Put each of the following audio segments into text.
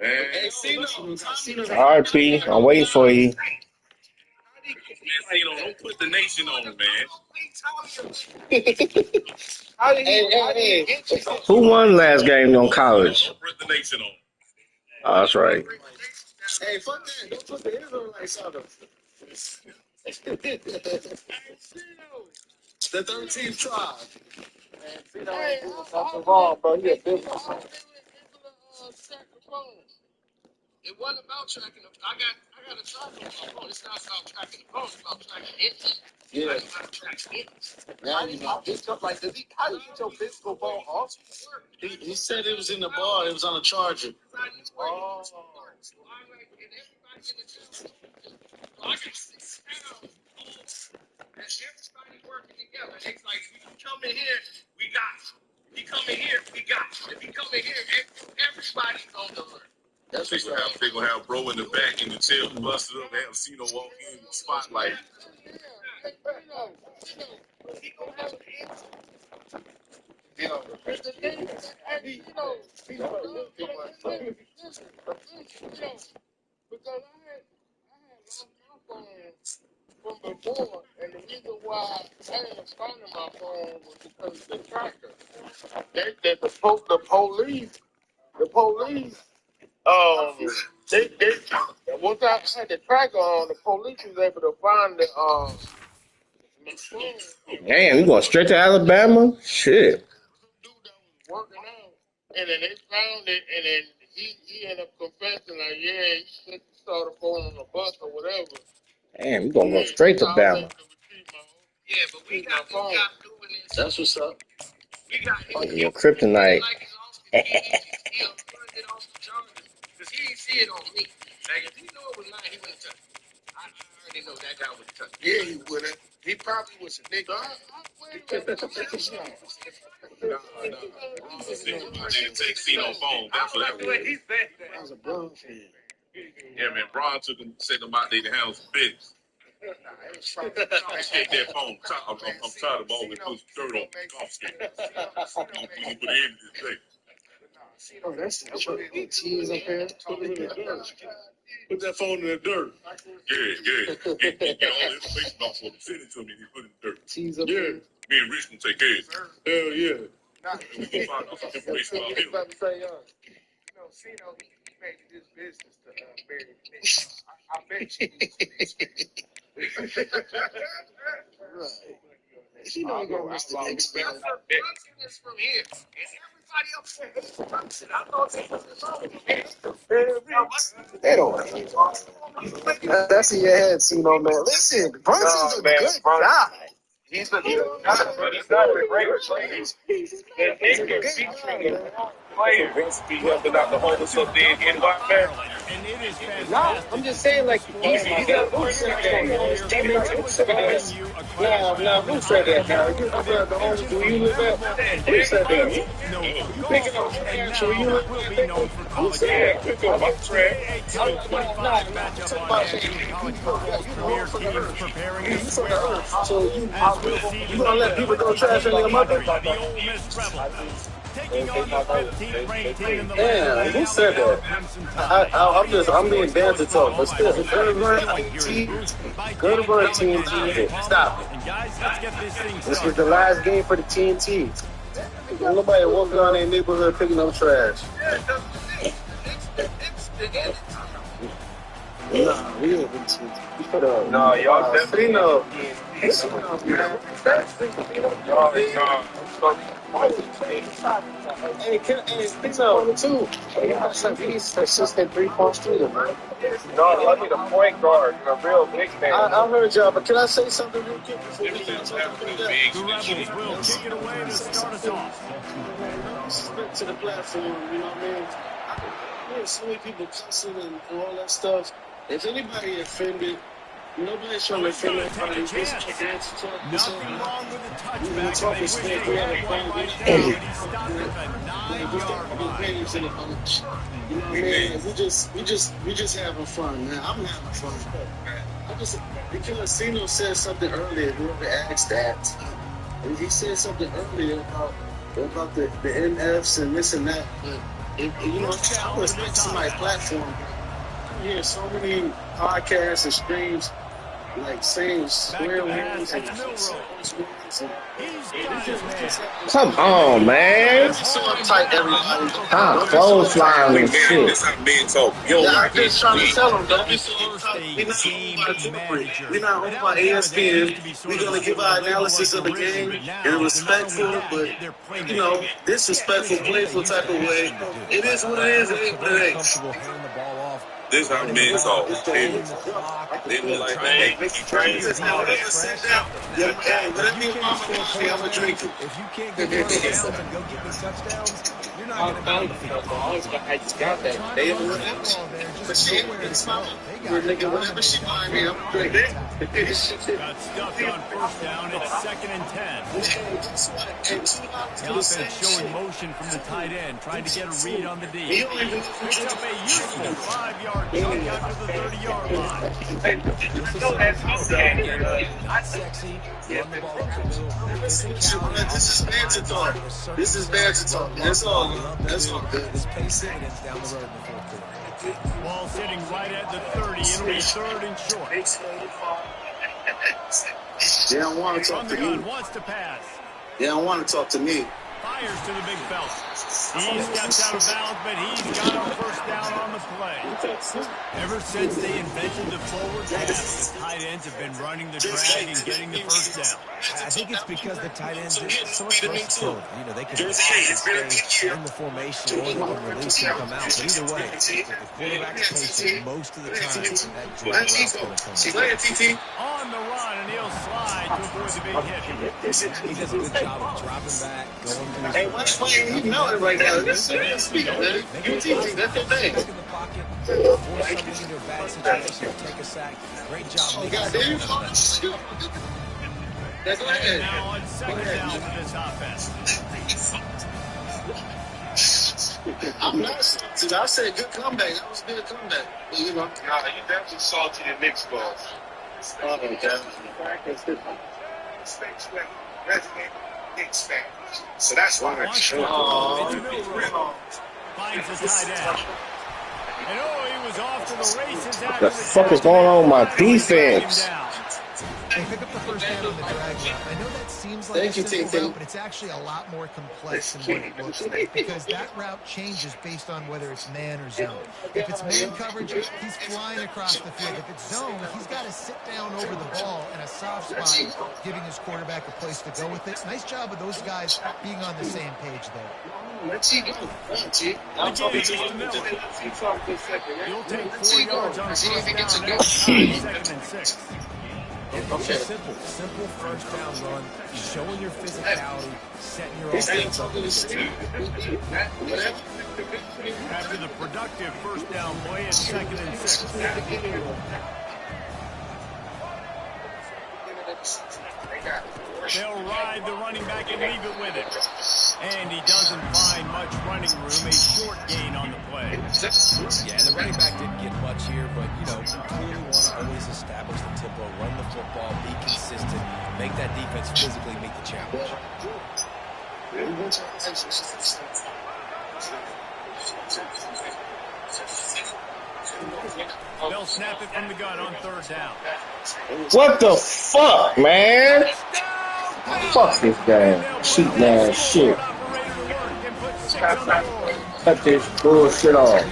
Hey, All right, P. I'm waiting for you. Don't put the nation on him, man. Hey. Who won last game on college? Don't put the nation on him. Oh, that's right. Hey, fuck that. Don't put the Israelites on them. The 13th tribe. Hey, nothing wrong, bro. He a business. It wasn't about tracking the. I got a tracker on my phone. It's not about tracking the phone. It's about tracking it. Yeah. I know how to track it. Now you know. Like, how did you get your physical phone off? He said it was in the bar. It was on a charger. Oh. So I'm like, and everybody in the gym. So I got 6 pounds. And everybody working together. And it's like, if you come in here, we got you. If you come in here, we got you. If you come in here, everybody's on the alert. That's They gonna have bro in the back and the tail busted up. They have Cino walk in the spotlight. He gonna have an answer. Because I had lost my phone from before, and the reason why I ended up finding my phone was because of the tracker. The police, once I had the tracker on, the police was able to find the my phone. Damn, you going straight to Alabama? Shit. Dude that was working out, and then they found it, and then he ended up confessing like, yeah, he saw the phone on the bus or whatever. Damn, you gonna go straight to Bama. Yeah, but we got doing this. That's what's up. We got Your kryptonite. like he lost the keys. He unplugged it off the charger because he didn't see it on me. Like if he knew it was mine, he wouldn't touch it. I already know that guy wouldn't touch it. Yeah, he wouldn't. He probably was a nigga. They didn't take Cino phone. That's what that was. I was a Brown fan. Yeah, man. Braun took him, sent them out there to handle some business. Take that phone. I'm tired of all this put dirt on the golf skate. You put it in this thing. Oh, that's the cheese up here. Put that phone in the dirt. Yeah. Get all the information off of him. Send it to me. He put it in the dirt. Cheese up Yeah. here. Me and Rich can take care of it. Hell yeah. We can find out some information about him. Cino, he made it his business to marry me. I bet you. You know you're gonna miss the next man. Brunson is from here, and everybody else is Brunson. I thought they was They don't. That's in your head, Cino, man. Listen, Brunson's a good guy. He's a good guy, but he's not a great player. He's a good guy, man. Players be helping out the homeless up there in NY, man. No, I'm just saying, like, he's got who said that? Now, who said that? Now, you live at the homeless where you live at? Who said that? You picking up trash where you live at? Who said that? Pick up my trash. I'm talking about so you gonna let people throw trash in your mother? Damn, who said that? I'm being banter talk, but still, good run TNT. Stop it. This was the last game for the TNT. Nobody walking around their neighborhood picking up trash. Nah, we ain't been TNT. No, y'all definitely know. Hey, Pino, too. He's assistant 3-point shooter, man. No, let me the point guard. You're a real big man. I heard y'all, but can I say something real quick before we get into that? Respect to the platform, you know what I mean? I hear so many people cussing and all that stuff. If anybody offended, nobody's trying to offend anybody. Nothing wrong with a touchback. We just having fun, man. I'm having fun. Because Cino said something earlier. Whoever asked that, he said something earlier about the NFs and this and that. But You know, I respect somebody's platform. You hear so many podcasts and streams like saying square wins and Come on, man. so uptight, everybody. Close line and shit. That's how men talk. Yo, I'm just trying to tell them, don't be so uptight. We're not owned by ESPN. We're going to give our analysis of the game in a respectful, but, you know, disrespectful, playful type of way. It is what it is. It ain't what it ain't. this how men talk. They look like that. Let me mama coffee. I'm a drinker. If you can't get first downs and go get the touchdowns, you're not going to be able to I just got that. They ever win that? But she, it's my nigga, whatever she buy me, I'm a drinker. Got stuffed on first down. It's 2nd and 10. The offense showing motion from the tight end, trying to get a read on the D. Picks up a useful 5-yard chunk out to the 30-yard line. Sexy, run the ball up the middle. This is banter talk. This is banter talk. That's all. That's all good. This pace dividends down the road in the fourth quarter. Ball sitting right at the 30. It'll be 3rd and short. They don't want to On talk the to me. gun, wants to pass. They don't want to talk to me. Fires to the big fella. He steps out of bounds, but he's got a first down on the play. Ever since they invented the forward pass, the tight ends have been running the drag and getting the first down. I think it's because the tight ends are so much versatility. You know, they can stay in the formation or when release and come out. But either way, if the quarterback's patient most of the time, that drag route's going to come out. On the run, and he'll slide to avoid the big hit. He does a good job of dropping back, going to his Hey, what's playing? You know it right now. This is speak, man. UTT, that's your thing. in the pocket, force something into a bad situation, take a sack. Great job making Goddamn. something out of that. That's go And ahead. now on 2nd down for this offense. I'm not salty. I said good comeback. That was a good comeback. But, you know. Nah, you definitely salty the Knicks balls. Oh, okay. Resident Knicks fan. So that's why I'm sure. It's Milrow. Finds his tight end. And he was off to the races after The fuck is going on with my defense? They pick up the first down on the drag route. I know that seems like Thank a you, simple T.T. route, but it's actually a lot more complex than what it looks like because that route changes based on whether it's man or zone. If it's man coverage, he's flying across the field. If it's zone, he's got to sit down over the ball in a soft spot, giving his quarterback a place to go with it. Nice job of those guys being on the same page there. Let's see. I'm talking to you. You'll take 4 yards on first down. That's 2nd and 6. Okay. Simple first down run, showing your physicality, setting your offense up. After the productive first down play, it's 2nd and 6. They'll ride the running back and leave it with him. And he doesn't find much running room, a short gain on the play. Yeah, the running back didn't get much here, but, you know, you clearly want to always establish the tempo, run the football, be consistent, make that defense physically meet the challenge. They'll snap it from the gun on 3rd down. What the fuck, man? Fuck this guy. Cheating ass shit. Cut this bullshit off. You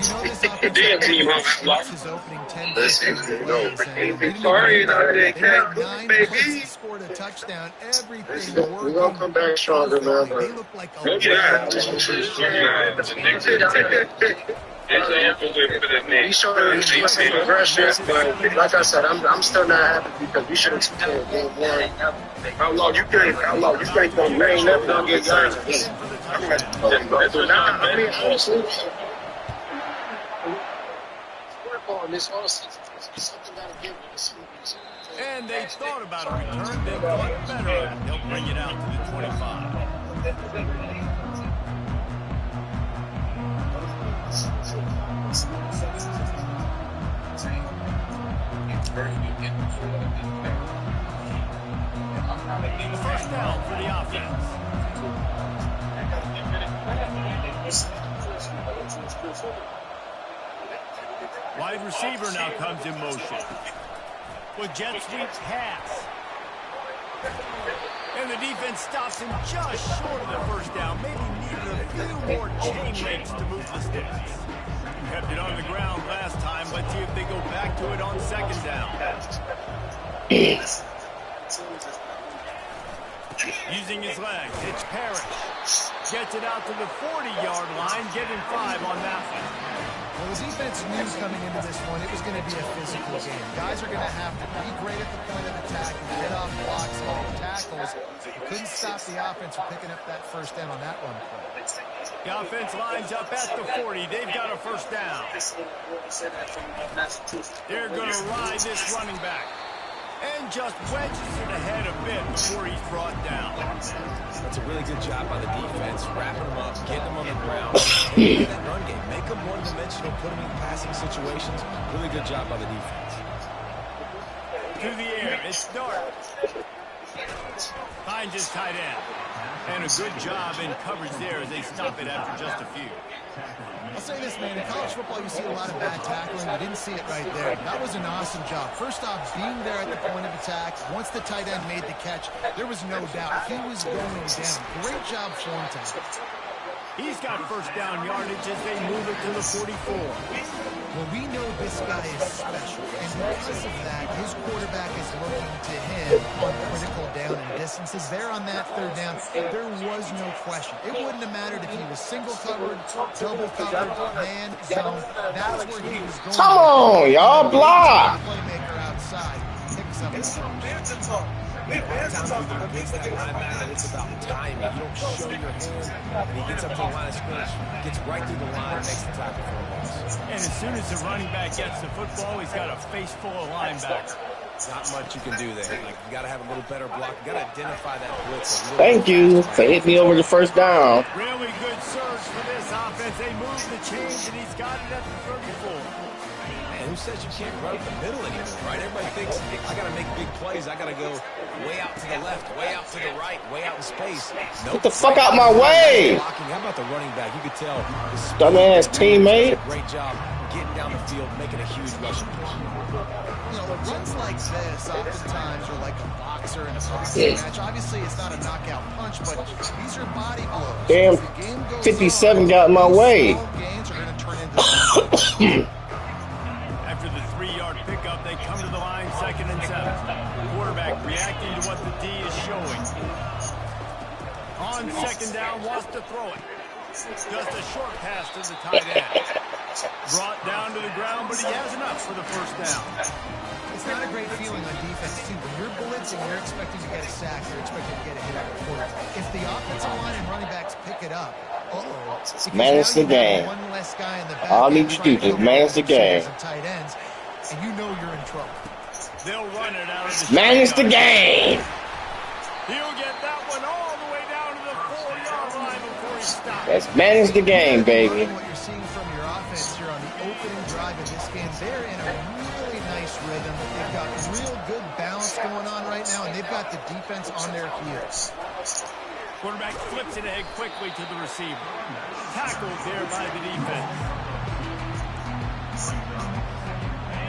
know this offense is opening 10 Victoria baby. Scored a touchdown. Everything working. We're going to come back stronger, man. They look like a We showed some aggression, but like I said, I'm still not happy because we should have taken game one. How long you can't go main never gonna get signed. I mean, honestly, work on this all season. Something gotta give with this season. And they thought about a return. They thought better. They'll bring it out to the 25. First down for the offense. Wide receiver now comes in motion. With jet sweep pass. And the defense stops him just short of the first down. Maybe needed a few more chain links to move the sticks. Kept it on the ground last time. Let's see if they go back to it on second down. Using his legs, it's Parrish. Gets it out to the 40-yard line, getting 5 on that one. Well, the defense knew coming into this one it was going to be a physical game. Guys are going to have to be great at the point of attack and get off blocks and make tackles. You couldn't stop the offense from picking up that first down on that run play. The offense lines up at the 40. They've got a first down. They're going to ride this running back. And just wedges it ahead a bit before he's brought down. That's a really good job by the defense, wrapping them up, getting them on the ground, taking that run game, make them one-dimensional, put them in passing situations. Really good job by the defense. To the air, it's Dart. Finds his tight end. And a good job in coverage there as they stop it after just a few. I'll say this, man. In college football, you see a lot of bad tackling. You didn't see it right there. That was an awesome job. First off, being there at the point of attack. Once the tight end made the catch, there was no doubt he was going down. Great job form tackle. He's got first down yardage as they move it to the 44. Well, we know this guy is special, and because of that, his quarterback is looking to him on critical down and distances. There on that third down, there was no question. It wouldn't have mattered if he was single covered, double covered, man, zone. That's where he was going. Come on, y'all, block. Playmaker outside picks up the ball. Against that linebacker, it's about timing. You don't show your hand, and he gets up to the line of scrimmage, gets right through the line, and makes the tackle for a loss. And as soon as the running back gets the football, he's got a face full of linebackers. Not much you can do there. Like, you got to have a little better block. You got to identify that blitz. Thank you for hitting me over the first down. Really good surge for this offense. They move the chains, and he's got it at the 34. Who says you can't run up the middle anymore, right? Everybody thinks, I got to make big plays. I got to go way out to the left, way out to the right, way out in space. Nope. Get the fuck out my way. How about the running back? You could tell. Dumbass teammate. Great job getting down the field, making a huge rushing push. You know, runs like this oftentimes are like a boxer in a boxing match. Obviously, it's not a knockout punch, but these are body blows. Damn, 57 got in my way. Games are going to turn into After the 3-yard pickup, they come to the line, 2nd and 7. Quarterback reacting to what the D is showing. On 2nd down, wants to throw it. Just a short pass to the tight end. Brought down to the ground, but he has enough for the first down. It's not a great feeling on defense, too. When you're blitzing, you're expecting to get a sack. You're expecting to get a hit on the quarterback. If the offensive line and running backs pick it up, manage the game. One less guy in the back. All I need you to do is manage the game. Tight ends, and you know you're in trouble. They'll run it out of the manage the game. He'll get that one all the way down to the 4-yard line before he stops. Let's manage the game, baby. What you're seeing from your offense here on the opening drive of this game, they're in a really nice rhythm. They've got real good balance going on right now, and they've got the defense on their heels. Quarterback flips it ahead quickly to the receiver. Tackled there by the defense.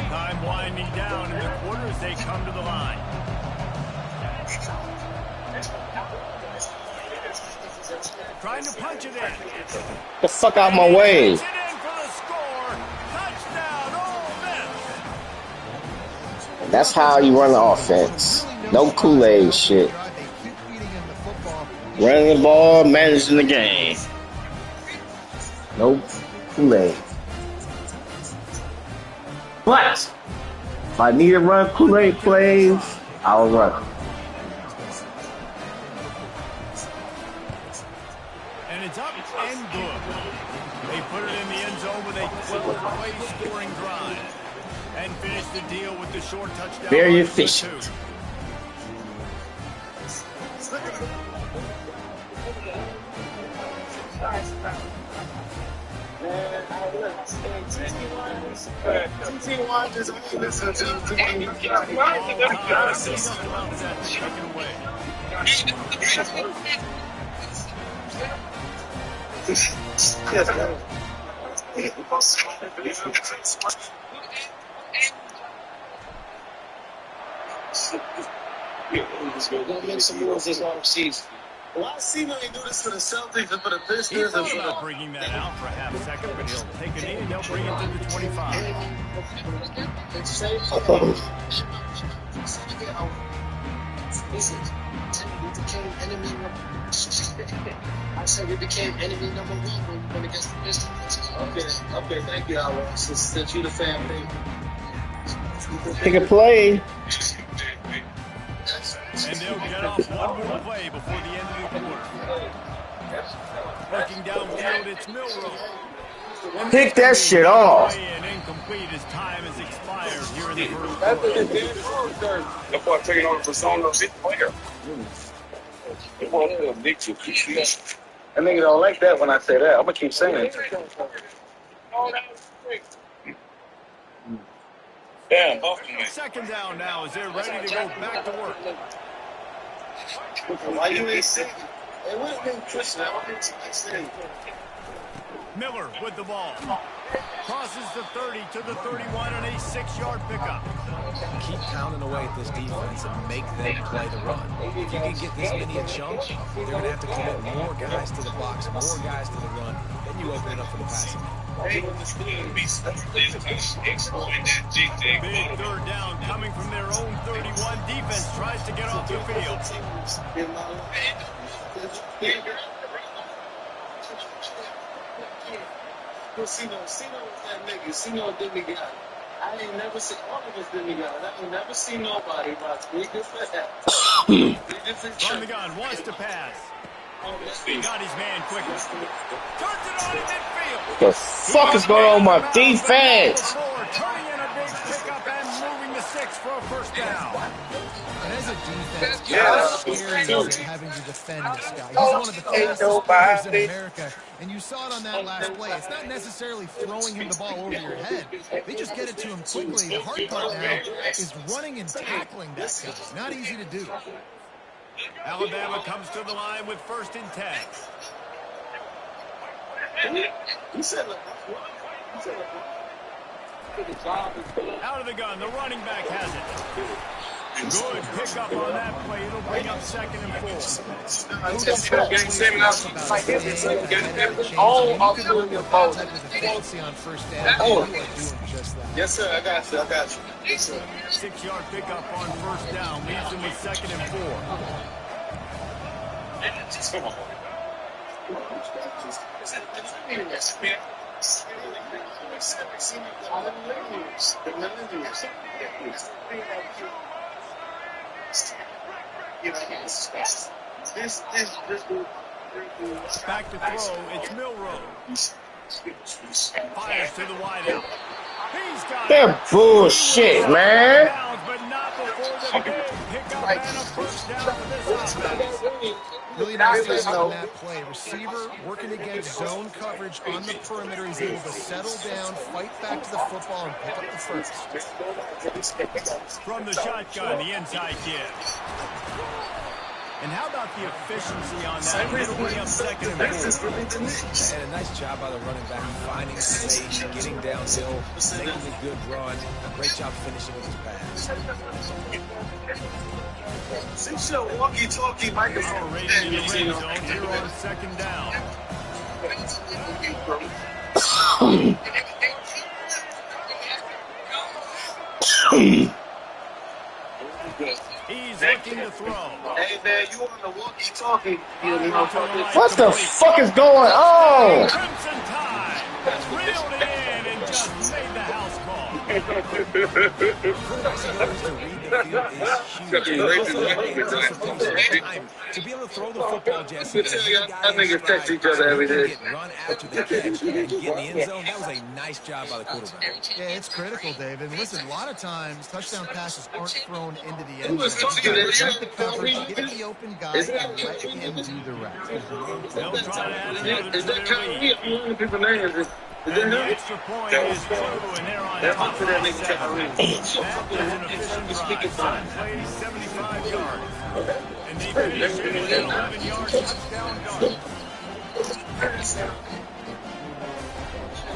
Time winding down in the quarter as they come to the line. Trying to punch it in. Get the fuck out my way. Punch it in for the score. Touchdown, Ole Miss. That's how you run the offense. No Kool-Aid shit. Running the ball, managing the game. No Kool-Aid. But if I need to run Kool-Aid plays, I'll run. And it's up and good. They put it in the end zone with a 12-play scoring drive. And finish the deal with the short touchdown. Very efficient. Gonna make some moves this offseason. Well, I see when they do this for the Celtics and for the He Pistons and thought for about bringing that out for a half second, but he'll take a knee and they'll bring it to the 25. I said we became enemy number one when we went against the Pistons. Okay, thank you, Alwa. Since you the fan favorite. Pick a play. And they'll get off one more play before the end of the quarter. Working downfield, it's Milroe. Pick that shit off. And incomplete as time has expired here in the first quarter. That boy taking on for some of big player. That nigga don't like that when I say that. I'm gonna keep saying it. Damn, Boston, man. Second down now as they're ready to go back to work. Why you ain't saying it? Hey, what's been Christian? I don't think Miller with the ball. Crosses the 30 to the 31 and a 6-yard pickup. Keep pounding away at this defense and make them play the run. If you can get this many a chunk, they're going to have to commit more guys to the box, more guys to the run. Then you open it up for the passing. Big third down coming from their own 31. Defense tries to get off the field. Sino was that nigga. Sino demigod. I ain't never seen all of us demigods. I ain't never seen nobody about 3 different From the gun, wants to pass. He got his man quickly. Turns it on in midfield. What the fuck is going on with my defense? Turning in a big pickup and moving the 6 for a first down. And as a defense, how scary is it having to defend this guy? He's one of the fastest players in America, and you saw it on that last play. It's not necessarily throwing him the ball over your head. They just get it to him quickly. The hard part now is running and tackling that guy. Not easy to do. Alabama comes to the line with 1st and 10. Out of the gun, the running back has it. Good pickup on that play. It'll bring up 2nd and 4. Yes, sir. I got you. Yes, sir. 6-yard pickup on 1st down. Leaves them with 2nd and 4. Back to throw, it's Milroe. Fires to the wideout. He's got That bullshit, man. but not before the big pickup and a first down for this offense. Really nice job on that play. Receiver working against zone coverage on the perimeter. He's able to settle down, fight back to the football, and pick up the first. From the shotgun, the inside give. And how about the efficiency on that? It'll bring up 2nd and 4. And a nice job by the running back, finding space, getting downhill, making a good run. Great job finishing with his pass. Since your walkie-talkie microphone. Already in the red zone here on 2nd down. He's looking to throw. Hey, man, you on the walkie-talkie. What the fuck is going on? Crimson Tide reeled it in and just made the house call. To be able to throw the football, Jesse, that niggas text each other every day. Run after the catch and get in the end zone. That was a nice job by the quarterback. Yeah, it's critical, David. And listen, a lot of times touchdown passes aren't thrown into the end was zone. talking You to got to the coverage, get the open guy, and let him do the rest. They'll try to add another to Is that their Kyrie? lead. I'm learning people's names. And the extra point is true, and they're on top of that 7. That was an efficient drive. 7 plays, 75 yards. And they finish it with an 11-yard touchdown dunk.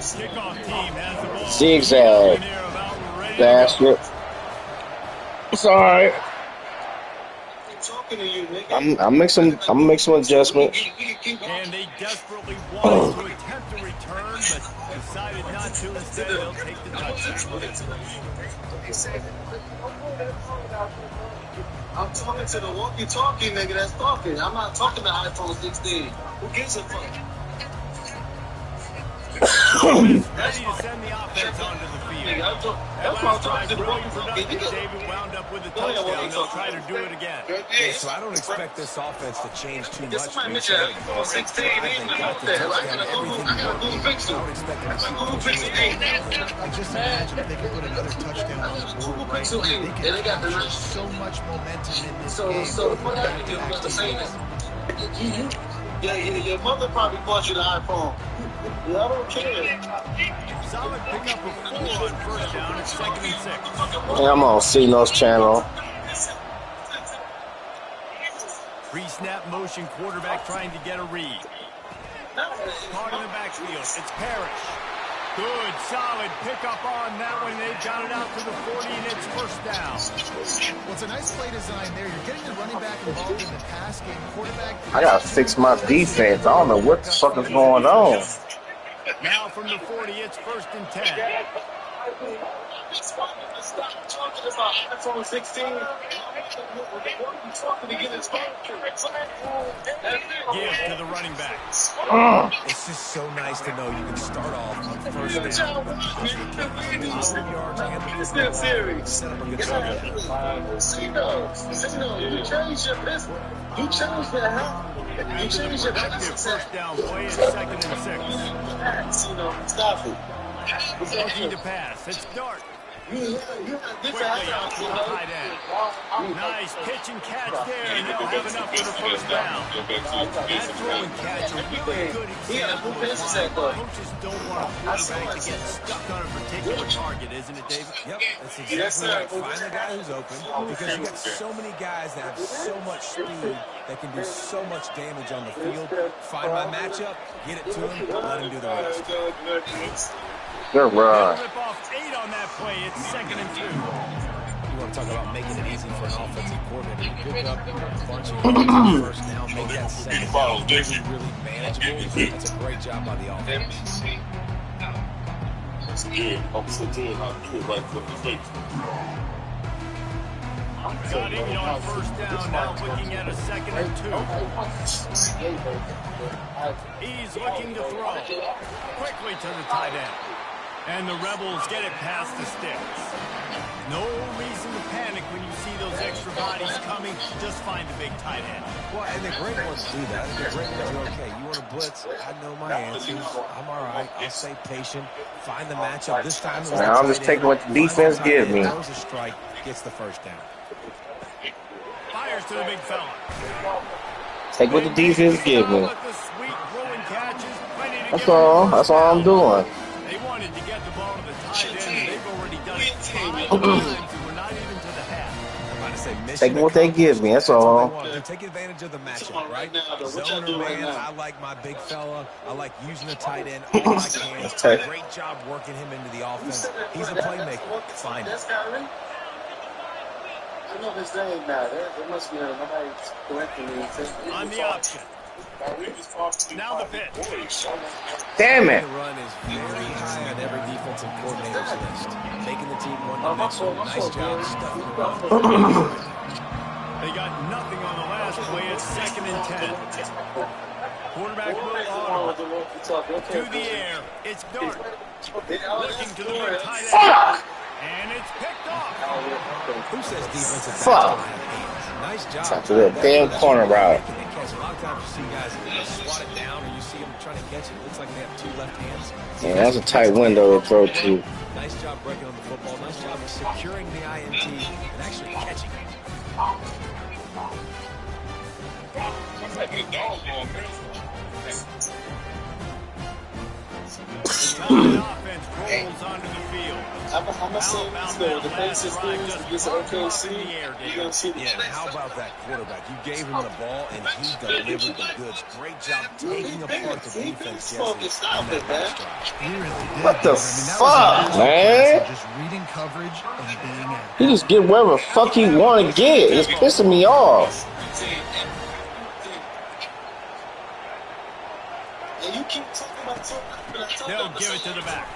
Kickoff team has the ball. Zigzag. Bastard. It's all right. I'm make some adjustments. And they desperately wanted to attempt to return, but decided not to. Instead, they'll take the touchdown. I'm talking to the walkie-talkie nigga that's talking. I'm not talking to iPhone 16. Who gives a fuck? Ready to send the offense onto the field. That's what I'm talking to the walkie-talkie nigga. David wound up with a touchdown. They'll try to do it again. Yeah, so I don't expect this offense to change too much. Somebody mentioned iPhone 16. They ain't even want that. I got a Google Pixel. Google Pixel 8. And just imagine if they could put another touchdown on the board right here. They can capture so much momentum in this game. So what happened to you? The same as yeah, your mother probably bought you the iPhone. Yeah, I don't care. Solid pickup of 4 on first down. It's 2nd and 6. Yeah, I'm on CNO's channel. Pre-snap motion, quarterback trying to get a read. Caught in the backfield. It's Parrish. Good, solid pickup on that one. They got it out to the 40, and it's first down. Well, it's a nice play design there. You're getting the running back involved in the pass game. Quarterback. I gotta fix my defense. I don't know what the fuck is going on. Now from the 40, it's 1st and 10. Stop talking about iPhone 16. Give to the running back. It's just so nice to know you can start off on first down. Set up a good drive. You change your business. You change your house. You change your business. First down play is 2nd and 6. Stop it. Looking to pass. It's Dart. Quickly out to the tight end. Nice pitch and catch there, and they'll have enough for the first down. That throw and catch are really good example of why coaches don't want a quarterback to get stuck on a particular target, isn't it, David? Yep, that's exactly right. Find the guy who's open, because you got so many guys that have so much speed that can do so much damage on the field. Find my matchup, get it to him, let him do the rest. Good run. Rip off 8 on that play. It's 2nd and 2. You want to talk about making it easy for an offensive coordinator. You pick up a bunch of first down, make that second down really manageable. That's a great job by the offense. Got him on first down. Now looking at a 2nd and 2. He's looking to throw. Quickly to the tight end. And the Rebels get it past the sticks. No reason to panic when you see those extra bodies coming. Just find the big tight end. Well, and the great ones do that. The great ones are okay. You want to blitz? I know my answers. I'm all right. I'll stay patient. Find the matchup. This time, Now I'm just taking what the defense gives me. Throws a strike, gets the first down. Fires to the big fella. Take what the defense gives me. That's all. That's all I'm doing. They wanted to get the ball to the tight end, and they've already done it 5 times, and we're not even to the half. Take what they give me. That's all. Take advantage of the matchup, right? Zone or man, I like my big fella. I like using the tight end all I can. Great job working him into the offense. He's a playmaker. Find him. I know his name now. There must be nobody correcting me. On the option. Now the pitch. Damn it. The run is very high on every defensive coordinator's list. Making the team one-dimensional. Nice job stuffing the run. They got nothing on the last play. It's 2nd and 10. Quarterback will audible. To the air. It's Dart. Looking to the big tight end. Fuck! And it's picked off. Who says defensive backs Fuck. don't have hands? Nice job. Time to that damn corner route. A lot of times you see guys swat it down, or you see them trying to catch it. It looks like they have 2 left hands. Yeah, that's a tight window to throw to. Nice job breaking on the football. Nice job of securing the INT and actually catching it. The offense rolls onto the field. I'm gonna say this though. The base experience against OKC, you're gonna see the How about that quarterback? You gave him the ball and he delivered the goods. Great job taking apart the defense, Jesse, on that last drive. He really did. What the Dave. I mean, that was a fuck, masterclass man? of just reading coverage and being accurate. He just get wherever the fuck he want to get. It's pissing me off. And you keep talking about They'll give it to the back.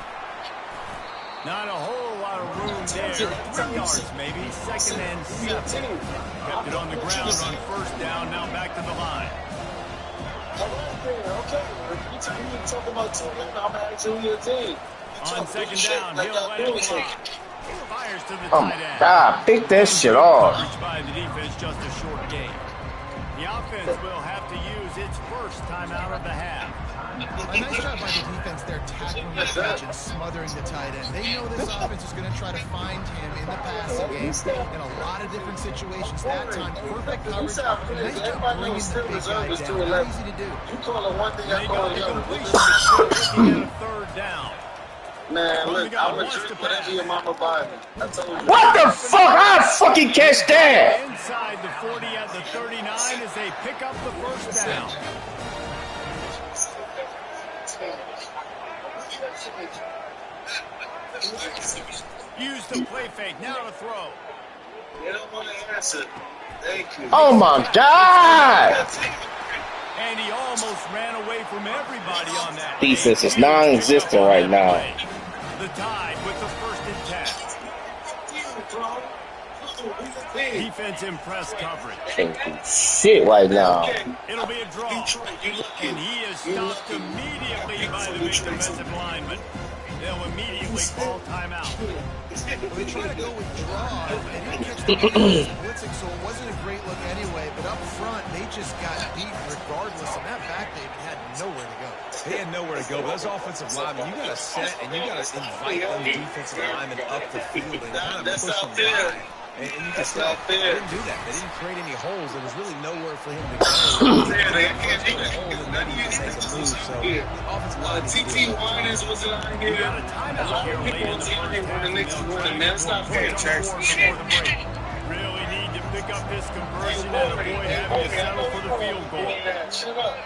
Not a whole lot of room there. 3 yards maybe. 2nd and 7. Kept it on the ground on 1st down. Now back to the line. Okay. You talk about 2 minutes, I'm actually your team. On 2nd down, he'll let it fly. Fires to the Oh tight my end. God, pick that shit off. Coverage by the defense, just a short game. The offense will have to use its first timeout of the half. A nice job by the defense there, tackling the catch and smothering the tight end. They know this offense is going to try to find him in the passing game in a lot of different situations. That time, perfect coverage. Nice job bringing the big guy down. Not easy to do. You call it one thing, I They call got it the another. completion. Looking at a 3rd down. Man, look, I'm going to drink whatever your mama buy me. I told you. What the fuck? I fucking catch that. Inside the 40 at the 39 as they pick up the 1st down. Use the play fake. Now to throw. They don't want to answer. Thank you. Oh my God. And he almost ran away from everybody on that. Defense is non-existent right now. The Tide with the 1st and 10. Defense in press coverage. Can't do shit right now. It'll be a draw. And he is stopped immediately by the big defensive lineman. They'll immediately call timeout. Well, they try to go with draw, and he catch the blitzing, so it wasn't a great look anyway. But up front, they just got beat regardless. And that back, David, had nowhere to go. They had nowhere to go. But those offensive linemen, you got to set and you got to invite those defensive linemen up the field and kind of push them by. And you just they didn't do that. They didn't create any holes. There was really nowhere for him to go. They can't take a hole and maybe you can make a move. So the offensive line TT Winans was out here. Got a timeout here late in the first half. The next one, man. Stop playing, Jackson. Really need to pick up this conversion and avoid having to settle for the field goal. Shut up.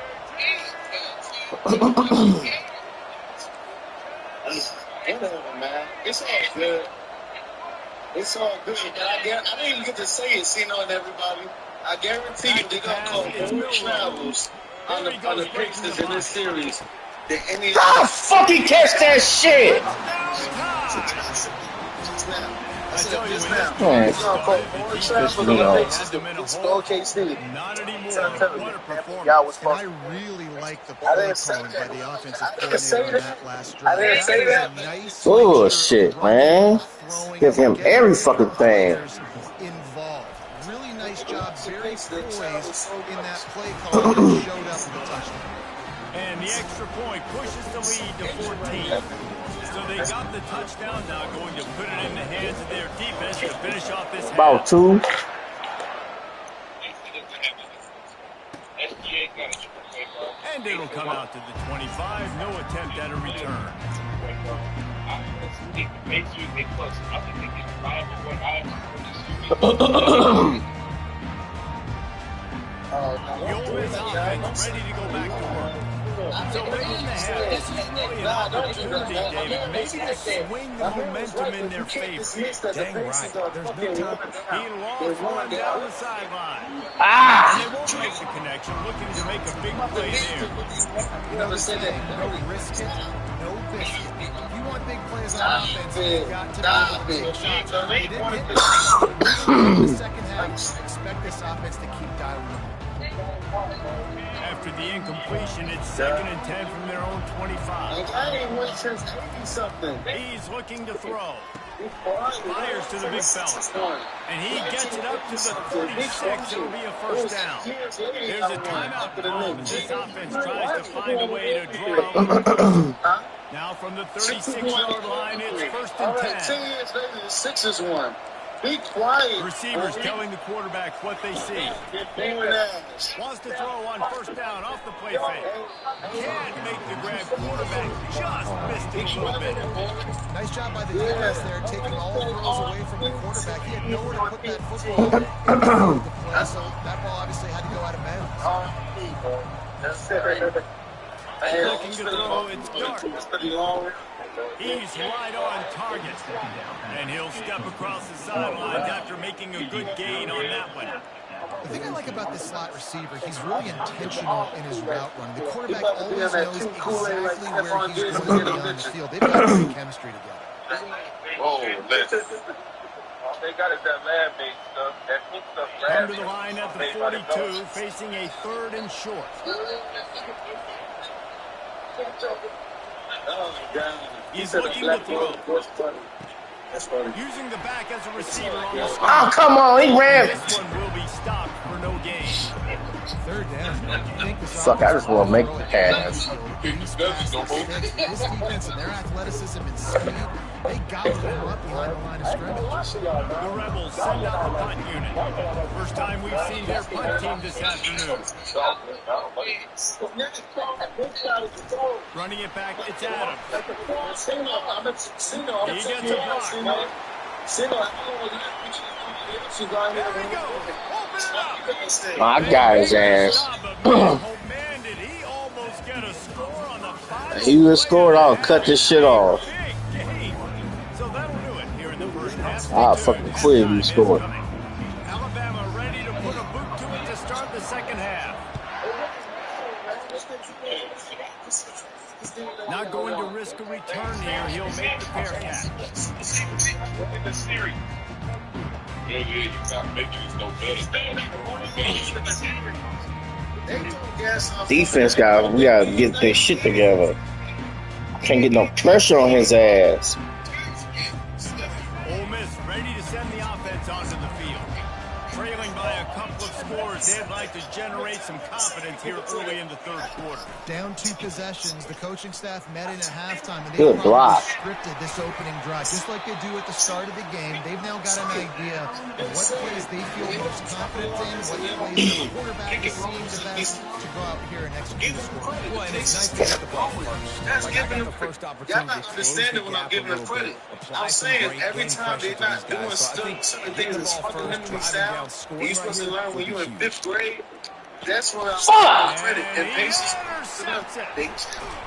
Whatever, man. It's all good. It's all good, but I didn't even get to say it, and everybody. I guarantee you they're going to call more travels on the Pacers in this series than any I fucking catch that shit. Man, OKC. Not anymore. What a performance. And I really like the play calling by the offensive coordinator on that last drive. I didn't say that. Nice bullshit, man. Give him every fucking thing. Involved. Really nice job, very poised in that play call and showed up with a touchdown. And the extra point pushes the lead to 14. So they got the touchdown, now going to put it in the hands of their defense to finish off this half. About 2. And it'll come out to the 25. No attempt at a return. The Ole Miss offense ready to go back to work. So late in the half, this is really an opportunity, David, maybe to swing the momentum in their favor. dang right. There's no time. He lost one down the sideline. Ah! And they won't make the connection, looking to make a big play there. You know, no risk it, no biscuit. If you want big plays on offense, you've got to be able to take shots. They didn't hit the second half. Expect this offense to keep dialing them. After the incompletion, it's 2nd and 10 from their own 25. I ain't wait since 80-something. He's looking to throw. Fires to the big fella. And he gets it up to the 36. It'll be a first down. There's a timeout call as this offense tries to find a way to draw. Now from the 36-yard line, it's 1st and 10. 10 years later, the Sixers won. Be quiet. Receivers telling the quarterback what they see. Wants to throw on first down off the play fake. Can't make the grab. Quarterback just missed it a little bit. Nice job by the defense there, taking all the throws away from the quarterback. He had nowhere to put that football. So that ball obviously had to go out of bounds. Looking to throw, it's dark. He's right on target. And he'll step across the sidelines after making a good gain on that one. The thing I like about this slot receiver, he's really intentional in his route run. The quarterback always knows exactly where he's going to be on the field. They've got great chemistry together. Oh, They got it, that lab-based stuff. That pink stuff, Come to the line at the 42, facing a 3rd and short. He's looking to throw. Using the back as a receiver on the spot. Oh, come on. He ran. This one will be stopped for no gain. 3rd down. Fuck, I just want to make the pass. This defense and their athleticism and speed, they got them up behind the line of scrimmage. The Rebels send out the punt unit. First time we've seen their punt team this afternoon. Running it back, it's Adams. He gets a block. There we go. Open it up. I got his ass. Oh, man, did he almost get a score on the 5? He would have scored. I'll cut this shit off. Big game. So that'll do it here in the first half. I'll fucking quit if you score. Alabama ready to put a boot to it to start the second half. Not going to risk a return here. He'll make the fair catch. In the series. Yeah, you gotta make it no better. Defense guys, we gotta get this shit together. Can't get no pressure on his ass. Ole Miss ready to send the offense onto the field. Trailing by a couple of scores, they'd like to generate some confidence here early in the 3rd quarter. Down 2 possessions, the coaching staff met in at halftime, and they Good block. scripted this opening drive, just like they do at the start of the game. They've now got an idea of what plays they feel most confident in, what plays the quarterback is seeing the best to go out here and execute a score. Well, and it's nice to get the ball first. That's Like, I giving got the them first Y'all opportunity not to close understanding the when I'm gap a giving them little credit. bit, apply I'm some saying great every game time they're pressure to not these guys. doing So I think certain getting things the that's ball first, fundamental driving sound, down, scoring you're right supposed to here learn when will be you're in huge. 5th grade. That's when I'm Fuck! credit and And he patience. intercepts it.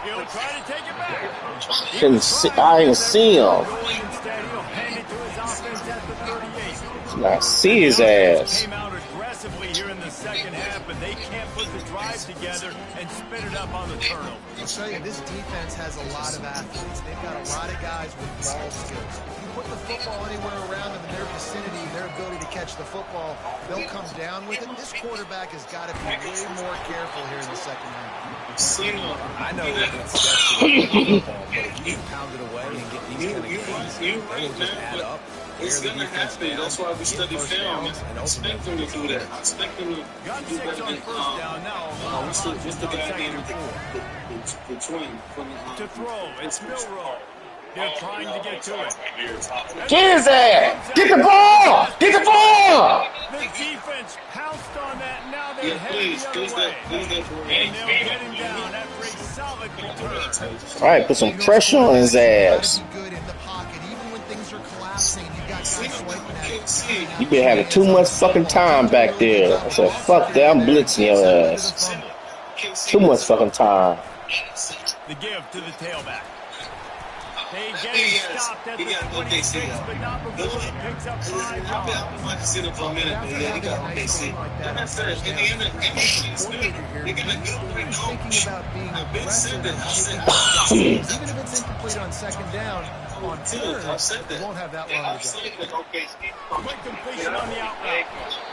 He'll try to take it back. Couldn't see, I didn't see him. Instead, he'll hand it to his offense at the 38. I see his ass. Came out aggressively here in the second half, but they can't put the drive together and spin it up on the turnover. I'll tell you, this defense has a lot of athletes. They've got a lot of guys with ball skills. If you put the football anywhere around them in their vicinity, their ability to catch the football, they'll come down with it. This quarterback has got to be way more careful here in the second half. I know that it's steps to the football, but if you can pound it away and get these kind of games, they will just add up. It's gonna happen. That's why we study film. I expect them to do that. I expect them to Got do 6 better on than first down now. what's the guy Second named and 4. the twin from To throw, it's Milroe. They're trying to get to it. Get his ass! Get the ball! Get the ball! The defense pounced on that. Now they're Yeah, heading please, the please, other way. And they'll get him please. down after a solid return. All right, put some pressure on his ass. You gotta be good in the pocket, even when things are collapsing. You got guys swiping at it. You been having too much fucking time back there. I said, fuck that, I'm blitzing your ass. Too much fucking time. The give to the tailback. They get him stopped at the 26, but not before he picks up 5 yards. I'm about to sit up for a minute, but yeah, he got OKC. Like I said, in the end, they're gonna get right now. Thinking about being I've been aggressive, said that. I said even if it's incomplete on second down, on third, I've said it that. won't have that long I've to go. said that OKC. Quick completion on the out route.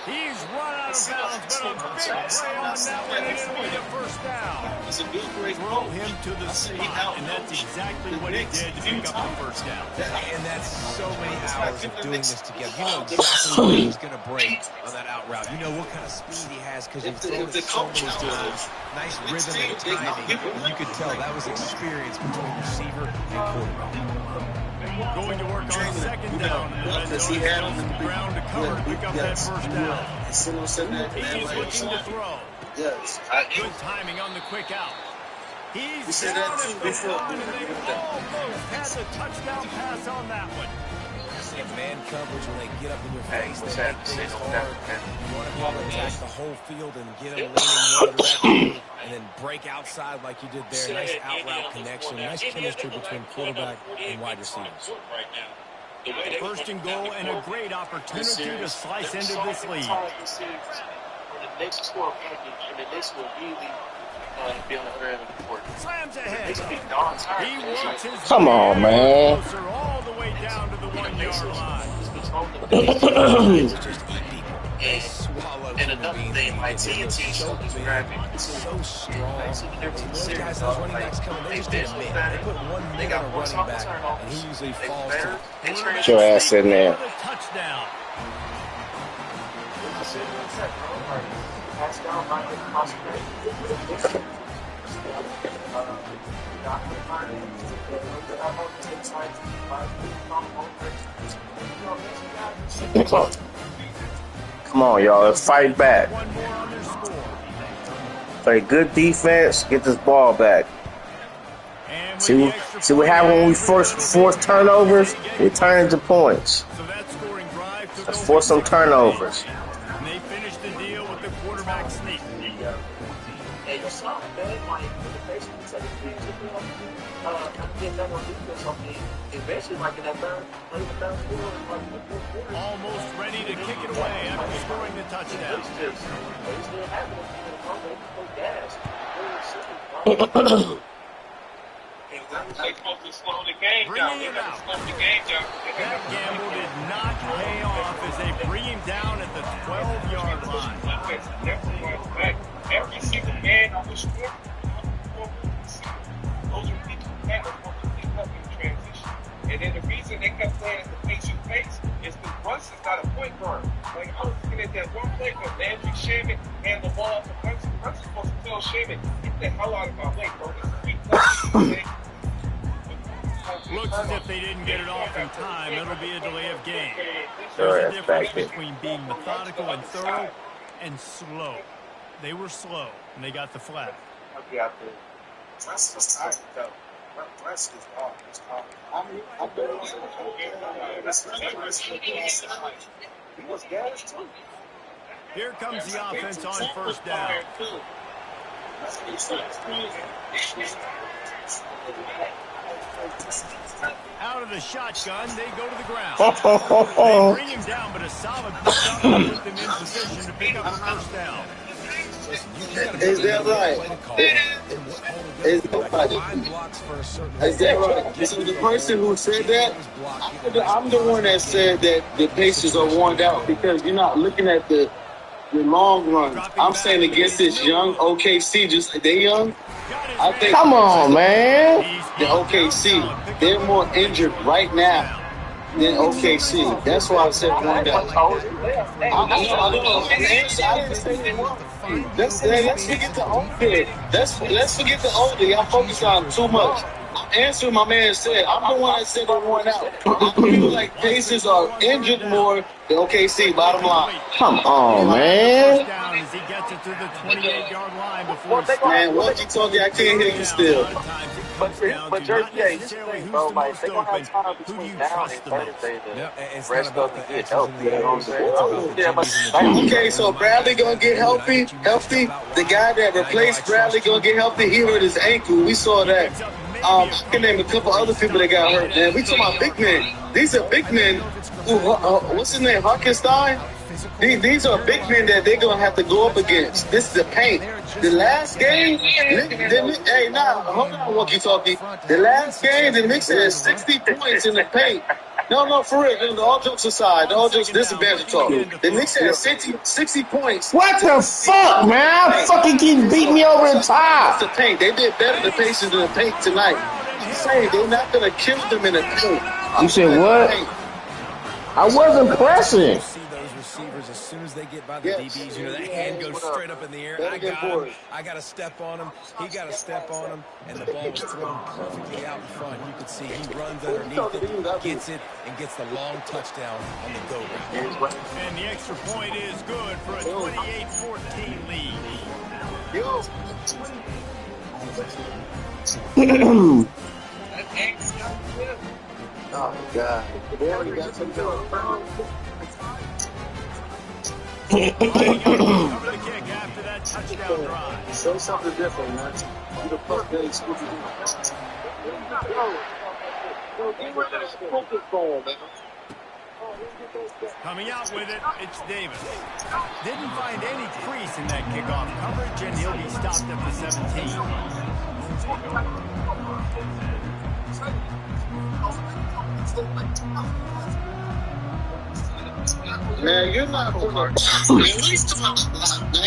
He's run out of bounds, but a big play on that one, and it'll be the first down. It's a good break. Throw him to the spot, and that's exactly what he did to pick up the first down. And that's so many hours of doing this together. You know exactly when he's going to break on that out route. You know what kind of speed he has because you've thrown it so many times. Nice rhythm and timing. And you could tell that was experience between receiver and quarterback. Going to work on second down in the red zone. He has some ground to cover to pick up that first down. He's looking to throw. Yes. Good timing on the quick out. He's We said down that at too the before. gun, and they almost had the touchdown pass on that one. In man coverage, when they get up in your face, they make things hard. You want to be able to attack the whole field and get them leaning one direction and then break outside like you did there. Nice out route connection, nice chemistry between quarterback and wide receivers. First and goal and a great opportunity to slice into this lead. The next score package, and the next will really be on the very important. Slams ahead. He works his Come on, man. closer all the way down to the 1 yard line. They swallow And another thing, like TNT is grabbing so strong. Those guys, those running backs coming, they just didn't admit. They put 1 minute on a running back, and he usually falls to Get your ass in there. Touchdown. Come on, y'all. Let's fight back. One more on their score. Play good defense. Get this ball back. And with See, the extra see what point, happened when we first forced turnovers? We turned into points. So that scoring drive took Let's over force some turnovers. and they finished the deal with the quarterback sneak. And you saw it, man. Like, the basically said it being getting that on defense on me. Eventually, like in that third quarter, like Almost ready to kick it away after scoring the touchdown. they still have it. They gas. They supposed to slow the game down. Bringing it out. Slow the game down. That gamble did not pay off as they bring him down at the 12-yard line. Every single man on the score, those are people that are going to pick up in transition. And then the reason they kept playing at the face-to-face is because Brunson is not a point guard. Like, I was looking at that one play where Landry Shaman and the ball to Brunson. Brunson's supposed to tell Shaman, get the hell out of my way, bro. This is 3 points. Looks as if they didn't get it off in time. It'll be a delay of game. Sure, There's a that's difference back there. between being methodical and thorough and slow. They were slow, and they got the flag. Brunson was tired, though. Brunson was off. He was gassed, too. Here comes the offense on first down. Out of the shotgun, they go to the ground. They bring him down, but a solid pickup will put them in position to pick up the first down. Is that right? Is that right? Is that right? So the person who said that, I'm the one that said that the Pacers are worn out because you're not looking at the long run. I'm saying against this young OKC, just like they young. I think Come on, man. the OKC, they're more injured right now than OKC. That's why I said worn out. Let's forget the older. Let's forget the older. Y'all focus on too much. I'm answering my man said. I'm the one that said they're worn out. I feel like Pacers are injured more than OKC. Bottom line. Come on, man. Down as he gets it to the 28-yard line before he Man, what you talking? I can't hear you still. But Jersey, yeah, here's the thing, bro. Like, they gonna have time between now and Thursday to rest up and get healthy. You know what I'm saying? Yeah, but Okay, so Bradley gonna get healthy. The guy that replaced Bradley gonna get healthy. He hurt his ankle. We saw that. I can name a couple other people that got hurt. Man, we talking about big men. These are big men. Who, what's his name? Harkenstein. These are big men that they're gonna have to go up against. This is the paint. The last game, hey, now hold on, walkie-talkie. The last game, the Knicks had 60 points in the paint. No, for real. All jokes aside, this is banter talk. The Knicks had 60 points. What the fuck, man? Fucking keep beating me over the top. The paint. They did better the Pacers in the paint tonight. I'm saying they're not gonna kill them in the paint. You said what? I wasn't pressing. receivers, as soon as they get by the DBs, you know, that hand goes straight up in the air. I got him. I got to step on him. He got to step on him. And the ball was thrown perfectly out in front. You could see he runs underneath it, gets it, and gets the long touchdown on the go route. And the extra point is good for a 28-14 lead. Oh, God. They already got some Cover the kick after that touchdown drive. Show something different, man. You the fuck that exclusive. Get rid of that focus ball, man. Coming out with it, it's Davis. Didn't find any crease in that kickoff coverage, and he'll be stopped at the 17. Man, you're not from the man,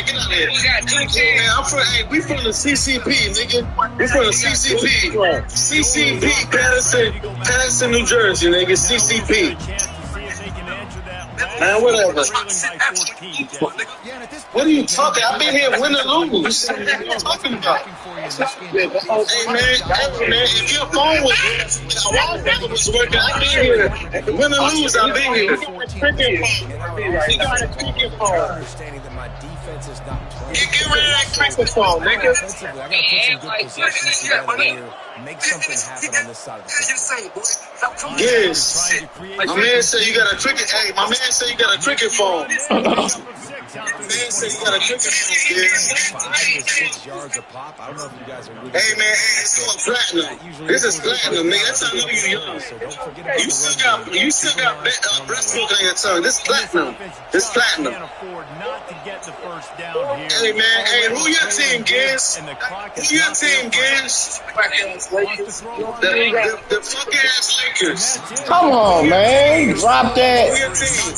get out of here. Man, we from the CCP, nigga. We from the CCP. CCP, Patterson, New Jersey, nigga. CCP. Man, whatever. What are you talking? I've been here win or lose. What are you talking about? Hey, man, if your phone was working, I've been here. Win or lose, I've been here. You got a cricket phone. Understanding that my defense is not playing. Get rid of that cricket phone, nigga. I got to put some good possessions together here. Make something happen on this side of the field. Yes. My man said you got a cricket. Hey, my man said you got a cricket phone. My man said you got a cricket phone. 5 to 6 yards a pop. I don't know if you guys are really. Hey man, it's called platinum. This is platinum, nigga. That's how I know you young. You still got breast milk on your tongue. This is platinum. This is platinum. Hey man, hey, who your team, Giz? Who your team, Giz? The fucking ass Lakers. Come on, man. Drop Who that. your team?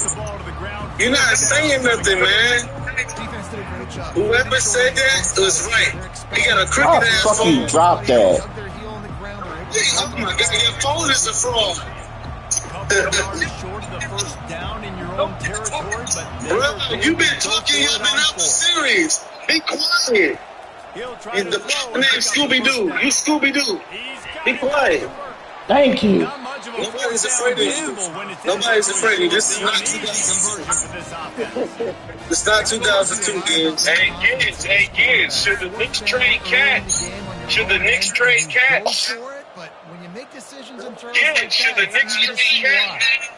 You're not saying nothing, man. Whoever said that was right. He got a How cricket the ass fuck phone. you drop that? Oh my God, your phone is a fraud. Bro, you been talking, you've been out the series. Be quiet. And the name Scooby-Doo. You Scooby-Doo. Be quiet. Thank you. Nobody's afraid of you. Nobody's afraid of you. This is not 2002. It's not 2002, kids. Hey, kids, should the Knicks trade Cats? Should the Knicks trade Cats? But when you make decisions and throws Yeah, like should that, the Knicks it's easy to trade see why. Cats?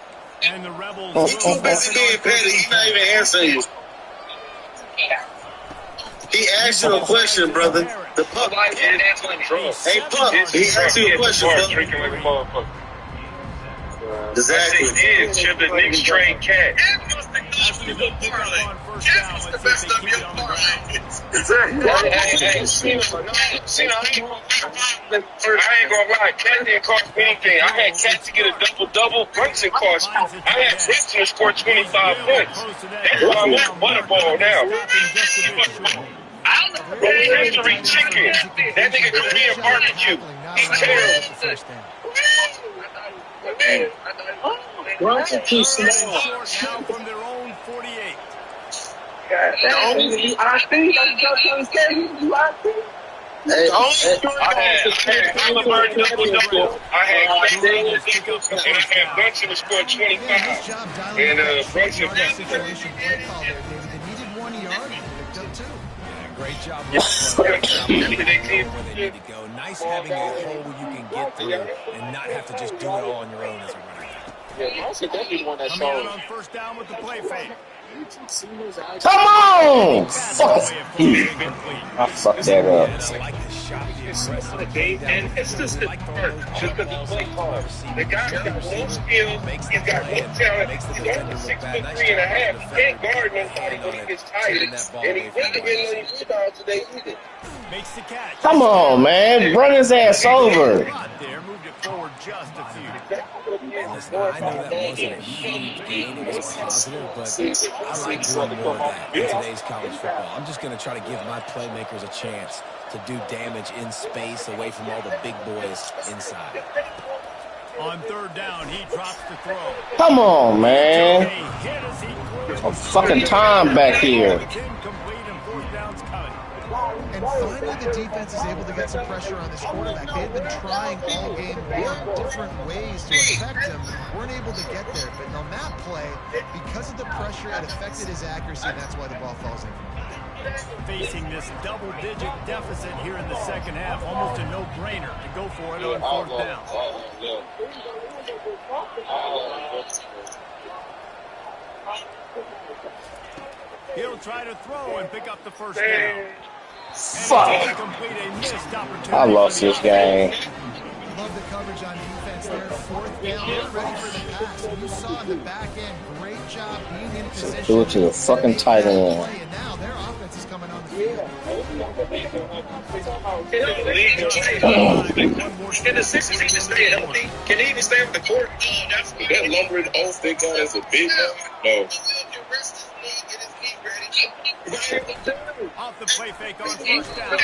And the Rebels. He's too busy being petty. He's not even answering you. He asked you a question, brother. The pup. Hey, pup. He asked you a question, brother. Drinking like a motherfucker. Exactly. Should the Knicks trade Cats? That's the best of your parlays. I ain't gonna lie, Cat didn't cost me anything. I had Cat to get a double-double. Brunson cost me. I had Brunson to score 25 points. That's why I'm with Butterball now. Rotisserie chicken. That nigga Korean barbecue. He's terrible. Brunson too small. From their own 48. Hey, I had Halliburton double-double. I had Brunson to score 25. And Brunson that situation play call there, David. They needed 1 yard. They picked up 2. Great job. Yeah. Where they need to go. Nice having a hole you can get through and not have to just do it all on your own as a running back. Coming out on first down with the play fake. Come on! Fuck. I fucked that up. And I like the shot. The aggressive. And it's just the just the play call. The guy's got no skill. He's got no talent. He's only 6'3.5". He can't guard nobody when he gets tired. And he didn't get any rebounds today either. Makes the catch. Come on, man. Run his ass over. There, moved it forward just a few. Listen, I know that wasn't a huge gain. It was positive, but I like doing more of that in today's college football. I'm just going to try to give my playmakers a chance to do damage in space away from all the big boys inside. On third down, he drops the throw. Come on, man. A hit as he threw. Some fucking time back here. It's incomplete and fourth down's coming. And finally, the defense is able to get some pressure on this quarterback. They had been trying all game long, different ways to affect him. Weren't able to get there. But on that play, because of the pressure, it affected his accuracy, and that's why the ball falls in. Facing this double-digit deficit here in the second half, almost a no-brainer to go for it on fourth down. He'll try to throw and pick up the first down. Fuck. I lost this game. Love the coverage on defense there. Fourth down, they're ready for the pass. And you saw in the back end, great job being in position. Do it to the fucking tight end. And now their offense is coming on the field. Can the Sixers even stay healthy? Can they even stay on the court? That lumbering off they got is a big no. Off the play fake on first down.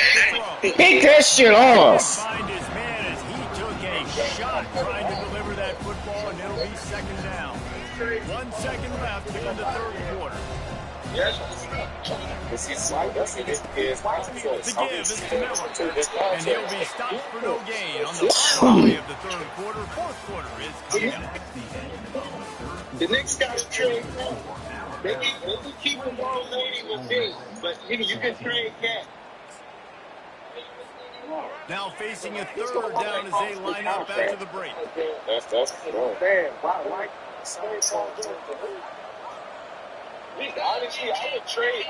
Pick that shit off. Find his man as he took a shot trying to deliver that football, and it'll be second down. 1 second left here in the third quarter. The give is to Miller, and he'll be stopped for no gain on the final play of the third quarter. Fourth quarter is coming up. The Knicks got to trade. They can keep the ball lady with big, but you can trade Cat. Now facing a third down as they line up after the break. Honestly, I would trade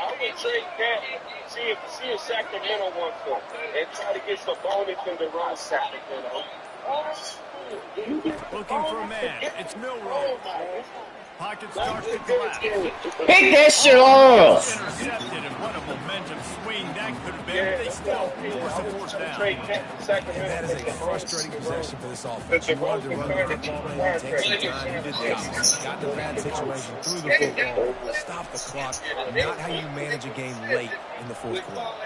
Cat. See if Sacramento wants them, and try to get some bonus in the run Sacramento. Looking for a man. It's Milroe. Pocket starts to collapse. Pick that shit off. Intercepted, and what a momentum swing that could have been. They still force a fourth down. And that is a frustrating possession for this offense. You wanted to run the football play, take some time. You did the opposite. Got in a bad situation, threw the football, stopped the clock. Not how you manage a game late in the fourth quarter.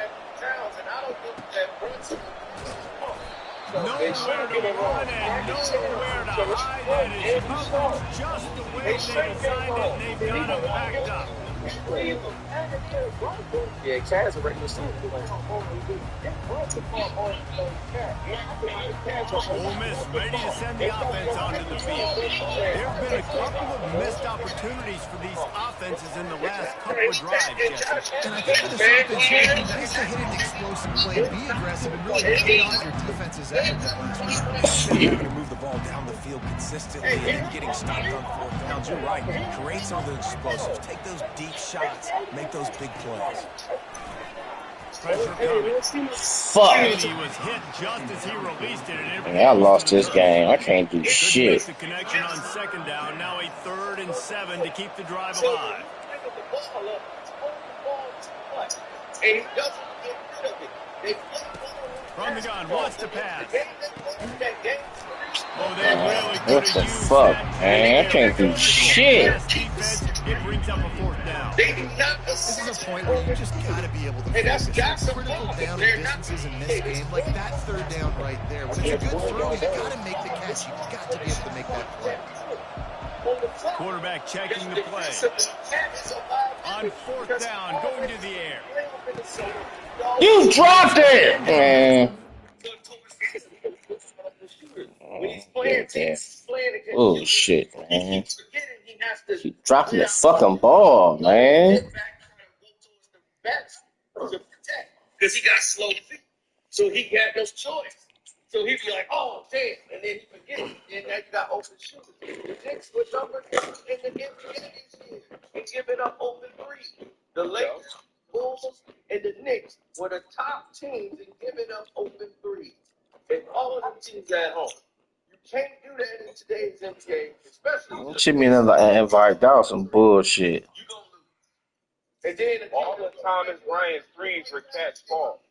Nowhere to run and nowhere to hide. That is covered just the way they designed it, and they've got him backed up. Yeah, Cat is a regular season. Ole Miss ready to send the offense onto the field. There have been a couple of missed opportunities for these offenses in the last couple of drives, Jesse. And I think for this offense here, it'd be nice to hit an explosive play, be aggressive, and really play off your defense's effort that last week. Having to move the ball down the field consistently and getting stopped on fourth downs. You're right. Create some of those explosives. Take those deep shots. Make those big plays. Pressure coming. Fuck. He was hit just as he released it. And I lost this game. I can't do shit. The connection on second down. Now a 3rd and 7 to keep the drive alive. From the gun, wants to pass. Oh, they really What the fuck, man? I can't do shit. It brings up a fourth down. This is a point where you just got to be able to focus. Critical down distances in this game, like that third down right there. When it's a good throw, you got to make the catch. You got to be able to make that play. Quarterback checking the play. On fourth down, going to the air. You dropped it, man. Oh shit, man. Keep dropping the fucking ball, man. Because he got slow feet. So he got no choice. So he'd be like, oh, damn. And then he forget it. And now you got open shooters. The Knicks switch over in the NBA and giving up open threes. The Lakers, Bulls, and the Knicks were the top teams in giving up open threes. And all of them teams at home. You can't do that in today's NBA, especially. Shit me another invite. That was some bullshit. You gonna lose. And then all the Thomas Bryant threes for catch ball.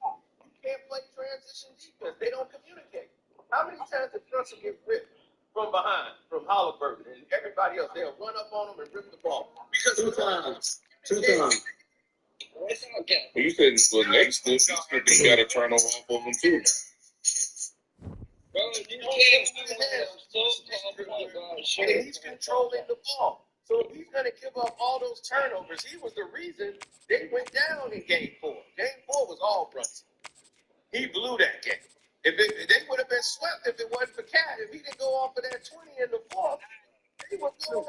You can't play transition defense. They don't communicate. How many times did Russell get ripped from behind, from Halliburton and everybody else? They'll run up on him and rip the ball. Because two times. You said for next this, they got to turn off of them too. And he's controlling the ball. So if he's going to give up all those turnovers, he was the reason they went down in Game 4. Game 4 was all Brunson. He blew that game. They would have been swept if it wasn't for Cat. If he didn't go off of that 20 in the fourth, they would go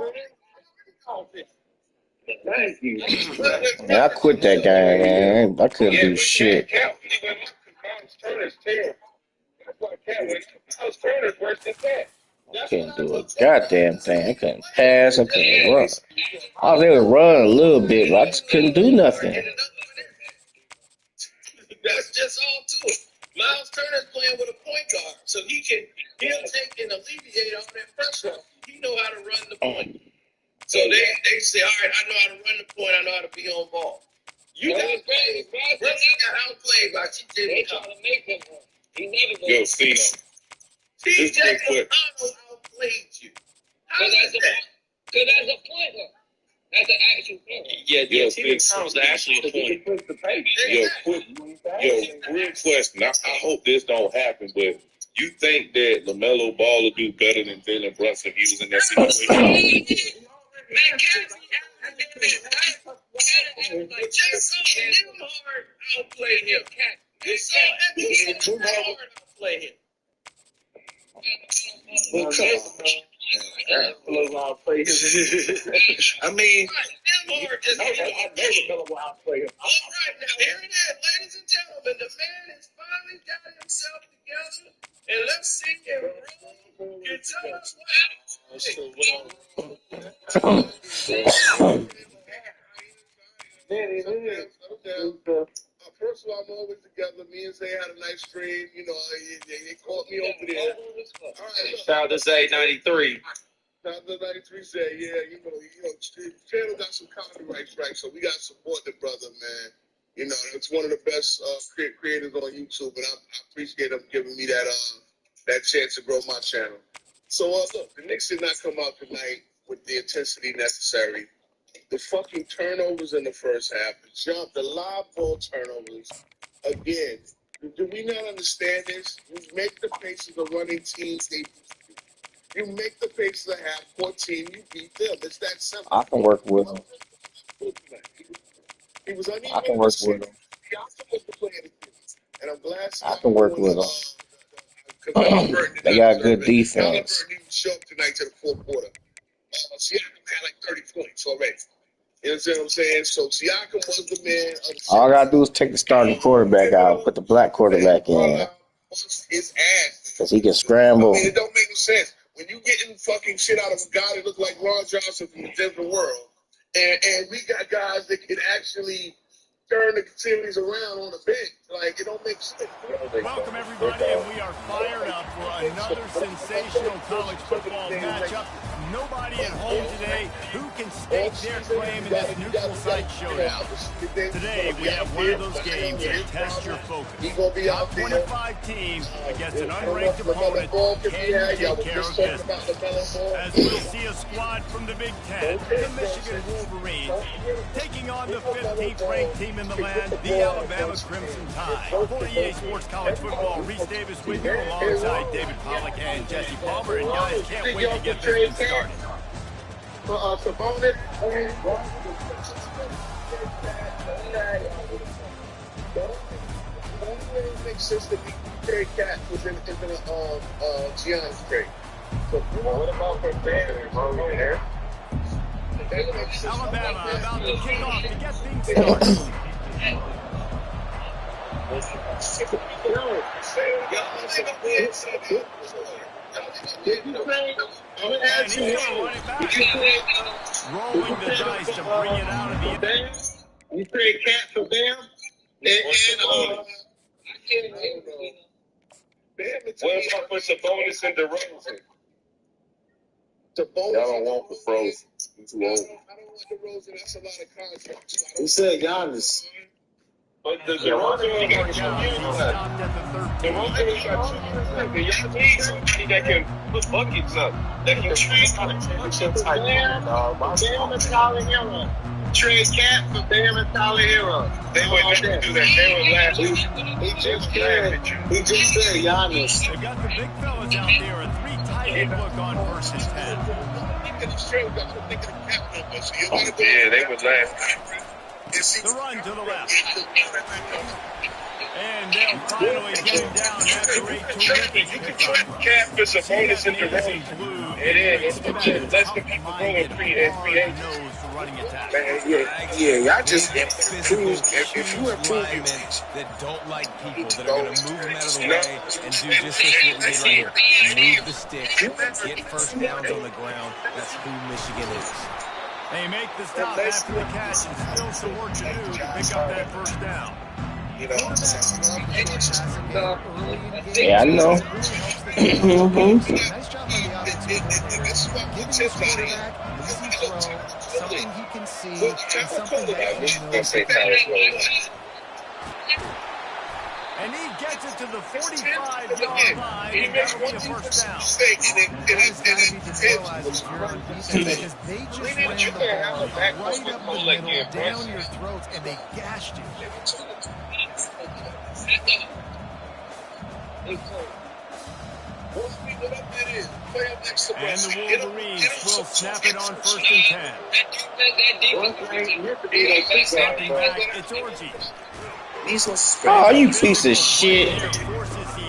Thank you. Man, I quit that game, man. I couldn't do shit. Miles Turner's terrible. That's why Cat went. Miles Turner's worse than Cat. I couldn't do a goddamn thing. I couldn't pass. I couldn't run. I was able to run a little bit, but I just couldn't do nothing. That's just all to it. Miles Turner's playing with a point guard, so he'll take and alleviate all that pressure. He know how to run the point. So they say, all right, I know how to run the point. I know how to be on ball. You got outplayed by TJ. They trying to make him run. He never goes. Yo, Cena. TJ McConnell outplayed you. How is that? Because that's a point guard. That's an actual point. Yeah, TJ McConnell's actually a point. Real question. I hope this don't happen, but you think that LaMelo Ball will do better than Jalen Brunson if he was in that situation? Outplay him. You saw Nembhard outplay him. I mean, Nembhard just I know LaMelo will outplay him. all right, now here it is, ladies and gentlemen. The man has finally got himself together, and let's see if Rome can tell us First of all, I'm always together. Me and Zay had a nice stream. You know, they caught me over there. All right, shout out to Zay 93. Shout out to 93 Zay. Yeah, you know, Channel got some comedy rights right, so we got to support the brother, man. You know, it's one of the best creators on YouTube, and I appreciate him giving me that chance to grow my channel. So, look, the Knicks did not come out tonight with the intensity necessary. The fucking turnovers in the first half, the live ball turnovers. Again, do we not understand this? You make the faces of running teams, they beat you. You make the faces of half-court team, you beat them. It's that simple. I can work with him. He was uneven. I can work with him. Siakam was the player of the game. And I'm glad I can work with him. They got good defense. Halliburton didn't show up tonight to the fourth quarter. Siakam had like 30 points already. You understand what I'm saying? So Siakam was the man of the All I gotta do is take the starting quarterback out, put the black quarterback in, bust his ass. because he can scramble. I mean, it don't make no sense. When you getting fucking shit out of a guy that look like Ron Johnson from the Denver world, and we got guys that can actually turn the series around on the bench. Like, it don't make sense. Welcome, everybody, and we are fired up for another sensational college football matchup. Nobody at home today who can stake their claim in this neutral site showdown. Today, we have one of those games that test your focus. Top 25 team against an unranked opponent. Can you take care of business? As we'll see a squad from the Big Ten, the Michigan Wolverines, taking on the 15th ranked team in the land, the Alabama Crimson Tide. For EA Sports College Football, Reese Davis with you alongside David Pollack and Jesse Palmer. And guys, can't wait to get this thing started. Sabonis. It makes sense to be trade Cat was in Giannis trade. So what about for Baylor? Alabama about to kick off to get things started. I'm gonna ask you rolling the dice to bring it out of the end. You trade Cat for Bam, and What about for Sabonis and DeRozan? Y'all don't want the Frozen. Too old. I don't want DeRozan. That's a lot of contracts. Who said Giannis? But the DeRozan only got 2 years left. DeRozan only got 2 years left. And y'all need somebody that can put buckets up. That can trade for the championship type. Bam and Tyler Hero. Trade Cat for Bam and Tyler Hero. They would never do that. They would laugh. He just said Giannis. They got the big fellas out there. A 3 tight end look on 1st and 10. Yeah, they would laugh. The run to the left. And they'll finally get him down after a terrific pickup. Cap for some bonus in the road. It is. Let's the people go and create. Yeah, y'all just improve. If you improve that don't like people, that are going to move them out of the way and do just what we did right here. Move the stick, get first downs on the ground. That's who Michigan is. They make the stop after the catch and still some work to do to pick up that 1st down. Yeah, I know. Nice job by the offensive coordinator. Giving his quarterback an easy throw, something he can see, and something that he knows. And he gets it to the 45-yard line, and that'll be a 1st down. That has got to be demoralizing if you're on defense because they just ran the ball right up the middle, down your throats, and they gashed you. And the Wolverines will snap it on 1st and 10. Snapping back, it's Orji. Oh, you piece of shit.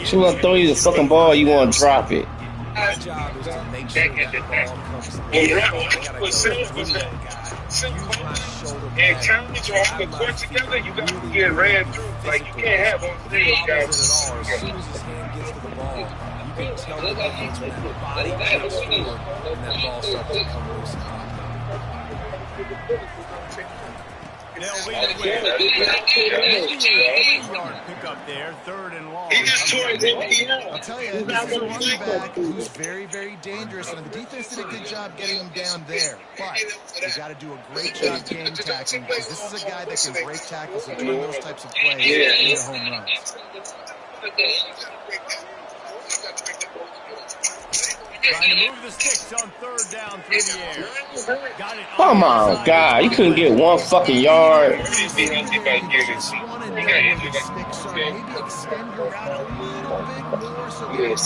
She want to throw you the fucking ball, you want to drop it. My job is to make sure that the ball comes to And challenge off the court together, you got to get ran through. Like, you can't have all 3 of guys. As soon as his hand gets to the ball, you can tell the defense when the body kicks forward and that ball starts to come loose and pop They'll lead it with maybe a 3-yard pickup there, 3rd and long. He just tore his ACL. I'll tell you, this is a running back who's very, very dangerous, and the defense did a good job getting him down there. But you got to do a great job game tackling because this is a guy that can break tackles and turn those types of plays into home runs. Trying to move the sticks on 3rd down through the air. Got it. Come on, God. You couldn't get 1 fucking yard. Maybe extend your route a little bit more so that you know you get the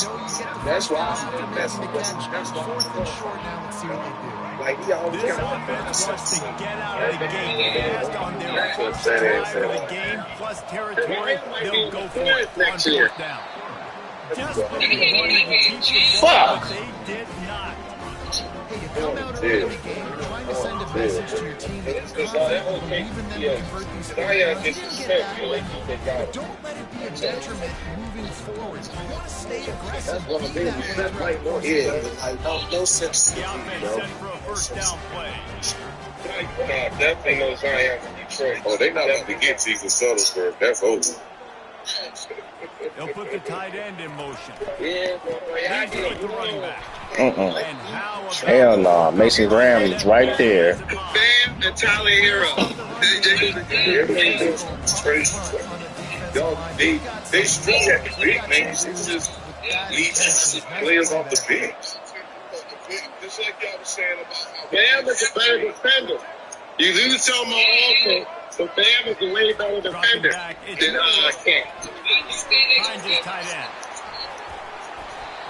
That's why. That's 4th and short now. Let's see what they do. Like, he always This offense wants to get out of the gate fast on their first drive of the game, plus territory. They'll go for it on 4th down. Just when they wanted to keep the ball, but they did not. Hey, you come out early in the game, you're trying to send a message to your team that you're confident in believing them to convert these fourth downs. You can get back like that, but don't let it be a detriment moving forward. You want to stay aggressive. Be that way throughout. no sense. The offense set for a 1st down play. Nah, definitely no Zion from Detroit. Oh, they not going to get Caesar Soderbergh. That's over. They'll put the tight end in motion. Yeah, boy. He's with the running back. And how about Hell no. Mason Graham is right there. Bam and Tyler Hero. They strong at the big, man. It's just leave players off the bench. Just like y'all was saying about how Bam is a better defender. You lose some more offense, but Bam is a way better defender than Cat. Finds his tight end.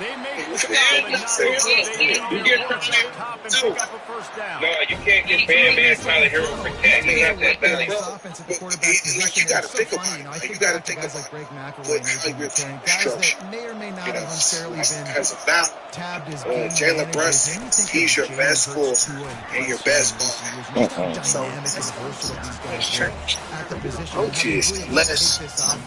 They make the stop and not You get top and pick up a 1st down. No, you can't get Bam and Tyler Hero for Cat. They have that balance. This offense at the quarterback position, it's so funny. You know, I think back to guys like Greg McElroy and AJ McCarron, guys that may or may not have unfairly been tabbed as game Jalen Brunson, he's your best scorer and your best ball. So coaches, less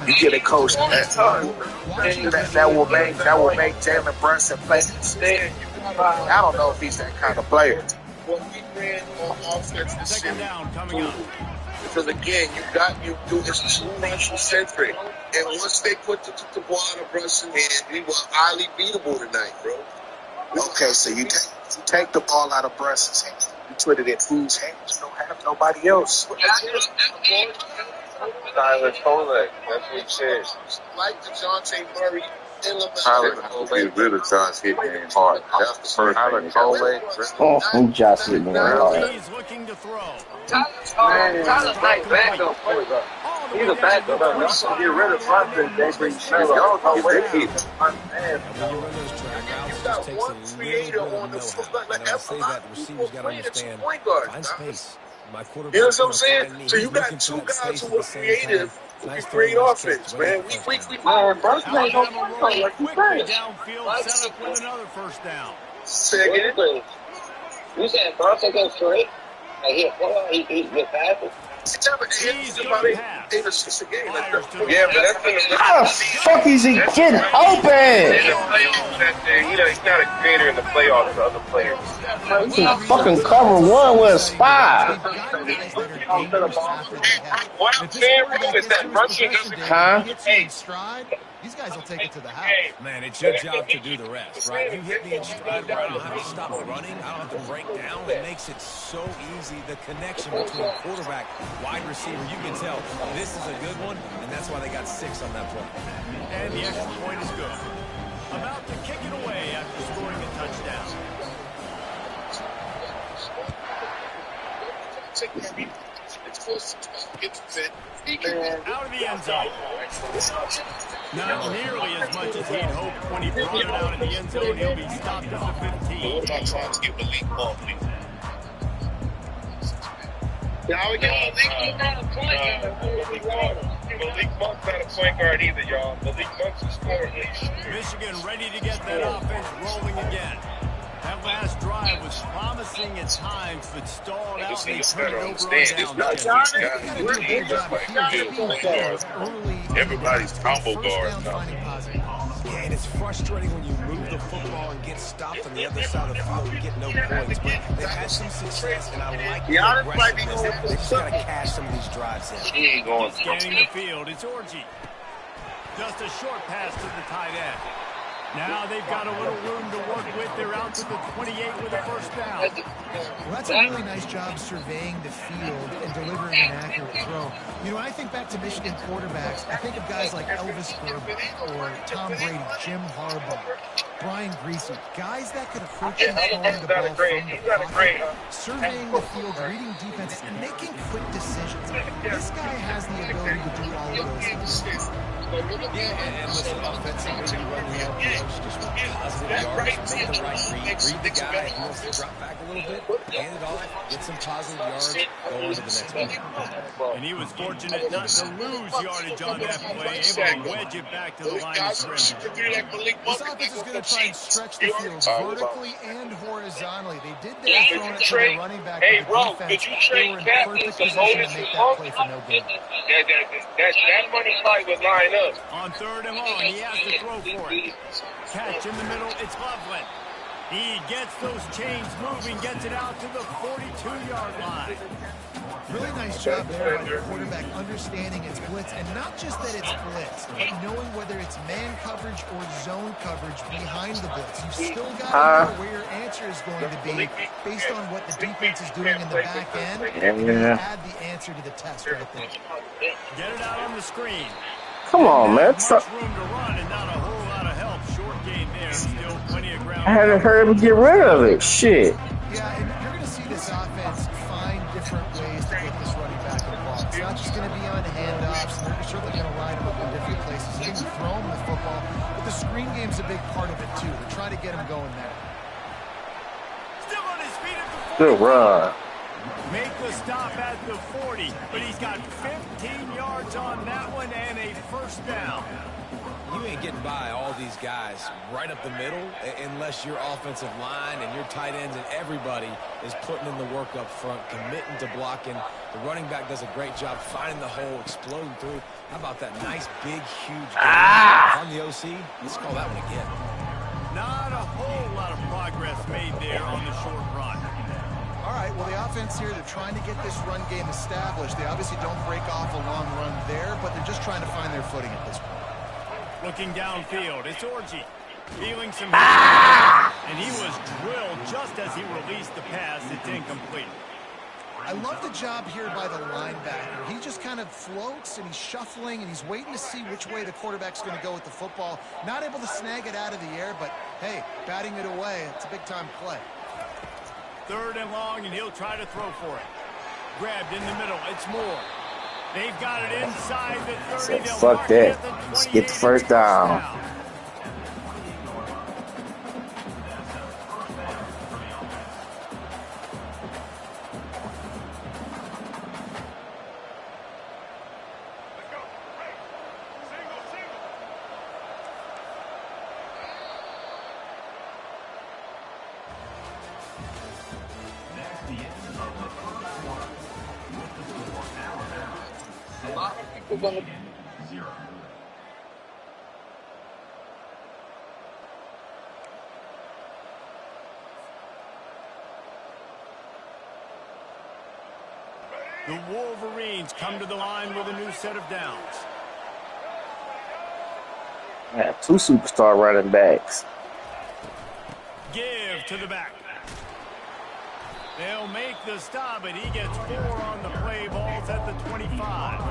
you get a coach that will make Jalen Brunson play instead. I don't know if he's that kind of player. What we ran on offense this 2nd year, down coming up. because again, you do this Russell centric, and once they put the ball out of Russell's hand, we were highly beatable tonight, bro. Okay, so you take the ball out of Brunson's hands, you put it in Food's hands, you don't have nobody else. Tyler Kolek. That's what he said. Like DeJounte Murray and LaMelo. Tyler Get rid of Josh Hitman hard. That's the first Tyler thing. Kolek. Oh, Josh Hitman hard. He's looking to throw. Tyler's nice backup point guard. He's a backup. Y'all should get rid of Brunson. They bring Y'all know where they keep him. When you run those track routes, it just takes a little bit of know-how. And I say that the receivers got to understand, find space. My quarterback, You know what I'm saying? So you got two guys who are creative, who can create offense, man. We Brunson ain't no point guard like you Quickly said. downfield, set up with another first down. say again. You said Brunson goes straight? Like he get passes? He's about 8 assists a game. Yeah, but that's in the How the fuck is he getting open? in the playoffs. He's not a creator in the playoffs for other players. He can fucking cover one with a spy. What I'm saying, bro, is that Brunson doesn't. Huh? In stride, these guys will take it to the house. Man, it's your job to do the rest, right? You hit me in stride where I don't have to stop running. I don't have to break down. It makes it so easy. The connection between quarterback, wide receiver, you can tell this is a good one, and that's why they got 6 on that play. And the extra point is good. About to kick it away after scoring a touchdown. Out of the end zone. Not nearly as much as he'd hoped when he brought it out of the end zone. He'll be stopped at the 15. What about trying to get Malik Monk? Y'all we get Malik Monk's not a point guard either, y'all. Malik Monk's a scorer. Michigan ready to get that offense rolling again. That last drive was promising at times, but stalled out. They turned it over on down. Everybody's combo guard now. Yeah, and it's frustrating when you move the football and get stopped on the other side of the field and get no points. But they've had some success, and I like the aggressiveness. They just got to cash some of these drives in. He ain't going. Scanning the field, it's Orji. Just a short pass to the tight end. Now they've got a little room to work with. They're out to the 28 with a first down. Well, that's a really nice job surveying the field and delivering an accurate throw. You know, when I think back to Michigan quarterbacks, I think of guys like Elvis Grbac or Tom Brady, Jim Harbaugh, Brian Griese, guys that could approach and throwing the ball from the pocket, surveying the field, reading defenses, and making quick decisions. This guy has the ability to do all of those things. Yeah, and listen, offensively, you run the approach, just with positive yards, make the right read the guy who wants to drop back a little bit, hand it off, get some positive yards, go on to the next one. And he was fortunate not to lose yardage on that play, able to wedge it back to the line of scrimmage. This offense is going to try and stretch the field vertically and horizontally. They did that throwing it to the running back. Hey, the bro, defense. could you They trade were in Captains perfect to position to Otis make and that play for no good. That money probably would line up. On 3rd and long, he has to throw for it. Catch in the middle, it's Loveland. He gets those chains moving, gets it out to the 42-yard line. Really nice job there by the quarterback understanding it's blitz, and not just that it's blitz, but knowing whether it's man coverage or zone coverage behind the blitz. You still got to know where your answer is going to be based on what the defense is doing in the back end. Yeah. Add the answer to the test right there. Get it out on the screen. Come on, man. Much room to run and not a whole lot of help. Short gain there. Still plenty of ground. I had to hurry up and get rid of it. Shit. Yeah, and you're going to see this offense find different ways to get this running back involved. It's not just going to be on handoffs. They're certainly going to line them up in different places. They're going to throw them the football, but the screen game's a big part of it too. They're trying to get them going there. Still on his feet at the 40. Good run. Make the stop at the 40, but he's got 15 yards on that one and a first down. You ain't getting by all these guys right up the middle unless your offensive line and your tight ends and everybody is putting in the work up front, committing to blocking. The running back does a great job finding the hole, exploding through. How about that nice, big, huge game on the OC? Let's call that one again. Not a whole lot of progress made there on the short run. All right, well, the offense here, they're trying to get this run game established. They obviously don't break off a long run there, but they're just trying to find their footing at this point. Looking downfield, it's Orji. Feeling some and he was drilled just as he released the pass. It's incomplete. I love the job here by the linebacker. He just kind of floats and he's shuffling and he's waiting to see which way the quarterback's going to go with the football. Not able to snag it out of the air, but hey, batting it away, it's a big-time play. 3rd and long, and he'll try to throw for it. Grabbed in the middle. It's Moore. They've got it inside the 30. So fuck that. Let's get the first down. The Wolverines come to the line with a new set of downs. Yeah, 2 superstar running backs. Give to the back. They'll make the stop, and he gets 4 on the play. Ball's at the 25.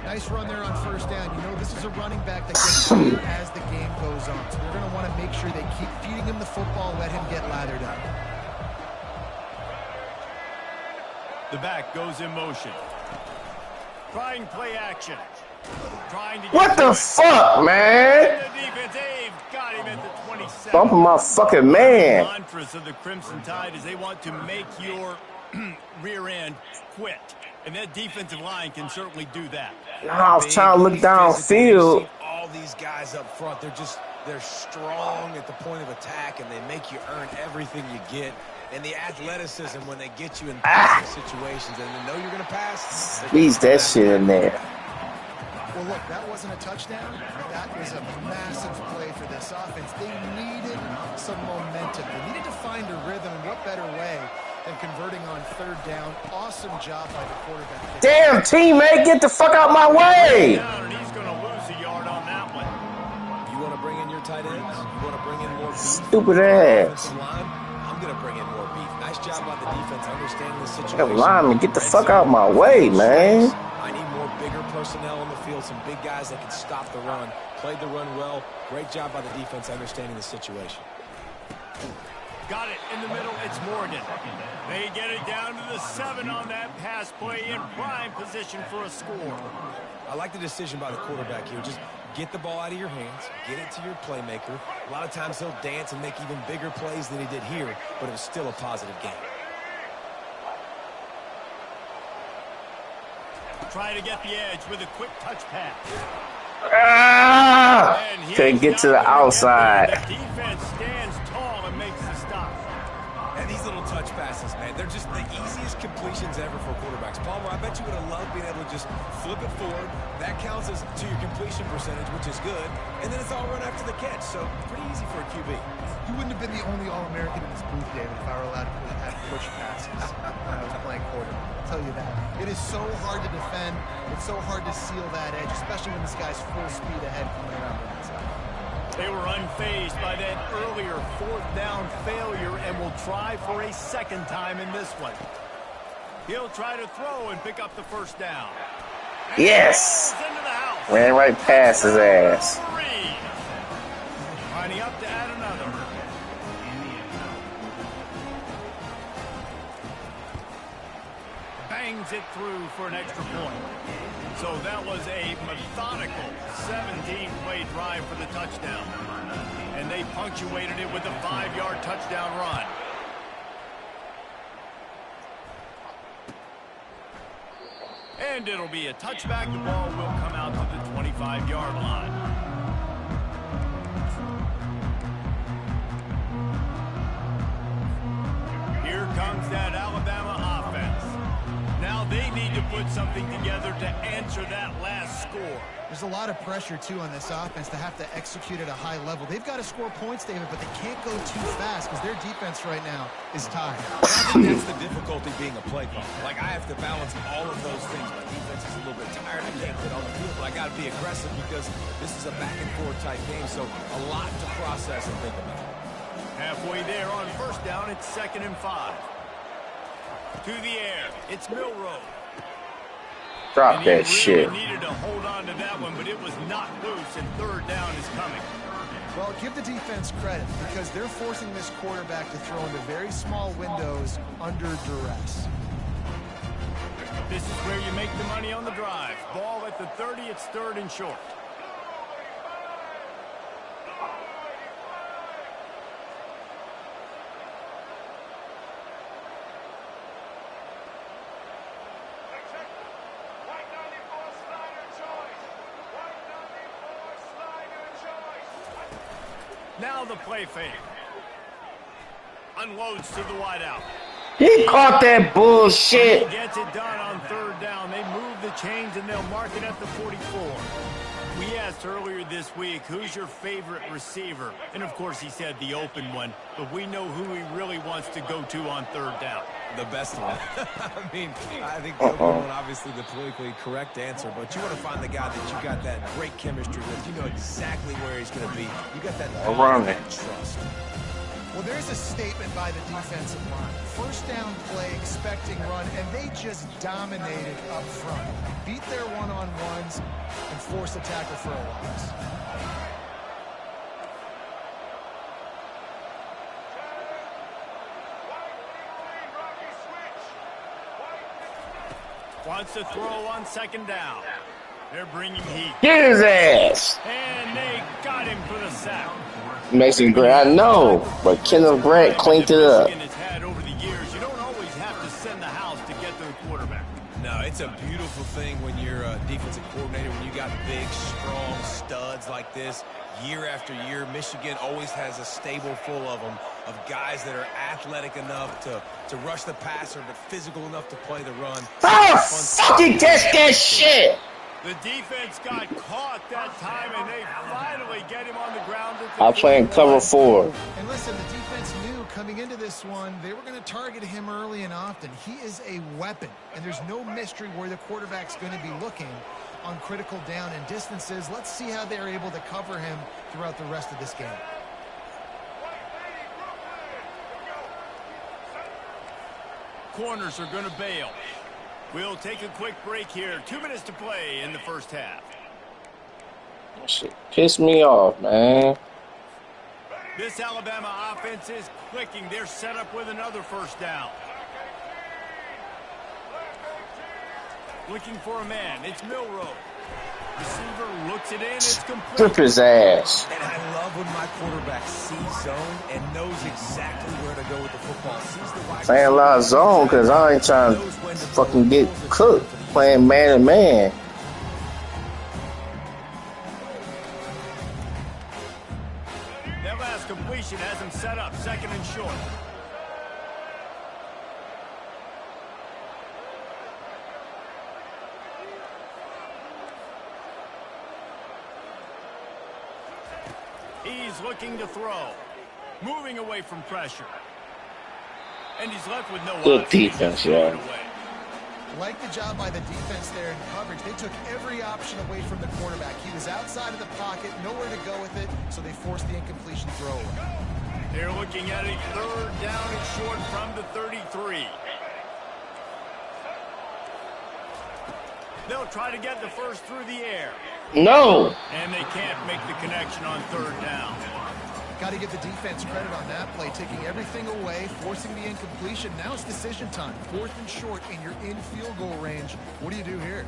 Nice run there on 1st down. You know, this is a running back that gets better as the game goes on. So they're going to want to make sure they keep feeding him the football, let him get lathered up. The back goes in motion. Trying play action. Trying to get What the fuck, man? the defense. They've got him at the 27. Bumping my fucking man. The mantras of the Crimson Tide is they want to make your rear end quit. And that defensive line can certainly do that. I was trying to look downfield. All these guys up front, they're strong at the point of attack, and they make you earn everything you get. And the athleticism when they get you in passing situations and they know you're going to pass. Squeeze that shit in there. Well, look, that wasn't a touchdown. That was a massive play for this offense. They needed some momentum. They needed to find a rhythm, and what better way than converting on 3rd down. Awesome job by the quarterback. Damn, teammate, get the fuck out my way. And he's going to lose a yard on that one. You want to bring in your tight ends? You want to bring in more beef? Stupid ass. I'm going to bring in more beef. Nice job by the defense understanding the situation. That lineman, get the fuck out my way, man. I need more bigger personnel on the field, some big guys that can stop the run. Played the run well. Great job by the defense understanding the situation. Got it in the middle. It's Morgan. They get it down to the 7 on that pass play in prime position for a score. I like the decision by the quarterback here. Just get the ball out of your hands, get it to your playmaker. A lot of times he'll dance and make even bigger plays than he did here, but it was still a positive game. Try to get the edge with a quick touch pass. Couldn't get to the outside. The defense stands tall and makes the stop. And these little touch passes, man, they're just the easiest completions ever for quarterbacks. Palmer, I bet you would have loved being able to just flip it forward. That counts as to your completion percentage, which is good. And then it's all run after the catch, so pretty easy for a QB. You wouldn't have been the only All-American in this booth, David, if I were allowed to have push passes when I was playing quarterback. I'll tell you that. It is so hard to defend. It's so hard to seal that edge, especially when this guy's full speed ahead coming around the outside. They were unfazed by that earlier 4th down failure and will try for a 2nd time in this one. He'll try to throw and pick up the 1st down. Yes. Ran right past his ass. Lining up to add another. Bangs it through for an extra point. So that was a methodical 17-play drive for the touchdown. And they punctuated it with a 5-yard touchdown run. And it'll be a touchback. The ball will come out to the 25-yard line. Here comes that Alabama offense. Now they need to put something together to answer that last score. There's a lot of pressure, too, on this offense to have to execute at a high level. They've got to score points, David, but they can't go too fast because their defense right now is tired. I think that's the difficulty being a play caller. Like, I have to balance all of those things. My defense is a little bit tired. I can't get on the field, but I got to be aggressive because this is a back-and-forth type game, so a lot to process and think about. Halfway there on 1st down, it's 2nd and 5. To the air. It's Milroe. Drop that really shit. Needed to hold on to that one, but it was not loose, and third down is coming. Well, give the defense credit because they're forcing this quarterback to throw into very small windows under duress. This is where you make the money on the drive. Ball at the 30, it's third and short. Now the play fake. Unloads to the wideout. He caught that bullshit. He gets it done on third down. They move the chains and they'll mark it at the 44. We asked earlier this week, who's your favorite receiver? And of course he said the open one, but we know who he really wants to go to on third down. The best one. I mean, I think the open one, obviously the politically correct answer, but you want to find the guy that you got that great chemistry with. You know exactly where he's going to be. You got that Around it. trust. Well, there's a statement by the defensive line. First down play, expecting run, and they just dominated up front. Beat their one-on-ones and forced a tackle for a loss. Wants to throw on second down. They're bringing heat. Get his ass. And they got him for the sack. Mason Grant, I know, but Kenneth Grant cleaned it up. Michigan has had over the years, you don't always have to send the house to get to the quarterback. No, it's a beautiful thing when you're a defensive coordinator, when you got big, strong studs like this. Year after year, Michigan always has a stable full of them, of guys that are athletic enough to rush the passer, but physical enough to play the run. Oh, fucking test that shit. The defense got caught that time, and they finally get him on the ground. I'm playing cover 4. And listen, the defense knew coming into this one, they were going to target him early and often. He is a weapon, and there's no mystery where the quarterback's going to be looking on critical down and distances. Let's see how they're able to cover him throughout the rest of this game. Corners are going to bail. We'll take a quick break here. 2 minutes to play in the first half. Shit pissed me off, man. This Alabama offense is clicking. They're set up with another first down. Looking for a man. It's Milroe. Receiver looks it in. It's complete. Flip his ass. And I love when my quarterback sees zone and knows exactly where to go with the football. Sees the wide Saying a lot of zone because I ain't trying to fucking get cooked playing man to man. That last completion has him set up. Second and short. He's looking to throw. Moving away from pressure. And he's left with no Good option. defense, yeah. Like the job by the defense there in coverage. They took every option away from the quarterback. He was outside of the pocket, nowhere to go with it, so they forced the incompletion throw away. They're looking at a third down and short from the 33. They'll try to get the first through the air. No. And they can't make the connection on third down. Got to give the defense credit on that play, taking everything away, forcing the incompletion. Now it's decision time. Fourth and short, and you're in field goal range. What do you do here?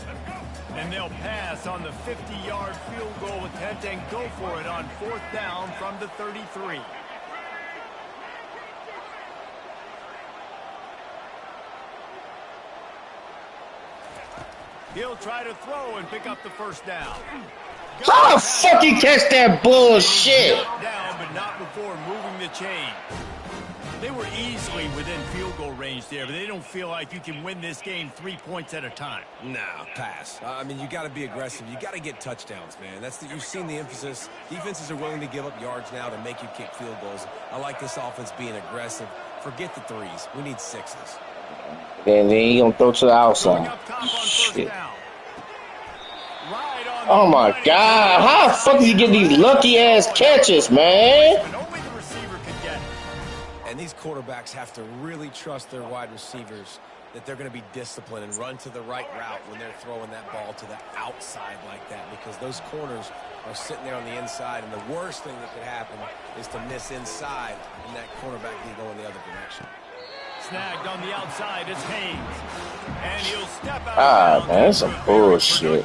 And they'll pass on the 50-yard field goal attempt and go for it on fourth down from the 33. He'll try to throw and pick up the first down. How the fuck you catch that bullshit? Down, but not before moving the chain. They were easily within field goal range there, but they don't feel like you can win this game 3 points at a time. Nah, pass. I mean, you got to be aggressive. You got to get touchdowns, man. You've seen the emphasis. Defenses are willing to give up yards now to make you kick field goals. I like this offense being aggressive. Forget the threes. We need sixes. And then he gonna throw to the outside. Shit. Oh my God! How the fuck do you get these lucky ass catches, man? But only the receiver could get it. And these quarterbacks have to really trust their wide receivers that they're going to be disciplined and run to the right route when they're throwing that ball to the outside like that, because those corners are sitting there on the inside, and the worst thing that could happen is to miss inside and that cornerback can go in the other direction. Snagged on the outside is Haynes. And he'll step out. Ah, man, that's some bullshit.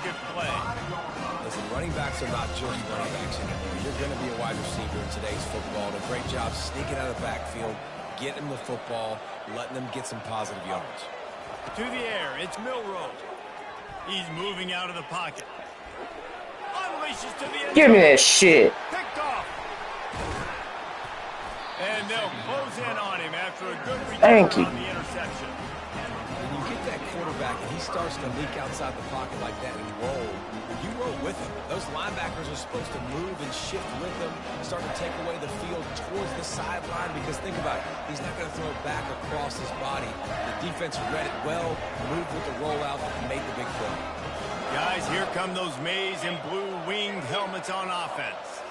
Listen, running backs are not just running backs anymore. You're going to be a wide receiver in today's football. And a great job sneaking out of the backfield, getting them the football, letting them get some positive yards. To the air, it's Milroe. He's moving out of the pocket. Unleashes to the end. Give me that shit. Picked off. And they'll close in on him after a good Thank you. return on the interception. When you get that quarterback and he starts to leak outside the pocket like that and roll, you roll with him. Those linebackers are supposed to move and shift with him, start to take away the field towards the sideline, because think about it, he's not going to throw it back across his body. The defense read it well, moved with the rollout, and made the big play. Guys, here come those maize and blue winged helmets on offense.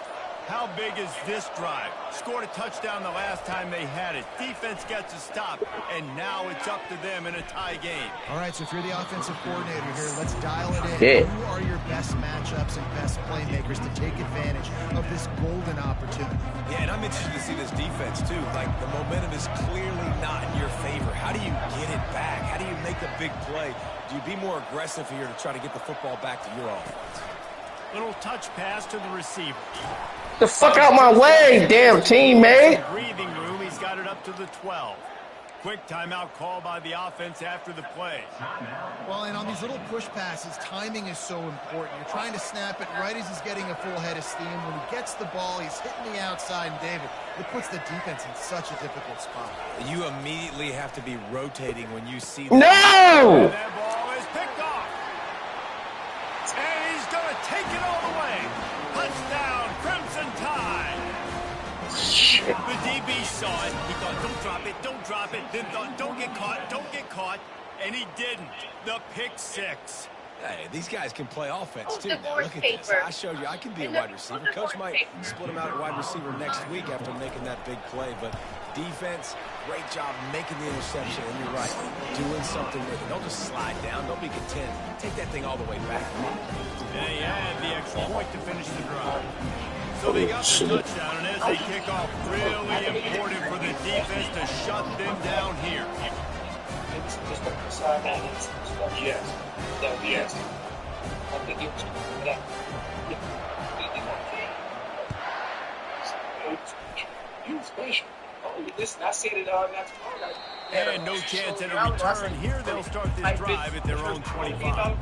How big is this drive? Scored a touchdown the last time they had it. Defense gets a stop, and now it's up to them in a tie game. All right, so if you're the offensive coordinator here, let's dial it in. Yeah. Who are your best matchups and best playmakers to take advantage of this golden opportunity? Yeah, and I'm interested to see this defense, too. Like, the momentum is clearly not in your favor. How do you get it back? How do you make the big play? Do you be more aggressive here to try to get the football back to your offense? Little touch pass to the receiver. The fuck out my way, damn teammate. Breathing room, he's got it up to the 12. Quick timeout call by the offense after the play. Well, and on these little push passes, timing is so important. You're trying to snap it right as he's getting a full head of steam. When he gets the ball, he's hitting the outside, and David, it puts the defense in such a difficult spot. You immediately have to be rotating when you see that. No! And that ball is picked off. And he's going to take it all the way. Touchdown, Crimson Tide. Shit. The DB saw it. He thought, don't drop it, don't drop it. Then thought, don't get caught, don't get caught. And he didn't. The pick six. Hey, these guys can play offense, too. Now, look at this. I showed you I can be a wide receiver. Coach might split him out at wide receiver next week after making that big play. But defense, great job making the interception. And you're right, doing something with it. Don't just slide down. Don't be content. Take that thing all the way back. And they had the extra point to finish the drive. So they got the touchdown, and as they kick off, really important for the defense to shut them down here. Yes. Yes. You special. Oh, listen, I said it not tomorrow. And no chance at a return. Here they'll start this drive at their own 25.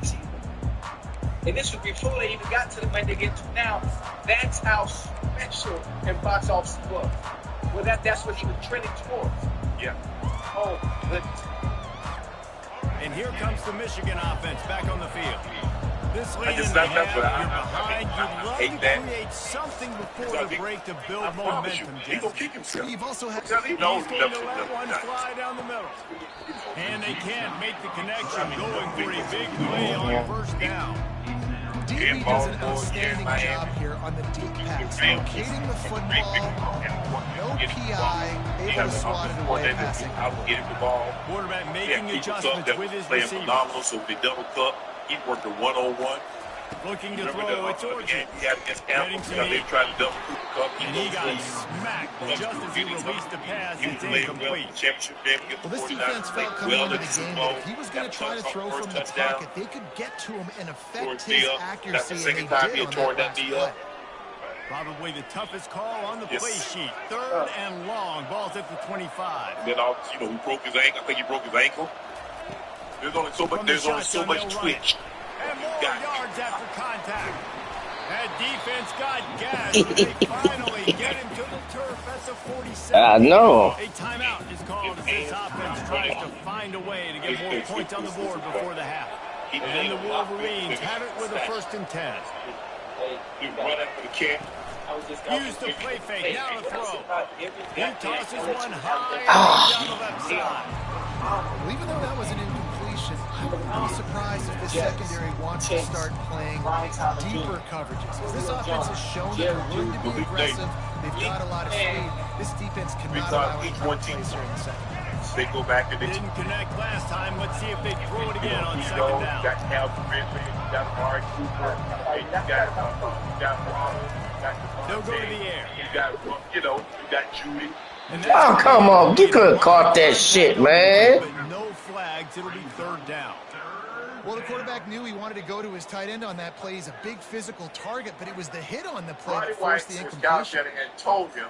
And this was before they even got to the way they get to now. That's how special and box office was. Well, that's what he was trending towards. Yeah. Oh, goodness. And here comes the Michigan offense back on the field. This lead in the that's half, what you're behind. You'd love hate to that. create something before the break to build momentum. He gonna kick himself. You've also had... He's going to let one fly down the middle. And they can't make the connection, going for a big play on first down. DB does an outstanding job here on the deep pass, locating the football, no PI, able to swat it away passing. Get him the ball. Quarterback making adjustments with his playing receivers. phenomenal, so if they double cup, he worked a one-on-one. Looking to Remember throw, it's the Orchard. game he had against Getting Campbell? to They the- tried to double cup. And he got smacked just as he released the pass. He was It's playing well in incomplete. the championship game against Well, the this 49ers. defense felt Played coming well into in the the game Super that Bowl. if he was going to try to throw from the touchdown. pocket, they could get to him and affect Towards his the up. That's accuracy, the and second they time did he on tore that that last knee play. up. Probably the toughest call on the Yes. play sheet. Third and long. Ball's at the 25. Then he broke his ankle. I think he broke his ankle. There's only so much. From the There's only so shotgun, much they'll run twitch. And more Got it. yards after contact. That defense got gashed. They finally get him to the turf. That's a 47. I know. A timeout is called as this offense tries to find a way to get more points on the board before the half. And the Wolverines have it with a 1st and 10. He run after the cat. Use the play fake. Now the throw. He tosses one high down the left side. Well, even though that was an incompletion, I wouldn't be surprised if this secondary wants to start playing deeper coverages. This offense has shown that they're willing to be aggressive. They've got a lot of speed. This defense cannot Because allow each any one team points here in the second. they go back and they Didn't connect last time. Let's see if they throw it again on you second know, down. you got Calvin Ridley, you got Amari Cooper, and you got Waddle, you got They'll go to Devontae, the air. you got, you know, you got Judy. And Oh, come on. You could have caught that shit, man. But no flags. It'll be third down. Well, the quarterback knew he wanted to go to his tight end on that play. He's a big physical target, but it was the hit on the play Roddy that White forced the was Kyle incompletion. Shanahan told him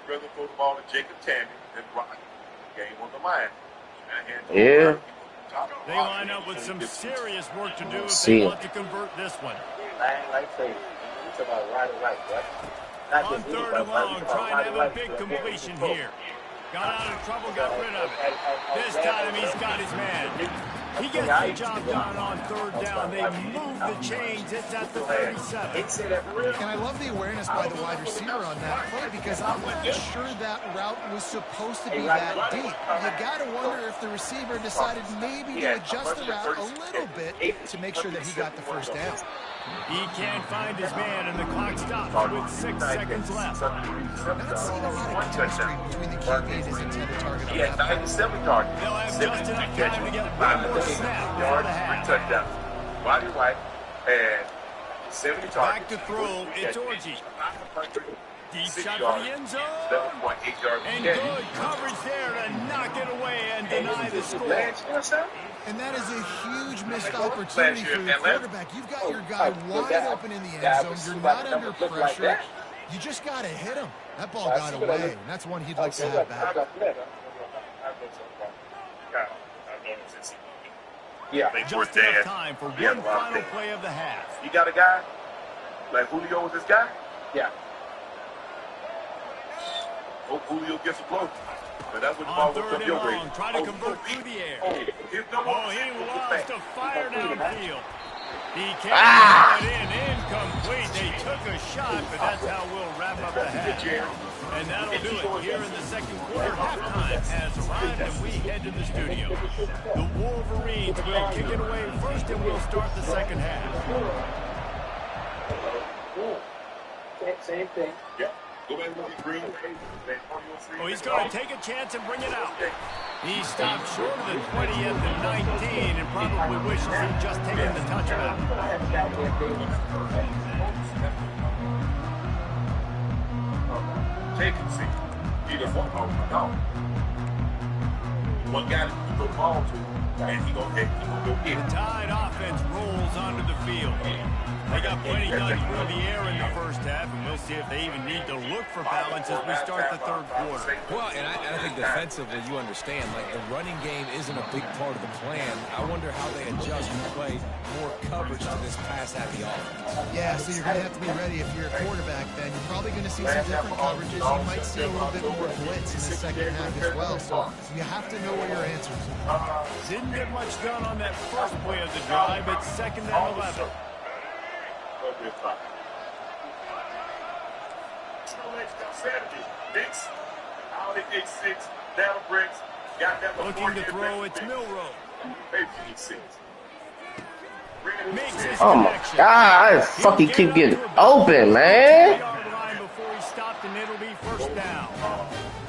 he'd rather throw the ball to Jacob Tammy than Roddy. Game on the line. Yeah. They line up with some serious work to do if See they it. want to convert this one. Not On just third and long, trying to have a big completion here. Got out of trouble, got rid of it. This time he's got his man. He gets the job done on third down. They move the chains. It's at the 37. And I love the awareness by the wide receiver on that play because I'm not sure that route was supposed to be that deep. You got to wonder if the receiver decided maybe to adjust the route a little bit to make sure that he got the first down. He can't find his man, and the clock stops with 6 seconds left. Not seeing a lot of chemistry between the QB and his intended target on He had that play. 97 targets. They'll have just enough time to get one more snap before the half. Touchdown. Roddy White had 70 targets. Back to throw, it's Orji. Deep shot for the end zone. 7.8 yards. And good coverage there to knock it away and deny the score. And that is a huge missed opportunity for your quarterback. You've got your guy wide open in the end zone. You're not under pressure. You just got to hit him. That ball got away, and that's one he'd like to have back. Yeah. Just enough time for one final play of the half. You got a guy like Julio was this guy? Yeah. Hope Julio gets a blow. But that's what the On ball third was and your way. long, try to convert through the air. Oh, He lost a fire downfield. He can't get it in, incomplete. They took a shot, but that's how we'll wrap up the half. And that'll do it here in the second quarter. Halftime has arrived, and we head to the studio. The Wolverines will kick it away first, and we'll start the second half. Same thing. Yeah. Go back to the green. Oh, he's going to take a chance and bring it out. He stopped short of the 20 at the 19 and probably wishes he'd just taken the touchback. Take it, see. He just won't no. One guy to throw the ball to, and he gonna go get The it. Tide offense rolls onto the field. They got plenty done through the air in the first half, and we'll see if they even need to look for balance as we start the third quarter. Well, and I think defensively, you understand, like the running game isn't a big part of the plan. I wonder how they adjust and play more coverage to this pass-happy offense. Yeah, so you're going to have to be ready if you're a quarterback then. You're probably going to see some different coverages. You might see a little bit more blitz in the second half as well. So you have to know where your answers are. Didn't get much done on that first play of the drive. It's second and 11. Looking to throw, it's Milroe. Makes his Oh my connection. God, I fucking keep getting open, man. Line before he stopped, and it'll be first down.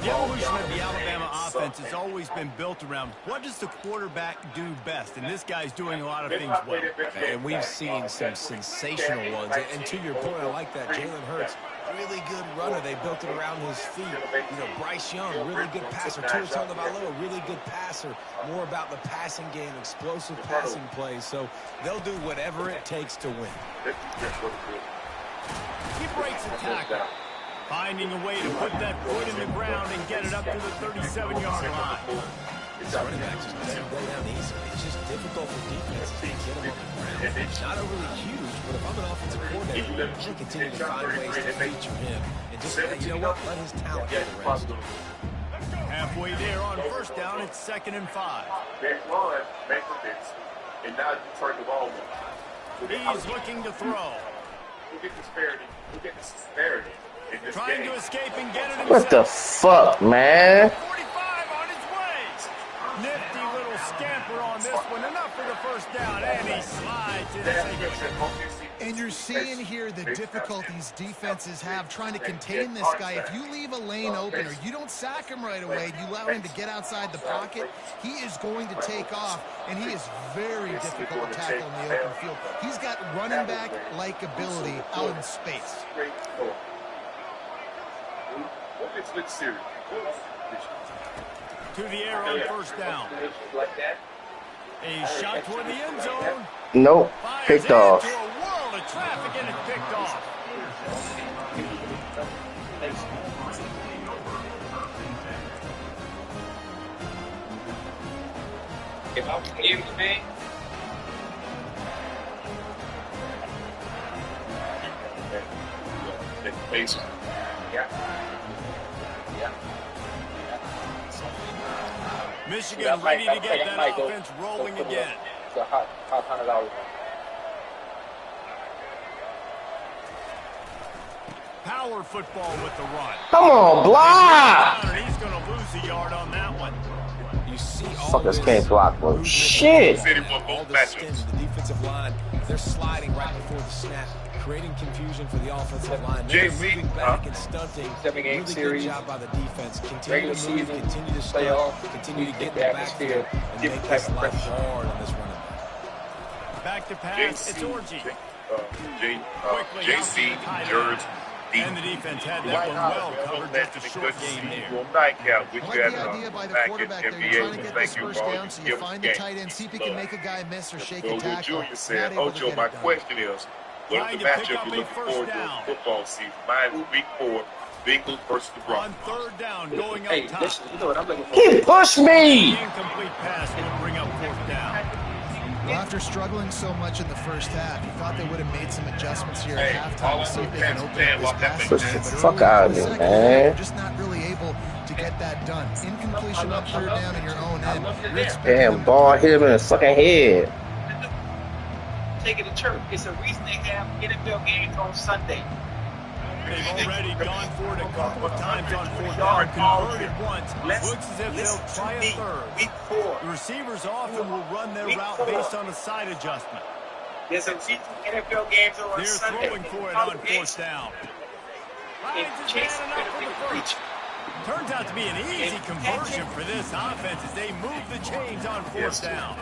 The evolution of the Alabama offense has always been built around what does the quarterback do best, and this guy's doing a lot of things well. And we've seen some sensational ones. And to your point, I like that. Jalen Hurts, really good runner. They built it around his feet. You know, Bryce Young, really good passer. Tua Tagovailoa, really good passer. More about the passing game, explosive passing plays. So they'll do whatever it takes to win. He breaks a tackle, finding a way to put that foot in the ground and get it up to the 37-yard line. This running back just doesn't go down easy. It's just difficult for defenses to get him on the ground. Not overly huge, but if I'm an offensive coordinator, I'm going to continue to find ways to feature him. And just, you know what, let his talent get the rest. Halfway there on first down, it's 2nd and 5. And now you turn the ball over. He's looking to throw. Look at the disparity. In this Trying game. to escape and get it What the himself. fuck, man? 45 on his way. Nifty little scamper on this one. Enough for the first down, and he slides in. And you're seeing here the difficulties defenses have trying to contain this guy. If you leave a lane open or you don't sack him right away, you allow him to get outside the pocket, he is going to take off, and he is very difficult to tackle in the open field. He's got running back-like ability out in space. To the air on first down. A shot toward the end zone. Nope. Picked off. Into a world of traffic and it's picked off. If I was giving the man, Michigan ready to get that offense rolling again. It's a hot $100. Power football with the run. Come on, block! He's going to lose a yard on that one. You see all Fuckers this can't block, bro. Shit! all the extends, the defensive line, they're sliding right before the snap, creating confusion for the offensive line. They're moving back and stunting. Seven-game really series, good job by the defense. Continue regular to move, season, continue to playoff, stunt, continue to get in the the atmosphere, backfield and different make this type of life pressure. hard on this running back. Back to pass. It's Orji. JC, George, And the defense had that one well covered. Just a short game there. I like the idea by the quarterback there. You're trying to get this first down, so you find the tight end, see if he can make a guy miss or shake a tackle. Junior said, Ocho, my question is, what is the matchup you're looking forward to in the football season? Mine is week 4, Bengals versus the On Broncos. third down, going up Hey, top. listen, you know what I'm looking for? He pushed me! Incomplete pass will bring up fourth down. Well, after struggling so much in the first half, you thought they would have made some adjustments here at halftime to see if they can open up this passing Push game. the But fuck early out in of the me, second man. half, just not really able to get that done. Incompletion on third down in your own end. You're expecting Damn, them to ball hit him in the fucking head. Take it to church. It's a reason they have NFL games on Sunday. They've already gone for it a couple of times on fourth down, converted once. Looks as if they'll try a third. Week 4. The receivers often will run their route based on a side adjustment. There's a reason NFL games are on They're Sunday. throwing for it on fourth down. Finds his man enough for the first. Turns out to be an easy conversion for this offense as they move the chains on fourth down.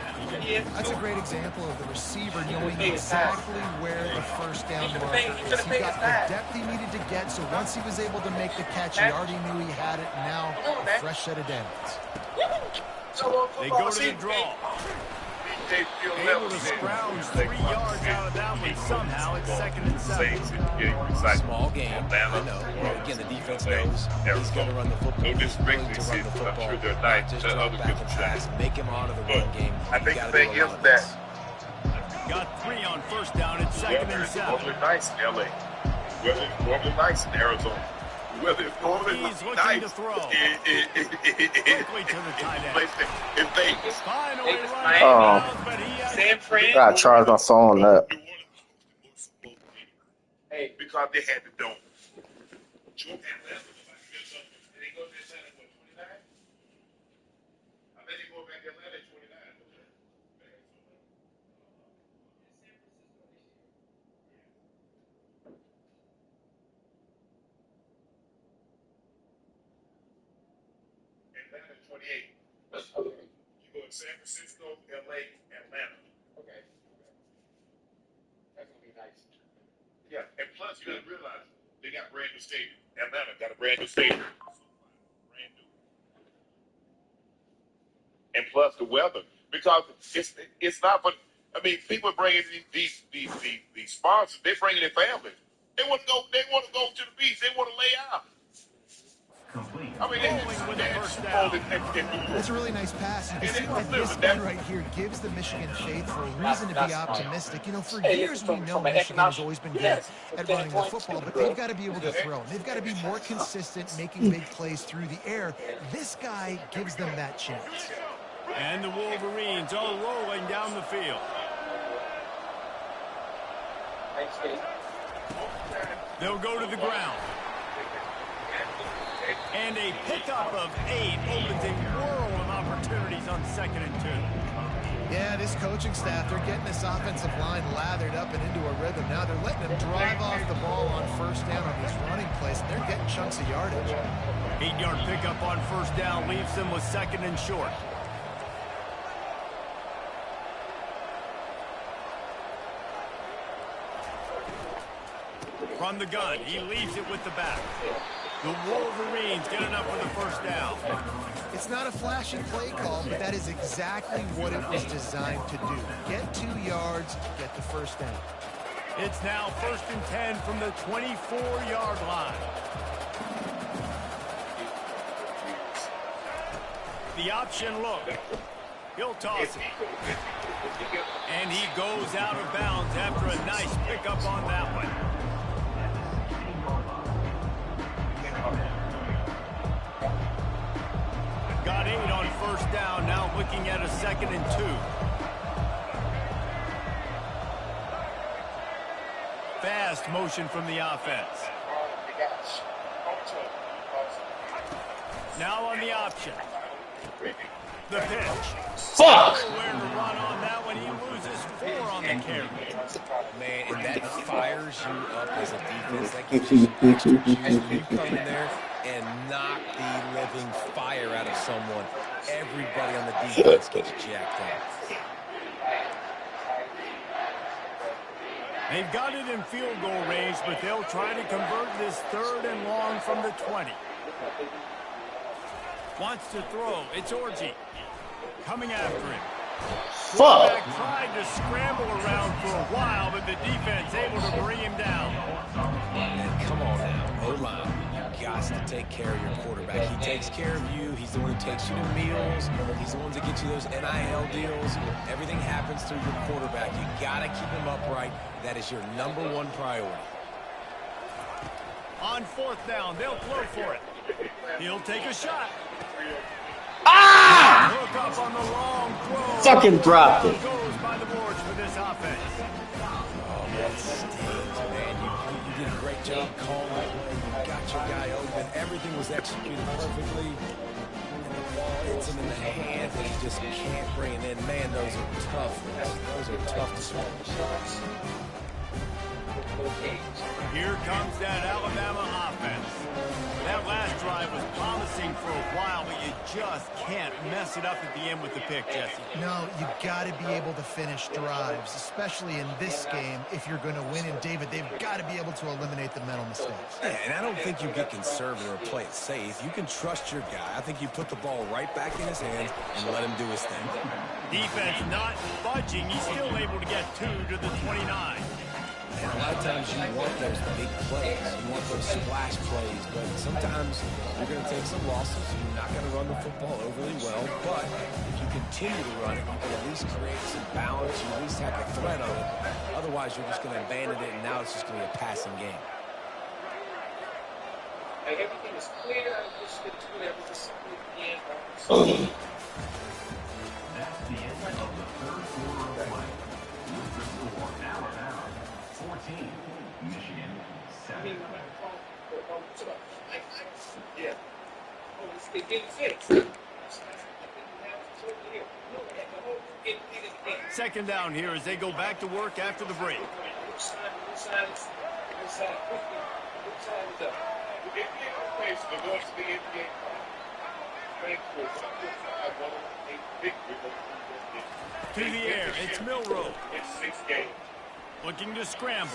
That's a great example of the receiver knowing exactly where the first down marker is. He got the depth he needed to get, so once he was able to make the catch, he already knew he had it. Now, a fresh set of downs. They go to the draw. Able to scrounge 3 yards out of that one somehow. It's 2nd and 7. Small game, I know. Well, again, the defense knows he's going to run the football. He's willing to run the football, not just drop back and pass. Make him out of the run game. I think the thing is that Got 3 on first down. It's 2nd and 7. weather is nice in LA. Weather is normally nice in Arizona. Weather is normally He's looking nice to throw. Quickly to the tight end. in Vegas. Finally running Oh. out, but he has San Fran. Gotta charge my phone up. Hey, because they had the dome. Atlanta 28. You go to San Francisco, LA, Atlanta. Okay. That's going to be nice. Yeah, and plus you got to realize they got brand new stadium. Atlanta got a brand new stadium. Brand new. And plus the weather, because it's not. But I mean, people bringing these sponsors. They bringing their families. They want to go. They want to go to the beach. They want to lay out. I mean, That's a really nice pass. You can see why this one right here gives the Michigan faithful a reason to be optimistic. You know, for years we know Michigan has always been good at running the football, but they've got to be able to throw. They've got to be more consistent, making big plays through the air. This guy gives them that chance. And the Wolverines are rolling down the field. They'll go to the ground. And a pickup of 8 opens a world of opportunities on 2nd and 2. Yeah, this coaching staff, they're getting this offensive line lathered up and into a rhythm. Now they're letting them drive off the ball on first down on these running plays, and they're getting chunks of yardage. 8-yard pickup on first down leaves them with 2nd and short. From the gun, he leaves it with the back. The Wolverines get enough for the first down. It's not a flashy play call, but that is exactly what it was designed to do. Get 2 yards, get the first down. It's now 1st and 10 from the 24-yard line. The option look. He'll toss it. And he goes out of bounds after a nice pickup on that one. Got 8 on first down, now looking at a 2nd and 2. Fast motion from the offense. Now on the option. The pitch. Fuck! Nowhere to run on that one. He loses 4 on the carry. Man, and that fires you up as a defense. That gives you some extra juice when you come in there and knock the living fire out of someone. Everybody on the defense gets jacked up. They've got it in field goal range, but they'll try to convert this 3rd and long from the 20. Wants to throw. It's Orji. Coming after him. Fuck. Tried to scramble around for a while, but the defense able to bring him down. And come on now, O-line, you got to take care of your quarterback. He takes care of you. He's the one who takes you to meals. He's the one that gets you those NIL deals. Everything happens through your quarterback. You got to keep him upright. That is your #1 priority. On 4th down, they'll throw for it. He'll take a shot. Ah! Look up on the long throw. Fucking dropped it. Goes by the boards for this offense. Oh, that stings, man. You did a great job calling that play. You got your guy open. Everything was executed perfectly. And the ball hits him in the hand, and he just can't bring it in. Man, those are tough. Those are tough to swallow. Here comes that Alabama offense. That last drive was promising for a while, but you just can't mess it up at the end with the pick, Jesse. No, you got to be able to finish drives, especially in this game. If you're going to win, and David, they've got to be able to eliminate the mental mistakes. Yeah, and I don't think you get conservative or play it safe. You can trust your guy. I think you put the ball right back in his hands and let him do his thing. Defense not budging. He's still able to get 2 to the 29. And a lot of times you want those big plays. You want those splash plays. But sometimes you're going to take some losses. You're not going to run the football overly well. But if you continue to run it, you can at least create some balance. You at least have a threat on it. Otherwise, you're just going to abandon it, and now it's just going to be a passing game. Like everything is clear. I just did everything at the end. That's the end of the 3rd quarter of play. With the score, Alabama 14, Michigan 7. Yeah. Oh, it's getting fixed. 2nd down here as they go back to work after the break. To the air, it's Milroe. Looking to scramble.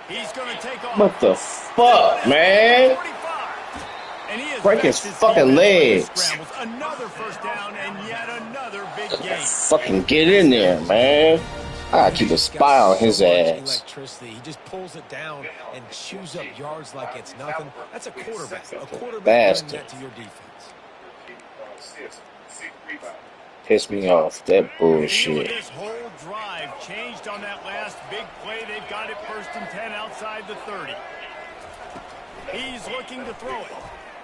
He's going to take off. What the fuck, man? 45. And he has Break his backed fucking legs. scrambles. Another first down and yet another big game. Fucking get in there, man. I gotta keep a spy on his ass. Electricity. He just pulls it down and chews up yards like it's nothing. That's a quarterback. A quarterback Bastard. doing that to your defense. Piss me off. That Feel bullshit. this whole drive changed on that last big play. They've got it 1st and 10 outside the 30. He's looking to throw it.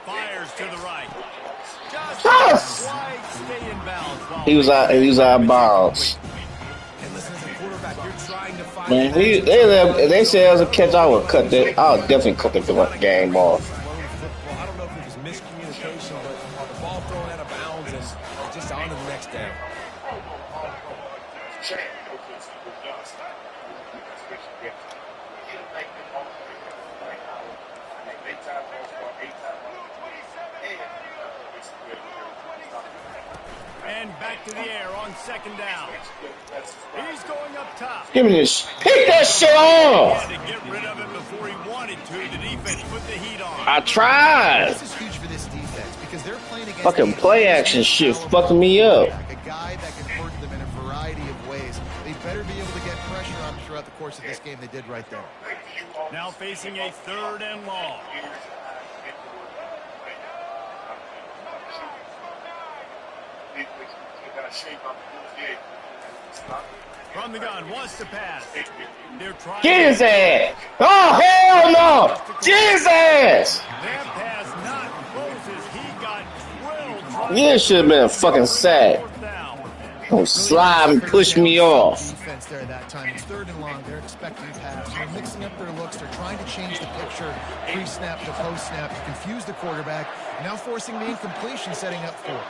Fires to the right. Just quite stay in bounds. He was out of bounds. And listen, as a quarterback, you're trying to find. Man, they said as a catch, I would cut that. I would definitely cut the game off. I don't know if it was miscommunication, but the ball thrown out of bounds and it just on to the next down. And back to the air on second down. He's going up top. Give me this. Pick that shit off. He had to get rid of it before he wanted to. The defense put the heat on. I tried. This is huge for this defense because they're playing against Fucking play action shit fucking me up. a guy that can hurt them in a variety of ways. They better be able to get pressure on him throughout the course of this game. They did right there. Now facing a 3rd and long. From the gun, wants to pass. They're trying. Get his ass. Oh, hell no. Get his ass. That pass not closes. He got drilled. Yeah, it should have been a fucking sack. Don't slide and push me off. Defense there that time. It's 3rd and long. They're expecting pass. They're mixing up their looks. They're trying to change the picture pre-snap to post-snap to confuse the quarterback. Now forcing the incompletion, setting up 4th.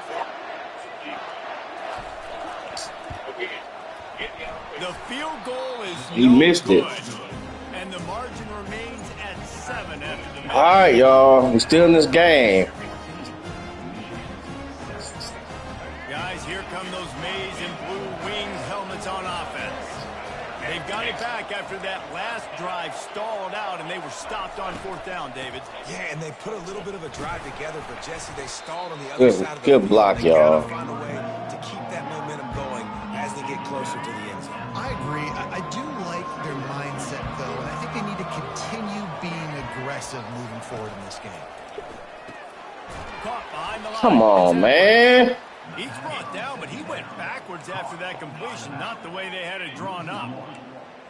The field goal is He missed it. And the margin remains at 7 after the All right, y'all. We're still in this game. Guys, here come those maize and blue wings helmets on offense. They've got it back after that last drive stalled out, and they were stopped on 4th down, David. Yeah, and they put a little bit of a drive together, but Jesse, they stalled on the other side of the Good field. block, They gotta y'all. find a way to keep that momentum going as they get closer to the end zone. I agree. I do like their mindset, though, and I think they need to continue being aggressive moving forward in this game. Caught behind the line. Come on, man. He's brought down, but he went backwards after that completion, not the way they had it drawn up.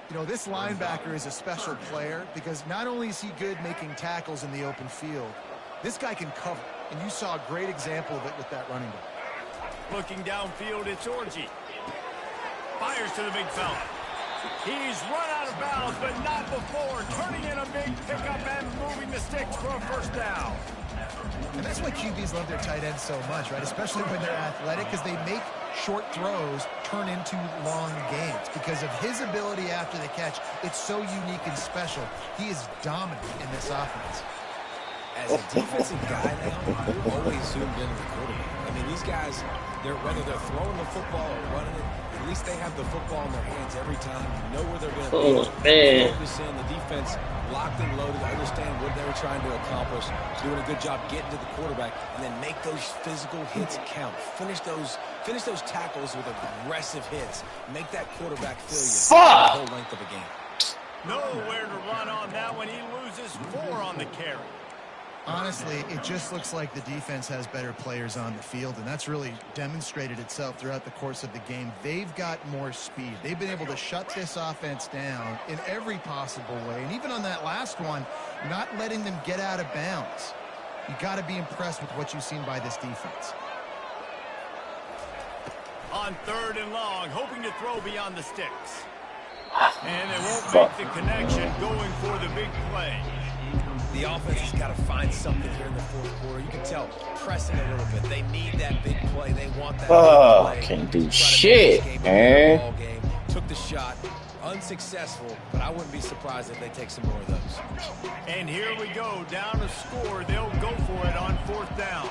You know, this linebacker is a special player because not only is he good making tackles in the open field, this guy can cover, and you saw a great example of it with that running back. Looking downfield, it's Orji. Fires to the big fella. He's run out of bounds, but not before. Turning in a big pickup and moving the sticks for a 1st down. And that's why QBs love their tight ends so much, right? Especially when they're athletic, because they make short throws turn into long gains. Because of his ability after the catch, it's so unique and special. He is dominant in this offense. As a defensive guy now, you're always zoomed into the quarterback. I mean, these guys, whether they're throwing the football or running it, at least they have the football in their hands every time. You know where they're going to be. Oh, man. Focus in, the defense locked and loaded, understand what they were trying to accomplish, doing a good job getting to the quarterback, and then make those physical hits count. Finish those tackles with aggressive hits. Make that quarterback feel you the whole length of a game. Nowhere to run on that one. He loses 4 on the carry. Honestly, it just looks like the defense has better players on the field, and that's really demonstrated itself throughout the course of the game. They've got more speed. They've been able to shut this offense down in every possible way, and even on that last one, not letting them get out of bounds. You got to be impressed with what you've seen by this defense. On 3rd and long, hoping to throw beyond the sticks. And they won't make the connection, going for the big play. The offense has got to find something here in the 4th quarter. You can tell, pressing a little bit. They need that big play. They want that big play. Can't do shit, man. Took the shot. Unsuccessful, but I wouldn't be surprised if they take some more of those. And here we go. Down a score. They'll go for it on 4th down.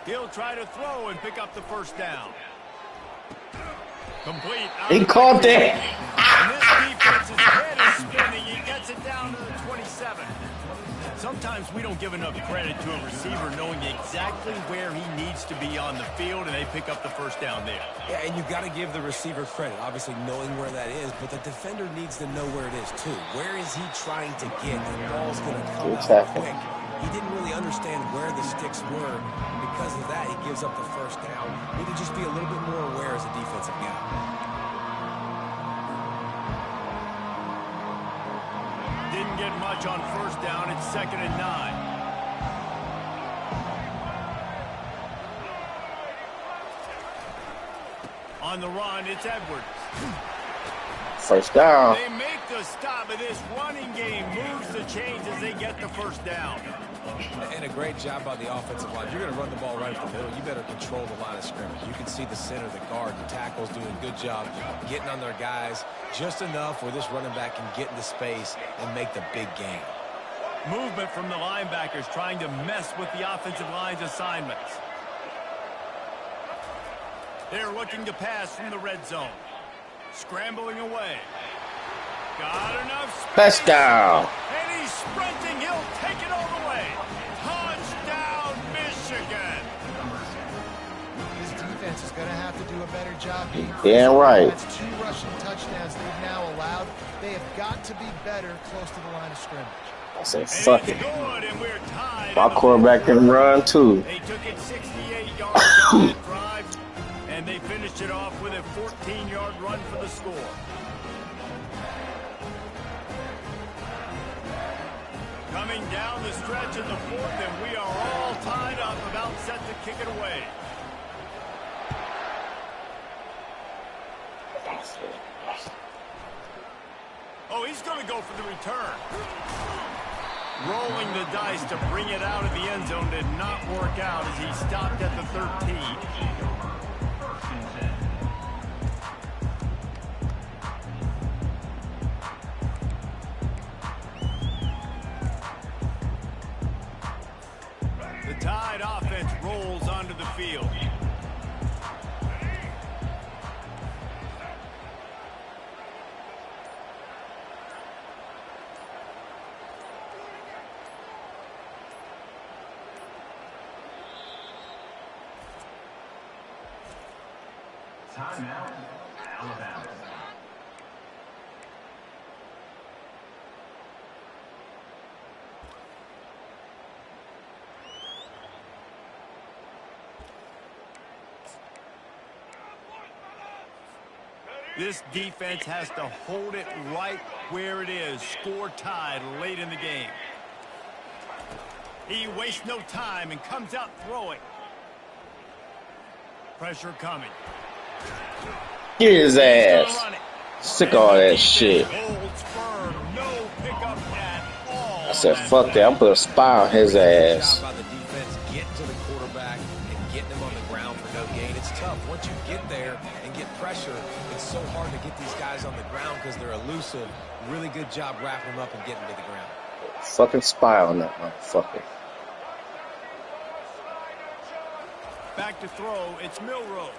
He'll try to throw and pick up the 1st down. Complete. He caught that. And this defense's head is spinning. He gets it down to the 27. Sometimes we don't give enough credit to a receiver knowing exactly where he needs to be on the field, and they pick up the 1st down there. Yeah, and you've got to give the receiver credit, obviously knowing where that is, but the defender needs to know where it is too. Where is he trying to get? The ball's going to come out quick. He didn't really understand where the sticks were, and because of that, he gives up the 1st down. Need to just be a little bit more aware as a defensive guy. Didn't get much on 1st down. It's 2nd and 9. On the run, it's Edwards. First down. They make the stop, but this running game moves the chains as they get the first down. And a great job by the offensive line. You're going to run the ball right up the middle. You better control the line of scrimmage. You can see the center, the guard, the tackles doing a good job getting on their guys just enough where this running back can get into space and make the big game. Movement from the linebackers trying to mess with the offensive line's assignments. They're looking to pass from the red zone. Scrambling away. Got enough space. Touchdown. And he's sprinting. He'll take it all the way. Touchdown, Michigan. This defense is going to have to do a better job being Damn right. That's 2 rushing touchdowns they've now allowed. They have got to be better close to the line of scrimmage. I said, fuck it. My quarterback can run too. They took it 68 yards on that drive, and they finished it off with a 14-yard run for the score. Coming down the stretch in the fourth, and we are all tied up, about set to kick it away. Oh, he's going to go for the return. Rolling the dice to bring it out of the end zone did not work out as he stopped at the 13. The Tide offense rolls onto the field. Timeout, Alabama. This defense has to hold it right where it is. Score tied late in the game. He wastes no time and comes out throwing. Pressure coming. Get his ass. Sick of all that shit. I said, fuck that. I'm putting a spy on his ass. By the defense, getting to the quarterback and getting him on the ground for no gain. It's tough. Once you get there and get pressure, it's so hard to get these guys on the ground because they're elusive. Really good job wrapping them up and getting to the ground. Fucking spy on that motherfucker. Back to throw. It's Milroe.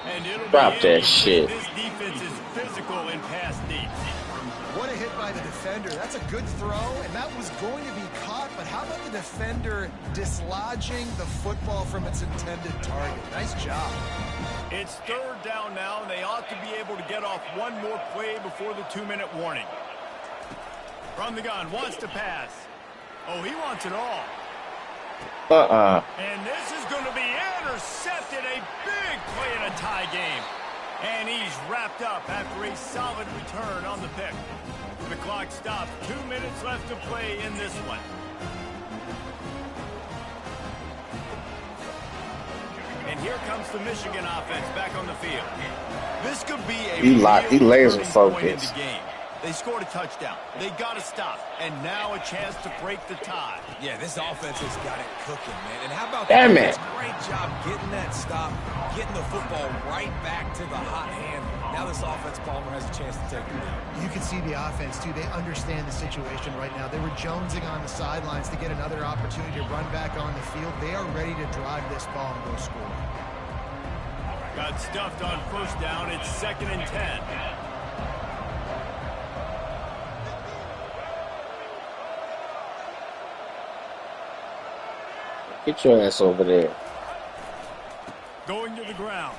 And it'll Drop that shit. This defense is physical in pass deep. What a hit by the defender. That's a good throw, and that was going to be caught, but how about the defender dislodging the football from its intended target? Nice job. It's third down now, and they ought to be able to get off one more play before the 2-minute warning. From the gun, wants to pass. Oh, he wants it all. And this is going to be intercepted. A big play in a tie game. And he's wrapped up after a solid return on the pick. The clock stops. 2 minutes left to play in this one. And here comes the Michigan offense back on the field. This could be a he laser focused. They scored a touchdown. They got to stop. And now a chance to break the tie. Yeah, this offense has got it cooking, man. And how about Damn that? it. Great job getting that stop, getting the football right back to the hot hand. Now this offense, Palmer, has a chance to take the lead. You can see the offense, too. They understand the situation right now. They were jonesing on the sidelines to get another opportunity to run back on the field. They are ready to drive this ball and go score. Got stuffed on first down. It's 2nd and 10. Get your ass over there. Going to the ground.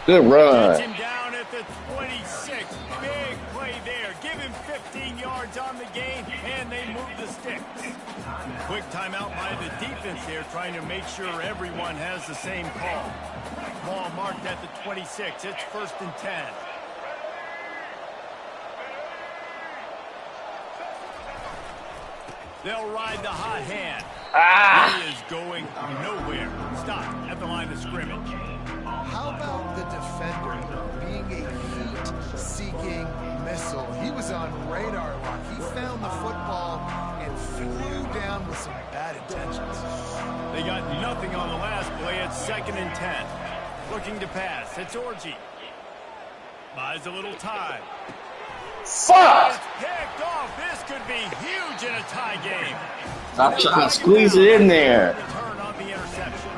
Good run. Gets him down at the 26. Big play there. Give him 15 yards on the game, and they move the sticks. Quick timeout by the defense here, trying to make sure everyone has the same call. Ball marked at the 26. It's 1st and 10. They'll ride the hot hand. He is going nowhere. Stop at the line of scrimmage. how about the defender being a heat-seeking missile? He was on radar lock. He found the football and flew down with some bad intentions. They got nothing on the last play at 2nd and 10. Looking to pass. It's Orji. Buys a little time. Fuck! It's picked off. This could be huge in a tie game. I'm trying to squeeze it in there. Return on the interception.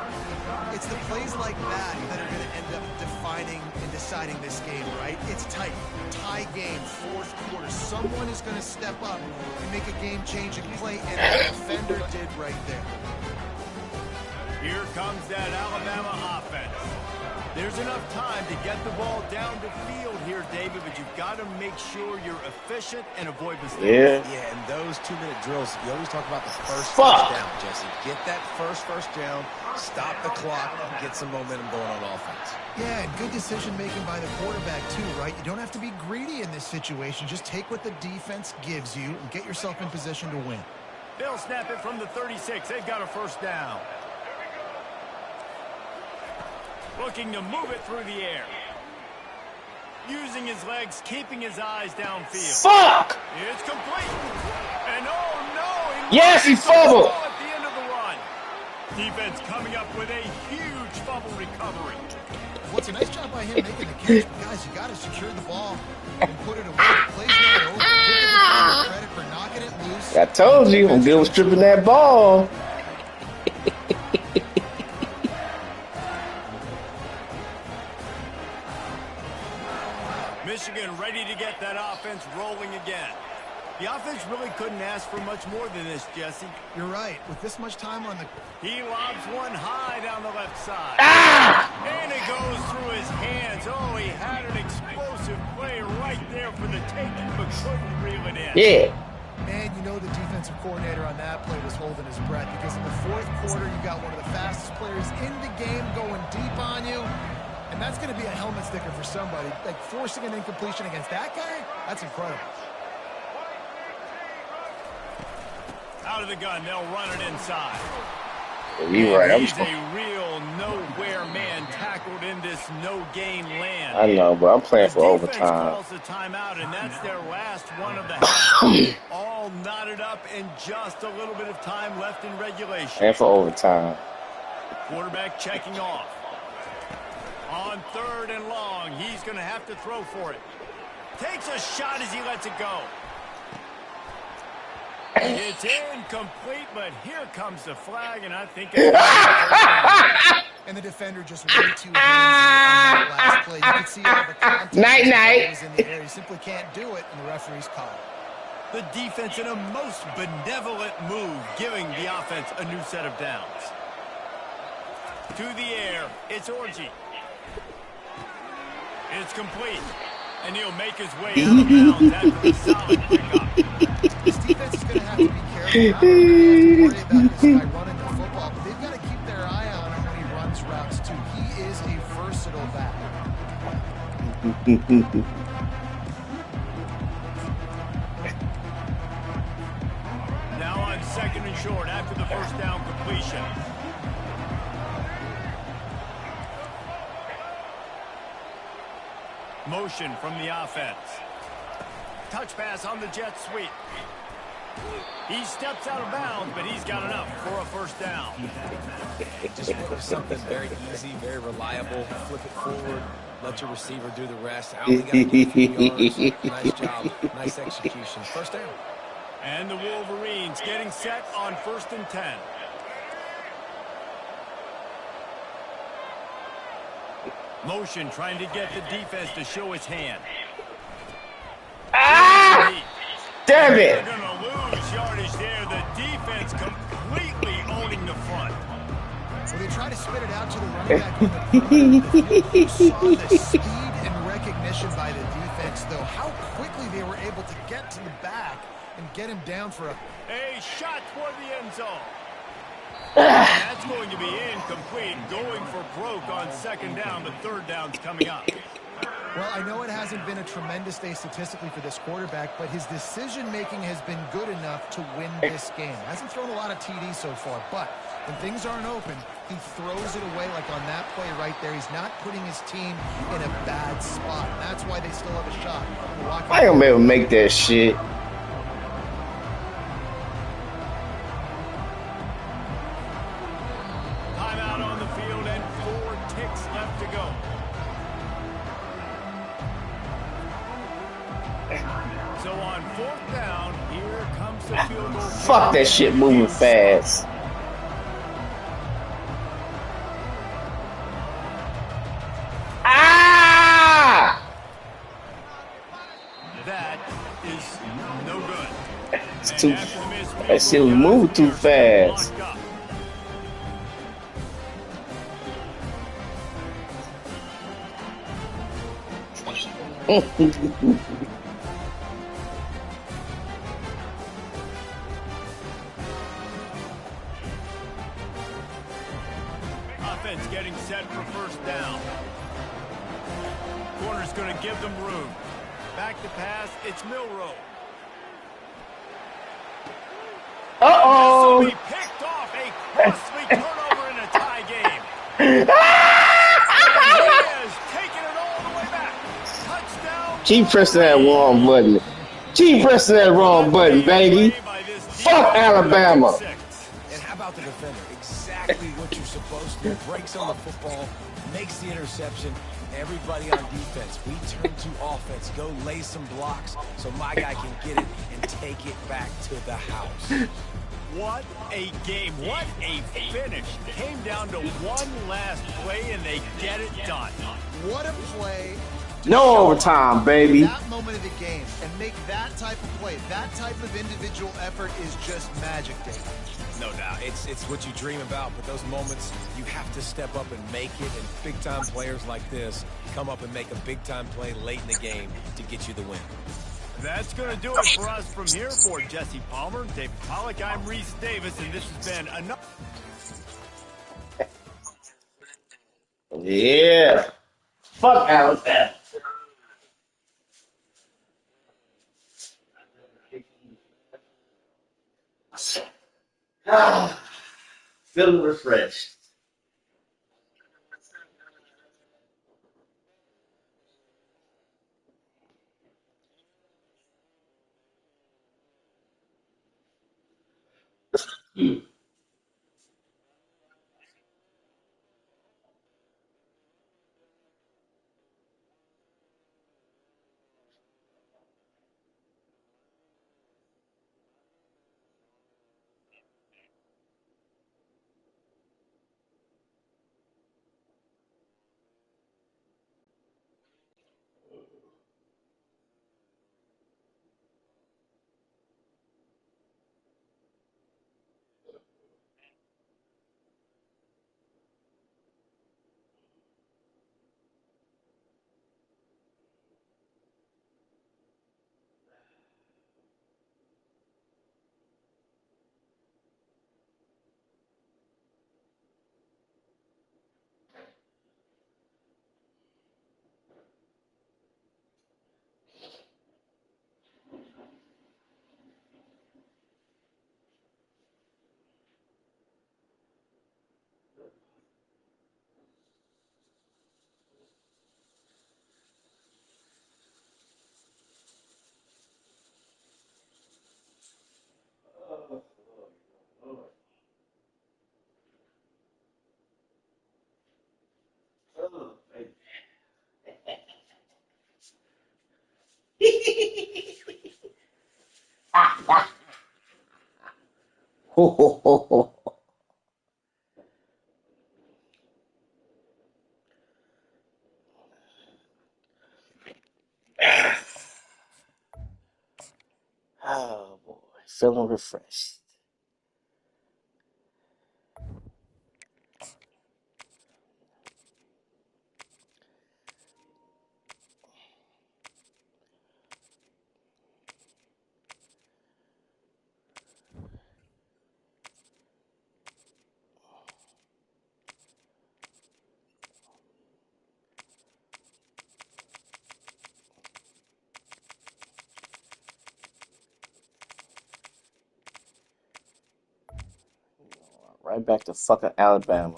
It's the plays like that that are going to end up defining and deciding this game, right? It's tight. Tie game, 4th quarter. Someone is going to step up and make a game-changing play, and the defender did right there. Here comes that Alabama offense. There's enough time to get the ball down the field here, David, but you've got to make sure you're efficient and avoid mistakes. Yeah, and those 2-minute drills, you always talk about the first down, Jesse. Get that first down, stop the clock, and get some momentum going on offense. Yeah, and good decision-making by the quarterback, too, right? You don't have to be greedy in this situation. Just take what the defense gives you and get yourself in position to win. They'll snap it from the 36. They've got a 1st down. Looking to move it through the air. Using his legs, keeping his eyes downfield. Fuck! It's complete. And oh no! Yes, he fumbled! At the end of the run. Defense coming up with a huge fumble recovery. Well, it's a nice job by him making the catch. But guys, you got to secure the ball and put it away. The play's not over. Give the defender credit for knocking it loose. I told you, I'm good with stripping that ball. Michigan ready to get that offense rolling again. The offense really couldn't ask for much more than this, Jesse. You're right. With this much time on the... He lobs one high down the left side. And it goes through his hands. Oh, he had an explosive play right there for the taking, but couldn't reel it in. Yeah. Man, you know the defensive coordinator on that play was holding his breath because in the 4th quarter, you got one of the fastest players in the game going deep on you. And that's going to be a helmet sticker for somebody. Like, forcing an incompletion against that guy, that's incredible. Out of the gun, they'll run it inside. You're right. He's a real nowhere man tackled in this no-gain land. I know, but I'm playing for Defense overtime. calls the timeout, and that's their last one of the half. All knotted up and just a little bit of time left in regulation. And for overtime. Quarterback checking off. On 3rd and long, he's going to have to throw for it. Takes a shot as he lets it go. It's incomplete, but here comes the flag, and I think it's... And the defender just way too handsy on that last play. You could see all the contact. Night. Was in the air. He simply can't do it, and the referee's call. The defense in a most benevolent move, giving the offense a new set of downs. To the air, it's Orji. It's complete, and he'll make his way out of bounds after a solid pickup. This defense is going to have to be careful. Not only do they have to worry about this guy running the football, but they've got to keep their eye on him when he runs routes, too. He is a versatile back. Now on 2nd and short after the 1st down completion. Motion from the offense. Touch pass on the jet sweep. He steps out of bounds, but he's got enough for a 1st down. Just something very easy, very reliable. Flip it forward. Let your receiver do the rest. I only got to get a few yards. Nice job. Nice execution. 1st down. And the Wolverines getting set on 1st and 10. Motion trying to get the defense to show his hand. Damn it! They're going to lose yardage there. The defense completely owning the front. So they try to spit it out to the running back on the perimeter. You saw the speed and recognition by the defense, though. How quickly they were able to get to the back and get him down for a shot toward the end zone. That's going to be incomplete. Going for broke on 2nd down. The 3rd down's coming up. Well, I know it hasn't been a tremendous day statistically for this quarterback, but his decision-making has been good enough to win this game. Hasn't thrown a lot of TDs so far, but when things aren't open, he throws it away like on that play right there. He's not putting his team in a bad spot. And that's why they still have a shot. I ain't gonna be able to make that shit. Timeout on the field and 4 ticks left to go. So on 4th down, here comes the field goal. Fuck that shit moving fast. Ah! That is no good. It's too. That shit was moving too fast. Offense getting set for 1st down. Corner's going to give them room. Back to pass, it's Milroe. Uh-oh. This will be picked off, a costly turnover in a tie game. And he has taken it all the way back. Touchdown. Keep pressing that wrong button. Keep pressing that wrong button, baby. Fuck Alabama. And how about the defender? Exactly what you're supposed to do. Breaks on the football, makes the interception. Everybody on defense, we turn to offense. Go lay some blocks so my guy can get it and take it back to the house. What a game. What a finish. Came down to one last play, and they get it done. What a play. No overtime, baby. That moment of the game and make that type of play, that type of individual effort is just magic, Dave. No doubt. It's what you dream about, but those moments, you have to step up and make it, and big-time players like this come up and make a big-time play late in the game to get you the win. That's going to do it for us from here. For Jesse Palmer, David Pollack, I'm Reese Davis, and this has been another... Yeah. Fuck Alabama. Feeling refreshed. Ho, ho, ho, ho. Oh boy, feeling refreshed. Right back to fucking Alabama.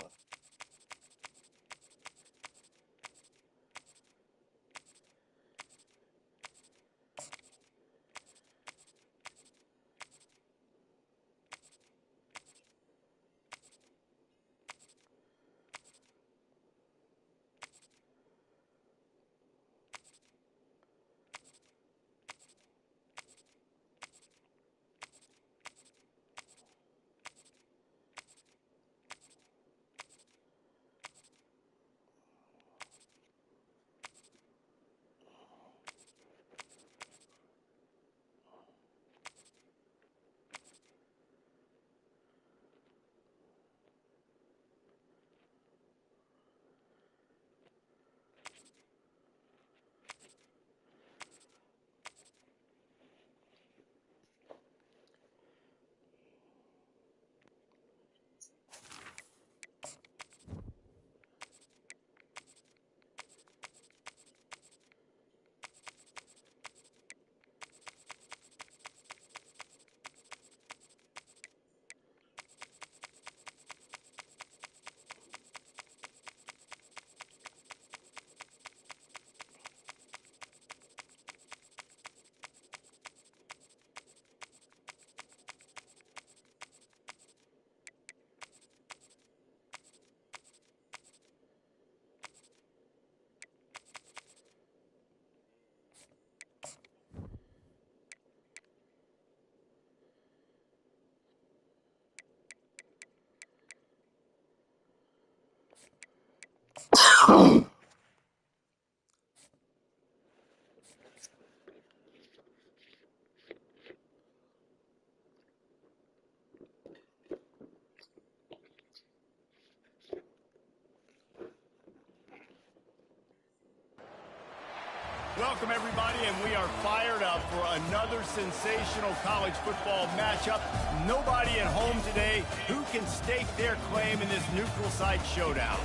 Welcome, everybody, and we are fired up for another sensational college football matchup. Nobody at home today who can stake their claim in this neutral site showdown.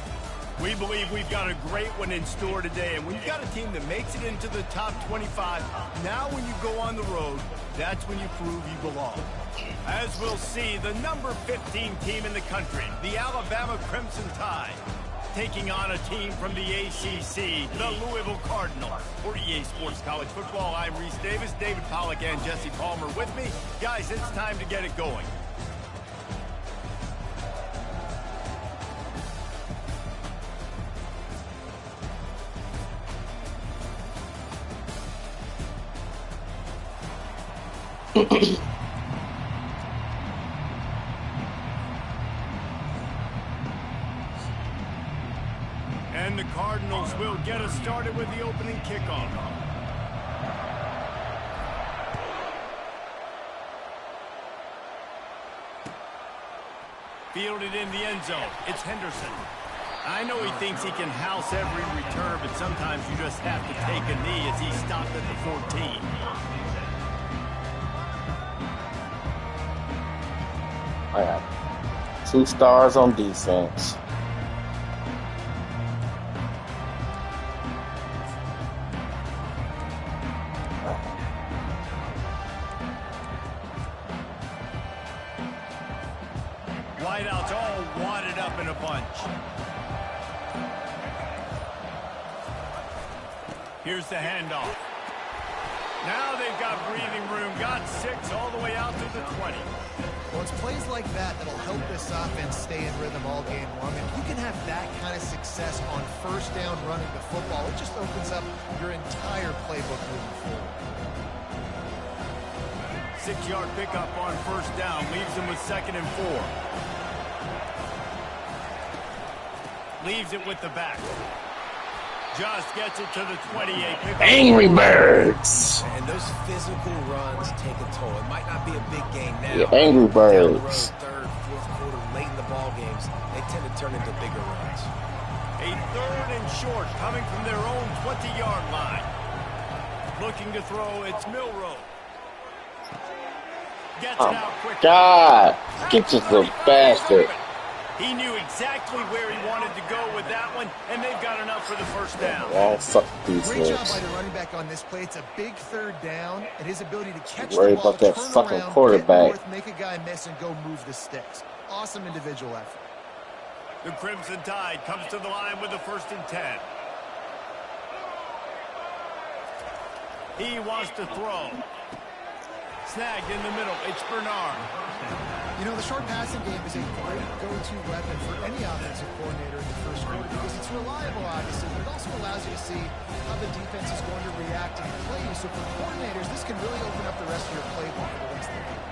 We believe we've got a great one in store today, and when you've got a team that makes it into the top 25, now when you go on the road, that's when you prove you belong. As we'll see, the number 15 team in the country, the Alabama Crimson Tide, taking on a team from the ACC, the Louisville Cardinals. For EA Sports College Football, I'm Reese Davis, David Pollack, and Jesse Palmer with me. Guys, it's time to get it going. And the Cardinals will get us started with the opening kickoff. Fielded in the end zone. It's Henderson. I know he thinks he can house every return, but sometimes you just have to take a knee as he stopped at the 14. I got 2 stars on defense. Wideouts all wadded up in a bunch. Here's the handoff. Now they've got breathing room. Got 6 all the way out to the 20. Well, it's plays like that that'll help this offense stay in rhythm all game long. And if you can have that kind of success on first down running the football, it just opens up your entire playbook moving forward. 6-yard pickup on first down. Leaves them with 2nd and 4. Leaves it with the back. Just gets it to the 28. Angry Birds. And those physical runs take a toll. It might not be a big game now. Yeah, Angry Birds. Down the road, 3rd, 4th quarter, late in the ball games, they tend to turn into bigger runs. A 3rd and short coming from their own 20-yard line. Looking to throw, it's Milroe. Gets it out quickly. God, get this little bastard. He knew exactly where he wanted to go with that one, and they've got enough for the first down. Oh, fuck these Great job guys. by the running back on this play. It's a big 3rd down, and his ability to catch Worry the ball, about that turn fucking around, quarterback. get north, make a guy miss, and go move the sticks. awesome individual effort. The Crimson Tide comes to the line with the 1st and 10. He wants to throw. Snagged in the middle. It's Bernard. You know, the short passing game is a great go-to weapon for any offensive coordinator in the first quarter because it's reliable, obviously, but it also allows you to see how the defense is going to react and play you. So for coordinators, this can really open up the rest of your playbook for the rest of the game.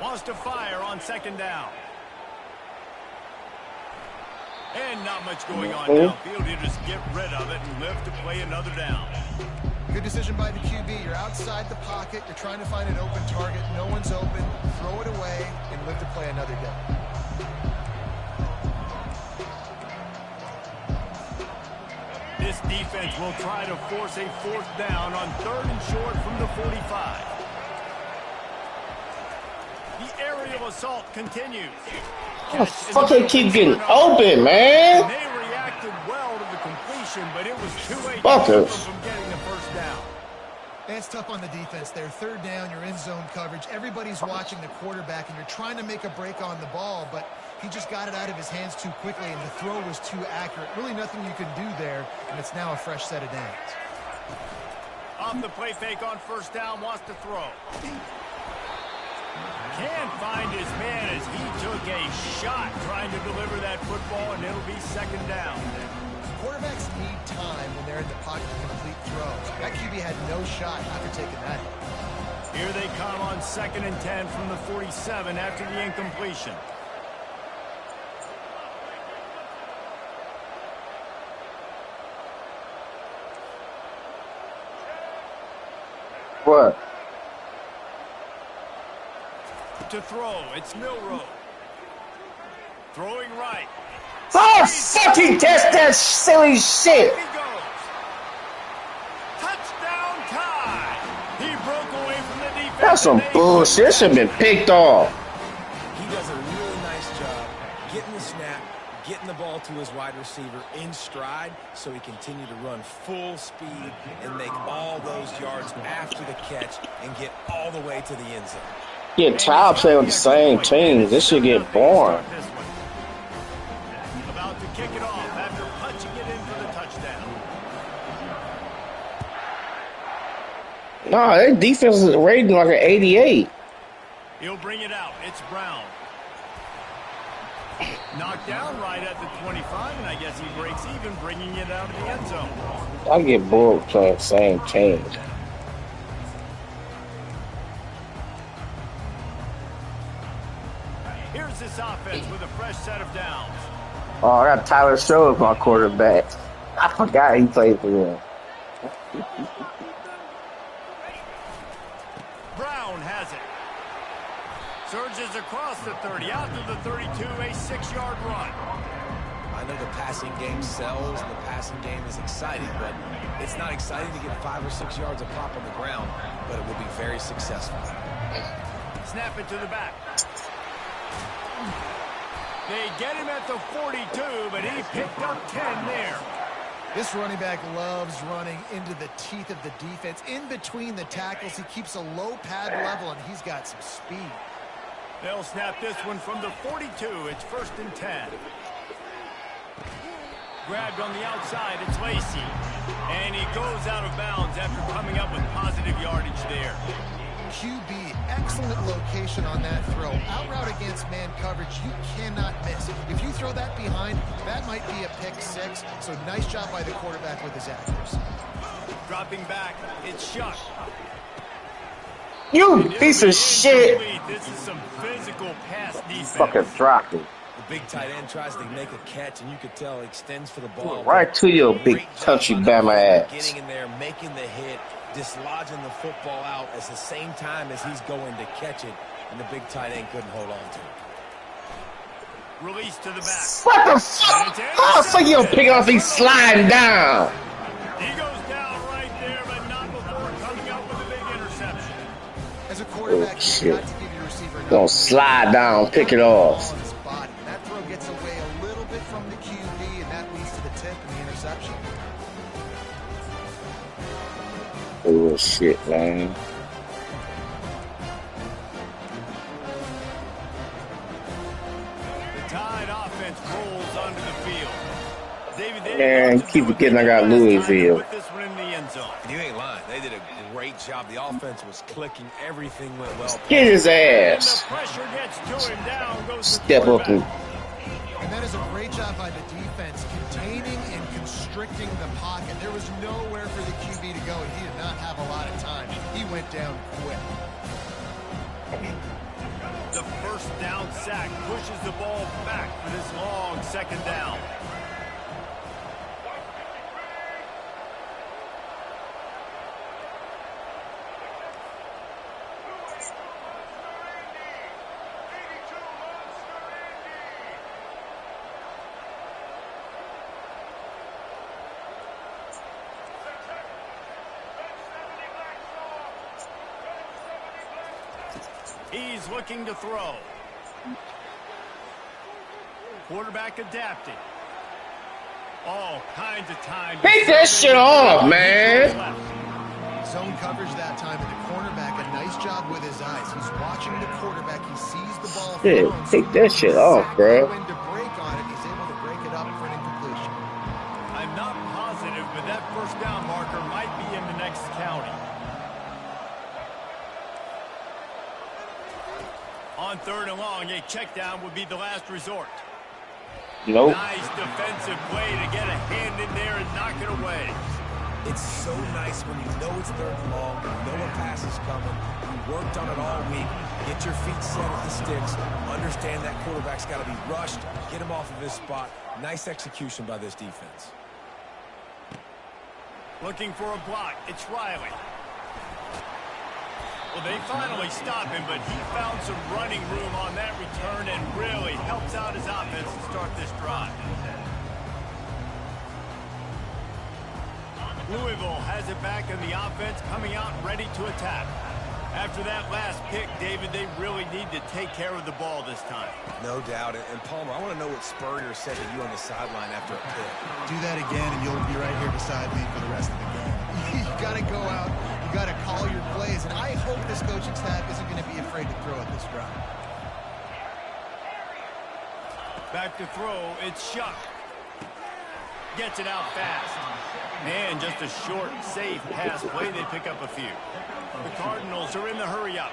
Wants to fire on 2nd down. And not much going on downfield. He'll just get rid of it and live to play another down. Good decision by the QB. You're outside the pocket. You're trying to find an open target. No one's open. Throw it away and live to play another down. This defense will try to force a 4th down on 3rd and short from the 45. The aerial assault continues. How the fuck they keep getting open, man? They reacted well to the completion, but it was too late Fuckers. from getting the 1st down. That's tough on the defense there. 3rd down, you're in zone coverage. Everybody's watching the quarterback, and you're trying to make a break on the ball, but he just got it out of his hands too quickly, and the throw was too accurate. Really nothing you can do there, and it's now a fresh set of downs. Off the play fake on 1st down, wants to throw. Can't find his man as he took a shot trying to deliver that football, and it'll be 2nd down. Quarterbacks need time when they're in the pocket to complete throws. That QB had no shot after taking that hit. Here they come on 2nd and 10 from the 47 after the incompletion. What? To throw, it's Milroe. Throwing right. Oh, fucking test that silly shit. He goes. Touchdown tie. He broke away from the defense. That's some bullshit. This should have been picked off. He does a really nice job getting the snap, getting the ball to his wide receiver in stride so he continued to run full speed and make all those yards after the catch and get all the way to the end zone. Get Child play with the same team. This should get boring. About to kick it off after punching it in for the touchdown. Nah, their defense is rating like an 88. He'll bring it out. It's Brown. Knocked down right at the 25, and I guess he breaks even, bringing it out of the end zone. I get bored playing the same team. Here's this offense with a fresh set of downs. Oh, I got Tyler Show as my quarterback. I forgot he played for them. Brown has it. Surges across the 30, out to the 32, a 6-yard run. I know the passing game sells and the passing game is exciting, but it's not exciting to get 5 or 6 yards of pop on the ground, but it will be very successful. Snap it to the back. They get him at the 42, but he picked up 10 there. This running back loves running into the teeth of the defense. In between the tackles, he keeps a low pad level, and he's got some speed. They'll snap this one from the 42. It's 1st and 10. Grabbed on the outside, it's Lacy. And he goes out of bounds after coming up with positive yardage there. QB, excellent location on that throw. Out route against man coverage, you cannot miss. If you throw that behind, that might be a pick 6. So nice job by the quarterback with his accuracy. Dropping back, it's Shuck. You piece of shit. This is some physical pass defense. Fucking dropped it. The big tight end tries to make a catch, and you could tell he extends for the ball. Right to your big country Bama ass. Getting in there, making the hit, dislodging the football out at the same time as he's going to catch it, and the big tight end couldn't hold on to it. Release to the back. What the fuck? How the fuck you gonna pick it off? He's sliding down. He goes down right there, but not before coming up with a big interception. As a quarterback, shit. got to give your receiver Don't slide down, pick it off. That throw gets away a little bit, Bullshit, man. The Tide offense rolls onto the field. David, Man, keep forgetting I got Louisville. put this one in the end zone. You ain't lying. They did a great job. The offense was clicking. Everything went well. Get his And ass. the pressure gets to him. Down goes the Step up and And that is a great job by the defense, containing and constricting the pocket. There was nowhere for the QB to go, and he did not have a lot of time. He went down quick. The first down sack pushes the ball back for this long second down. He's looking to throw. Quarterback adapting. All kinds of time. take that shit off, man. Zone coverage that time, and the cornerback, a nice job with his eyes. He's watching the quarterback. He sees the ball. Shit, thrown, take that shit off, bro. When to break on it, he's able to break it up for an incompletion. I'm not positive, but that first down marker might be in the next county. On third and long, a check down would be the last resort. Nope. Nice defensive play to get a hand in there and knock it away. It's so nice when you know it's third and long, you know a pass is coming, you worked on it all week, get your feet set at the sticks, understand that quarterback's got to be rushed, get him off of his spot. Nice execution by this defense. Looking for a block. It's Riley. Well, they finally stop him, but he found some running room on that return and really helps out his offense to start this drive. Louisville has it back in the offense, coming out ready to attack. After that last pick, David, they really need to take care of the ball this time. No doubt. And Palmer, I want to know what Spurrier said to you on the sideline after a pick. Do that again, and you'll be right here beside me for the rest of the game. You got to go out. You got to call your plays, and I hope this coaching staff isn't going to be afraid to throw at this drive. Back to throw, it's Shuck. Gets it out fast. And just a short, safe pass play. They pick up a few. The Cardinals are in the hurry up.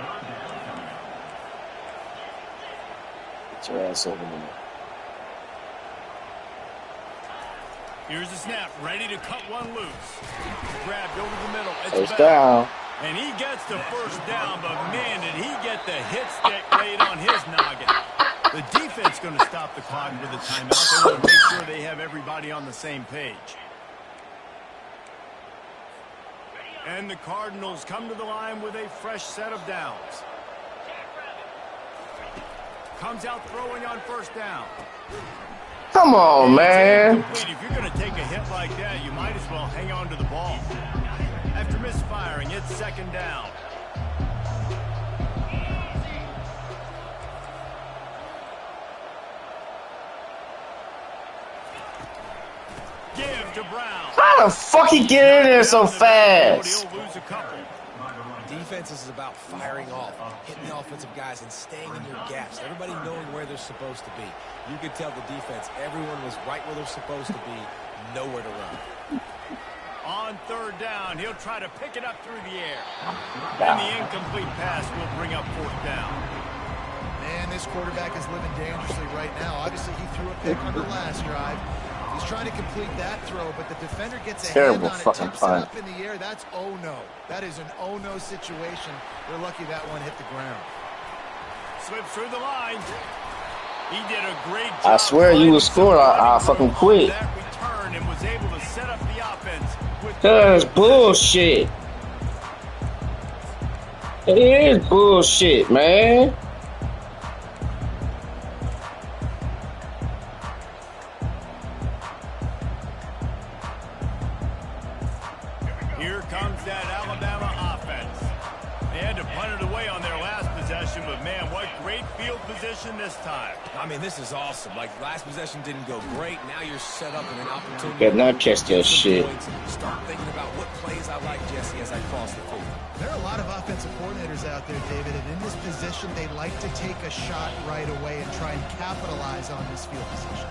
Get your ass over there. Here's the snap, ready to cut one loose. Grabbed over the middle. It's First Bell. down. And he gets the first down, but man, did he get the hit stick laid on his noggin. The defense going to stop the clock with a timeout. They want to make sure they have everybody on the same page. And the Cardinals come to the line with a fresh set of downs. Comes out throwing on first down. Come on, man. If you're going to take a hit like that, you might as well hang on to the ball. After misfiring, it's second down. Give to Brown. How the fuck he get in there so fast? He'll lose a couple. Defense is about firing off, hitting the offensive guys, and staying in your gaps. Everybody knowing where they're supposed to be. You could tell the defense, everyone was right where they're supposed to be, nowhere to run. On third down, he'll try to pick it up through the air. And the incomplete pass will bring up fourth down. Man, this quarterback is living dangerously right now. Obviously, he threw a pick on the last drive. He's trying to complete that throw, but the defender gets a Terrible hand on it, fucking tips it punt. up in the air. That's oh-no. That is an oh-no situation. They're lucky that one hit the ground. Slips through the line. He did a great job. I swear you would score, I fucking quit. That return and was able to set up the offense. That's bullshit. It is bullshit, man. Here comes that Alabama offense. They had to punt it away on their last possession, but man, what great field position this time. I mean, this is awesome. Like, last possession didn't go great. Now you're set up in an opportunity. Better not catch your shit. Start thinking about what plays I like, Jesse, as I cross the field. There are a lot of offensive coordinators out there, David, and in this position, they like to take a shot right away and try and capitalize on this field position.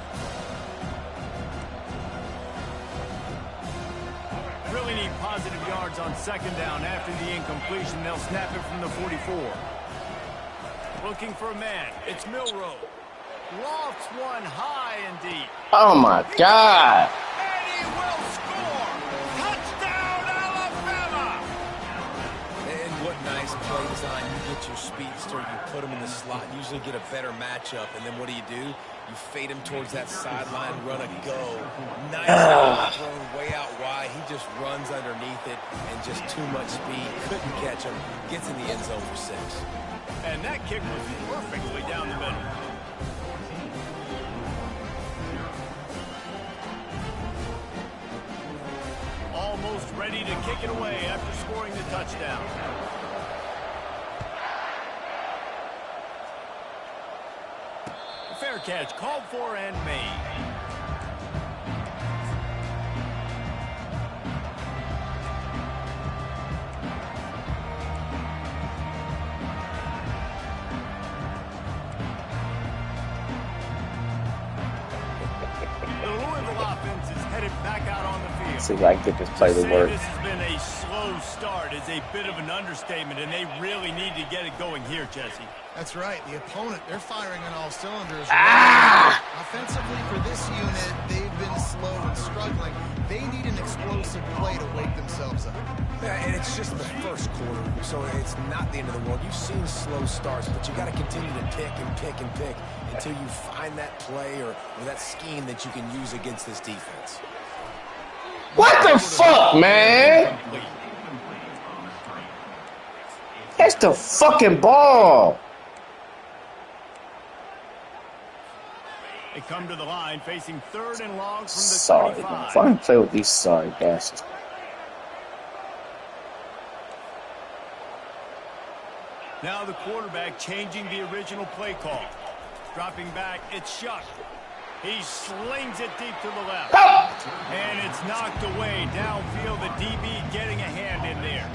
Really need positive yards on second down after the incompletion. They'll snap it from the 44. Looking for a man. It's Milroe. Lofts one high and deep. Oh my God. And he will score. Touchdown, Alabama. And what nice play design. You get your speedster, you put him in the slot, usually get a better matchup, and then what do? You fade him towards that sideline, run a go. Nice thrown way out wide. He just runs underneath it and just too much speed. Couldn't catch him. Gets in the end zone for 6. And that kick was perfectly down the middle. Almost ready to kick it away after scoring the touchdown. Fair catch called for and made. The Louisville offense is headed back out on the field. Seems like they just play the work. This has been a slow start is a bit of an understatement, and they really need to get it going here, Jesse. That's right. The opponent, they're firing on all cylinders. Offensively, for this unit, they've been slow and struggling. They need an explosive play to wake themselves up. Yeah, and it's just the first quarter, so it's not the end of the world. You've seen slow starts, but you got to continue to pick and pick and pick until you find that play or that scheme that you can use against this defense. What the fuck, man? Catch the fucking ball. They come to the line facing 3rd and long from the Sorry, 25. fucking play with these sorry bastards. Now the quarterback changing the original play call. Dropping back, it's Shuck. He slings it deep to the left. And it's knocked away downfield. The DB getting a hand in there.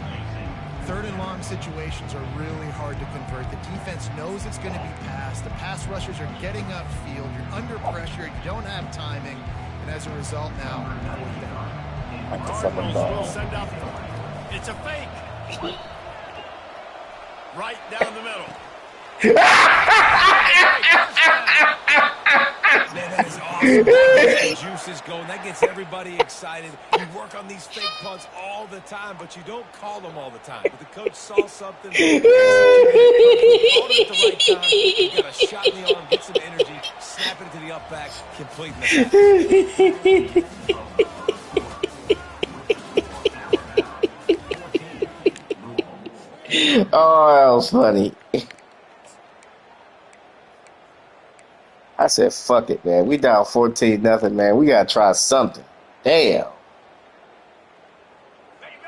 3rd and long situations are really hard to convert. The defense knows it's going to be passed. The pass rushers are getting upfield. You're under pressure. You don't have timing. And as a result now, 4th down. Like the fucking ball. Will send up. It's a fake. Right down the middle. Man, that is awesome. That juice is going. That gets everybody excited. You work on these fake punts all the time, but you don't call them all the time. But the coach saw something. Called it at the right time. You got a shot in the arm, get some energy, snap it to the up back, completing the pass. Oh, that was funny. I said, fuck it, man. We down 14-0, man. We got to try something. Damn.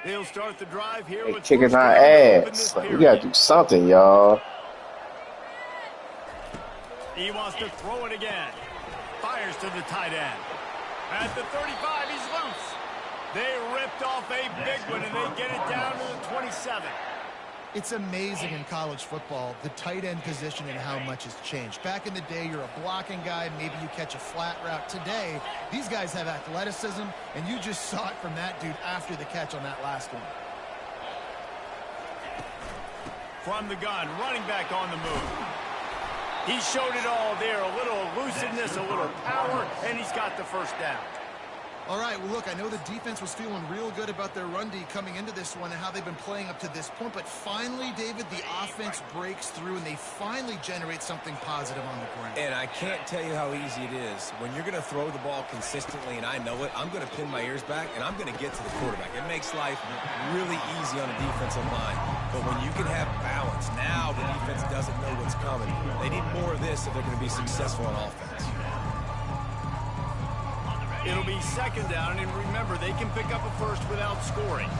They'll start the drive here They with kicking our ass. We got to do something, y'all. He wants to throw it again. Fires to the tight end. At the 35, he's loose. They ripped off a big one, and they get it down to the 27. It's amazing in college football, the tight end position and how much has changed. Back in the day, you're a blocking guy, maybe you catch a flat route. Today, these guys have athleticism, and you just saw it from that dude after the catch on that last one. From the gun, running back on the move. He showed it all there, a little elusiveness, a little power, and he's got the first down. All right, well, look, I know the defense was feeling real good about their run D coming into this one and how they've been playing up to this point, but finally, David, the offense breaks through and they finally generate something positive on the ground. And I can't tell you how easy it is. When you're going to throw the ball consistently, and I know it, I'm going to pin my ears back, and I'm going to get to the quarterback. It makes life really easy on a defensive line. But when you can have balance, now the defense doesn't know what's coming. They need more of this if they're going to be successful on offense. It'll be second down, and remember, they can pick up a first without scoring.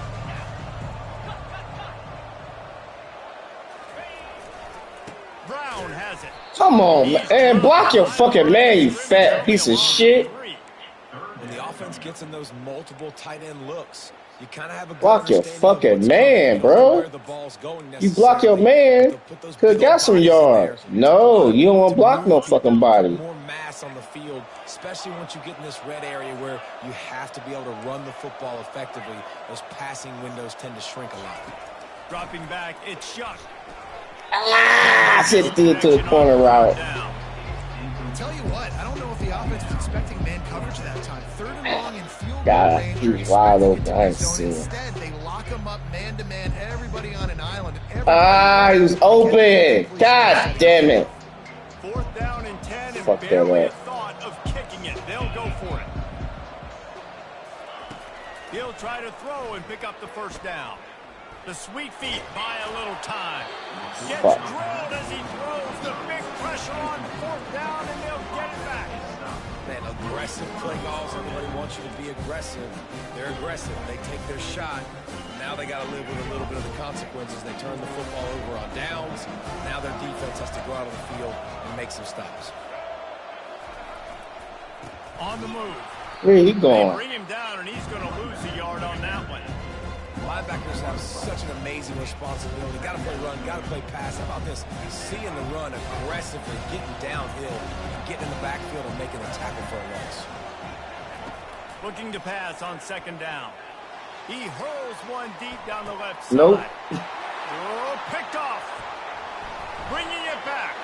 Come on, man. And block your fucking man, you fat piece of shit. When the offense gets in those multiple tight end looks, you kind of have a good Block your understanding of fucking what's man, coming. You don't know bro. where the ball's going You block your man, They'll put those could big old got some bodies in there yards. No, you don't want to to block no move people, fucking put body. more mass on the field, especially once you get in this red area where you have to be able to run the football effectively. Those passing windows tend to shrink a lot. Dropping back, it's Shuck. Ah, shit threw it to the corner route. I'll tell you what, I don't know if the offense was expecting man coverage that time. 3rd and long in field goal God, range. he was wide open. I ain't seen it. Instead, they lock him up man to man, everybody on an island. Ah, he was open. God damn it. 4th down and 10, and Fuck that barely a up. thought of kicking it. They'll go for it. He'll try to throw and pick up the 1st down. The sweet feet buy a little time. Gets Fuck. drilled as he throws. The big pressure on 4th down, and they'll get it back. Man, aggressive play calls. Everybody wants you to be aggressive. They're aggressive. They take their shot. Now they got to live with a little bit of the consequences. They turn the football over on downs. Now their defense has to go out on the field and make some stops. On the move. Where he They going? bring him down, and he's going to lose a yard on that one. Linebackers have such an amazing responsibility. Got to play run, got to play pass. How about this? Seeing the run aggressively, getting downhill, and getting in the backfield and making a tackle for a loss. Looking to pass on 2nd down. He hurls one deep down the left side. Nope. Oh, picked off. Bringing it back.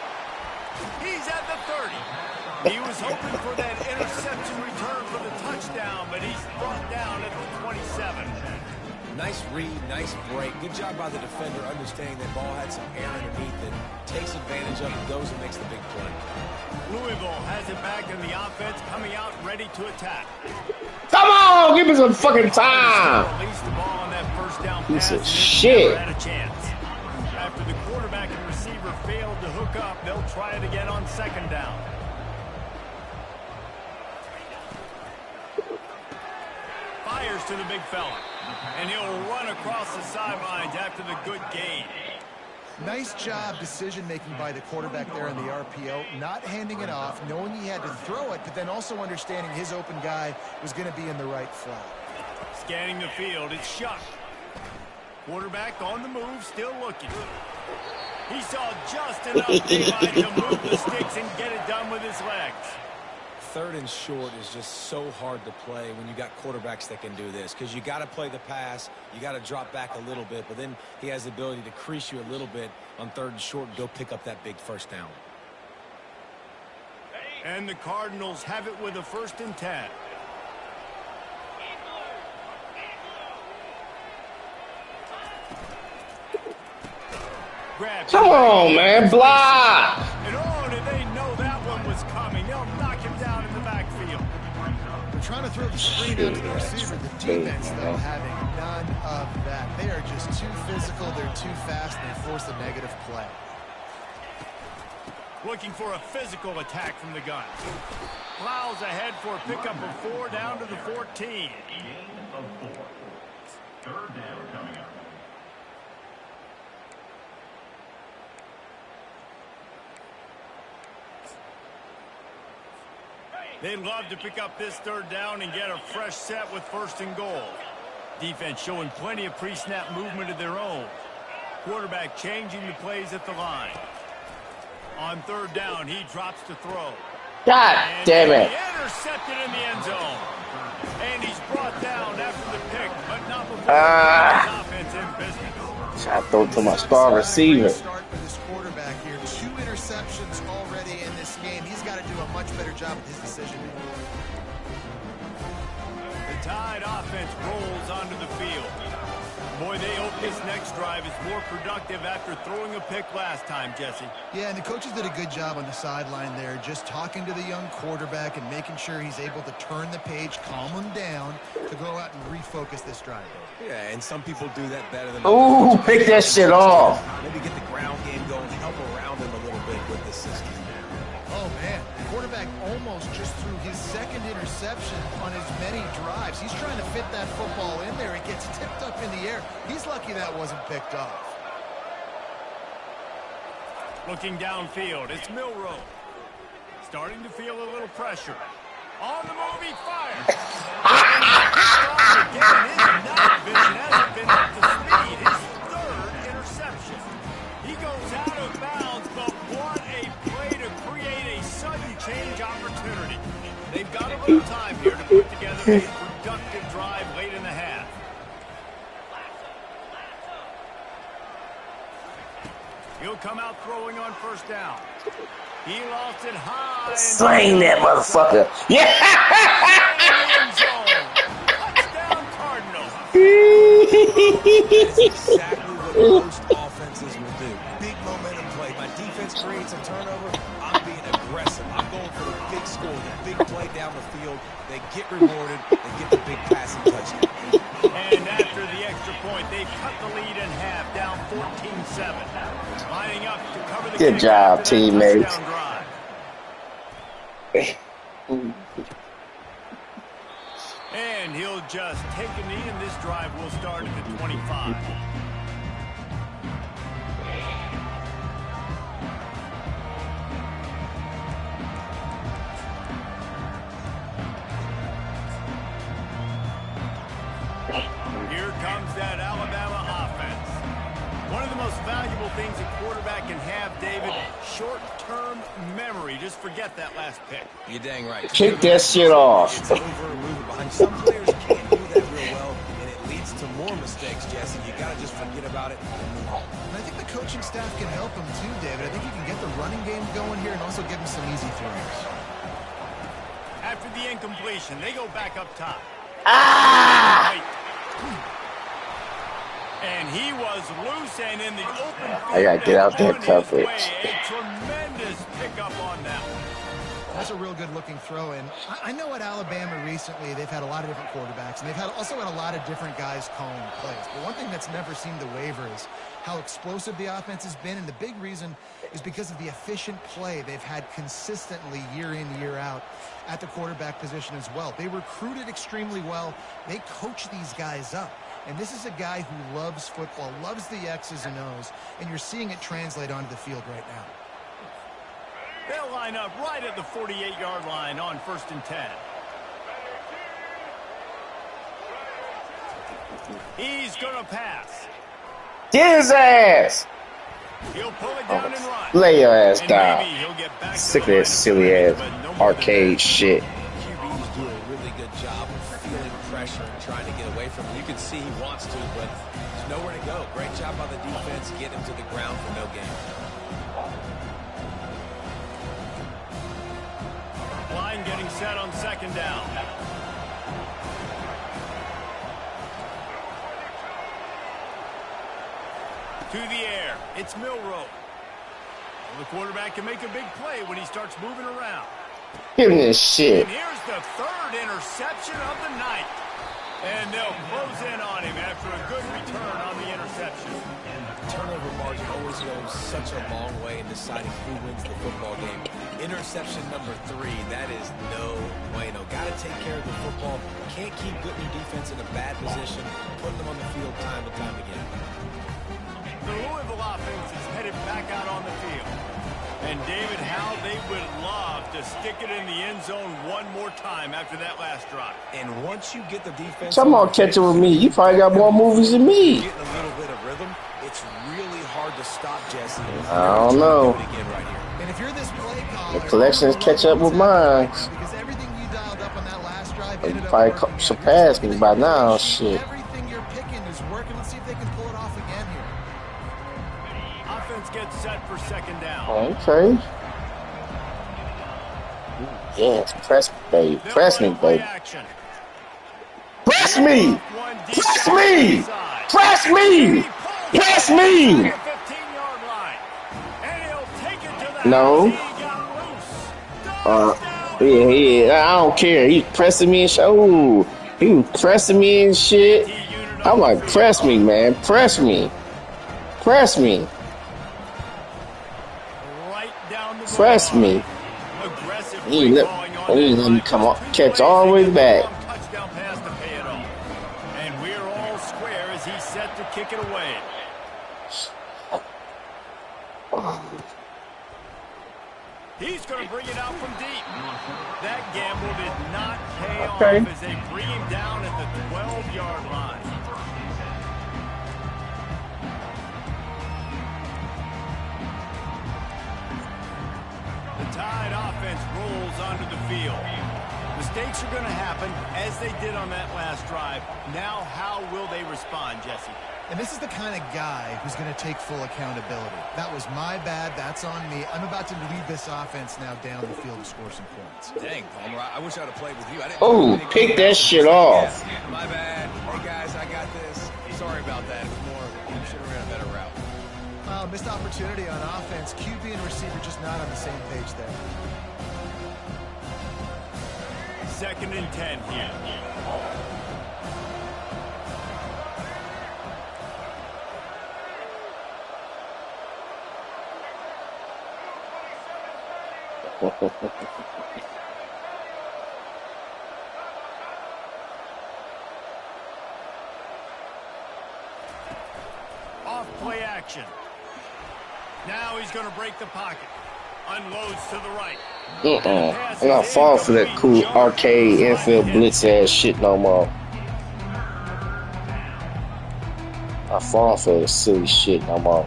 He's at the 30. He was hoping for that interception return for the touchdown, but he's brought down at the 27. Nice read, nice break. Good job by the defender understanding that ball had some air underneath it. Takes advantage of it, goes and makes the big play. Louisville has it back in the offense, coming out ready to attack. Come on, give me some fucking time. Release the ball on that 1st down Piece pass. of and shit. never had a chance. After the quarterback and receiver failed to hook up, they'll try it again on 2nd down. Fires to the big fella. And he'll run across the sidelines after the good gain. Nice job decision-making by the quarterback there in the RPO, not handing it off, knowing he had to throw it, but then also understanding his open guy was going to be in the right flat. Scanning the field, it's Shuck. Quarterback on the move, still looking. He saw just enough daylight to move the sticks and get it done with his legs. 3rd and short is just so hard to play when you got quarterbacks that can do this, because you got to play the pass, you got to drop back a little bit, but then he has the ability to crease you a little bit on 3rd and short and go pick up that big 1st down. And the Cardinals have it with a 1st and 10. Come on, man, block. And oh, did they know that one was coming? They'll knock him down in the backfield. They're trying to throw the screen out to the receiver. The defense, though, having none of that. They are just too physical, they're too fast, and they force a negative play. Looking for a physical attack from the gun. Plows ahead for a pickup of 4 down to the 14. Gain of 4. 3rd down coming up. They'd love to pick up this 3rd down and get a fresh set with 1st and goal. Defense showing plenty of pre-snap movement of their own. Quarterback changing the plays at the line. On 3rd down, he drops to throw. God damn it. Intercepted in the end zone. And he's brought down after the pick, but not before Ah. the offense in business. I throw it to my star receiver. Start for this quarterback here. 2 interceptions already in this game. He's got to do a much better job with his decision-making. The Tide offense rolls onto the field. Boy, they hope this next drive is more productive after throwing a pick last time, Jesse. Yeah, and the coaches did a good job on the sideline there, just talking to the young quarterback and making sure he's able to turn the page, calm him down, to go out and refocus this drive. Yeah, and some people do that better than Ooh, others. pick that shit off. Maybe get the ground game going, help around him a little bit with the system. Oh, man, the quarterback almost just threw his 2nd interception on as many drives. He's trying to fit that football in there. It gets tipped up in the air. He's lucky that wasn't picked off. Looking downfield, it's Milroe. Starting to feel a little pressure. On the move, he fires. Again, his night vision hasn't been up to speed. His third interception. He goes out of bounds, but what a play to create a sudden change opportunity. They've got a little time here to put together a productive drive late in the half. He'll come out throwing on first down. He lost it high. Slang that motherfucker. Yeah. Touchdown, Cardinals. That's exactly what most offenses will do. Big momentum play. My defense creates a turnover. I'm being aggressive. I'm going for the big score, the big play down the field. They get rewarded. They get the big passing touchdown. And after the extra point, they've cut the lead in half, down 14-7. Lining up to cover the Good job, teammates. And he'll just take a knee, and this drive will start at the 25. Here comes that Alabama offense. One of the most valuable things a quarterback can have, David, short-term memory. Just forget that last pick. You're dang right. Kick that shit off. It's over and move it behind. Some players can't do that real well, and it leads to more mistakes, Jesse. You got to just forget about it and move on. And I think the coaching staff can help him too, David. I think you can get the running game going here and also give him some easy throws. After the incompletion, they go back up top. And he was loose and in the open field. I gotta get out that coverage. A tremendous pickup on that one. That's a real good-looking throw. And I know at Alabama recently they've had a lot of different quarterbacks, and they've also had a lot of different guys calling plays. But one thing that's never seemed to waver is how explosive the offense has been, and the big reason is because of the efficient play they've had consistently year in, year out at the quarterback position as well. They recruited extremely well. They coach these guys up. And this is a guy who loves football, loves the X's and O's, and you're seeing it translate onto the field right now. They'll line up right at the 48-yard line on 1st and 10. He's going to pass. Get his ass. He'll pull it down and run. Lay your ass And down. maybe he'll get back Sick to of that silly ass arcade shit. QBs do a really good job of feeling pressure and trying to get away from him. You can see he wants to, but there's nowhere to go. Great job by the defense, get him to the ground for no gain. Line getting set on 2nd down. To the air. It's Milroe. The quarterback can make a big play when he starts moving around. Give me this shit. And here's the 3rd interception of the night. And they'll close in on him after a good return on the interception. Turnover margin always goes such a long way in deciding who wins the football game. Interception number 3, that is no bueno. Got to take care of the football. Can't keep putting your defense in a bad position, putting them on the field time and time again. The Louisville offense is headed back out on the field. And David, how they would love to stick it in the end zone one more time after that last drive. And once you get the defense, Come on, catch it with me. You probably got more movies than me. Getting a little bit of rhythm, it's really hard to stop, Jesse. I don't know. And if you're this play caller, The collections catch up with mine. because everything you dialed up on that last drive You ended up probably working. surpassed me by now. Shit. Everything you're picking is working. Let's see if they can pull it off again here. Offense gets set for 2nd down. Okay. Yes, press me, baby. Press me, baby. Press me! Press me! Press me! Press me! No. Yeah, I don't care. He's pressing me and shit. Oh, he was pressing me and shit. I'm like, press me, man. Press me. Press me. Press me. He ain't let me come up, catch all the way back. Touchdown pass to pay it off. And we're all square as he's set to kick it away. He's going to bring it out from deep. That gamble did not pay off as they bring him down at the 12-yard line. The Tide offense rolls onto the field. Mistakes are going to happen, as they did on that last drive. Now, how will they respond, Jesse? And this is the kind of guy who's going to take full accountability. That was my bad. That's on me. I'm about to lead this offense now down the field to score some points. Dang, Palmer, I wish I would have played with you. Oh, pick that shit off. Yeah, my bad. Hey, guys, I got this. Sorry about that. It was more, we should have ran a better route. Missed opportunity on offense. QB and receiver just not on the same page there. 2nd and 10 here. Off play action. Now he's going to break the pocket. Unloads to the right. I'm not falling for that cool arcade infield blitz ass shit no more. I fall for this silly shit no more.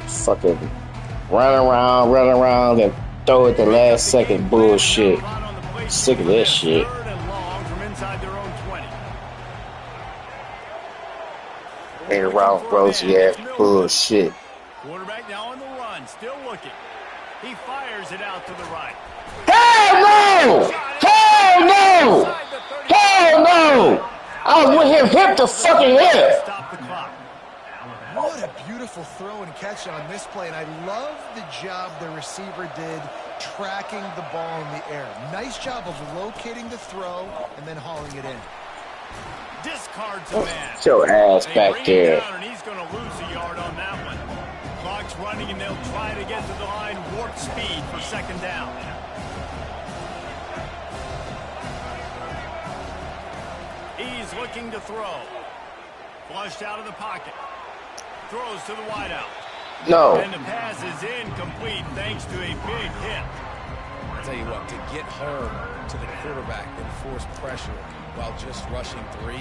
Fucking run around, and throw it the last second bullshit. Sick of this shit. Hey, Ralph Rosie ass bullshit. Quarterback now on the run, still looking. He fires it out to the right. Hell no! Hell no! Hell no! I was with him hip to fucking hip. Stop the clock. What a beautiful throw and catch on this play, and I love the job the receiver did tracking the ball in the air. Nice job of locating the throw and then hauling it in. Discards a man. Get your ass back there. And he's going to lose a yard on that one. Clock's running, and they'll try to get to the line warp speed for 2nd down. He's looking to throw. Flushed out of the pocket. Throws to the wideout. No. And the pass is incomplete thanks to a big hit. I'll tell you what, to get home to the quarterback and force pressure while just rushing 3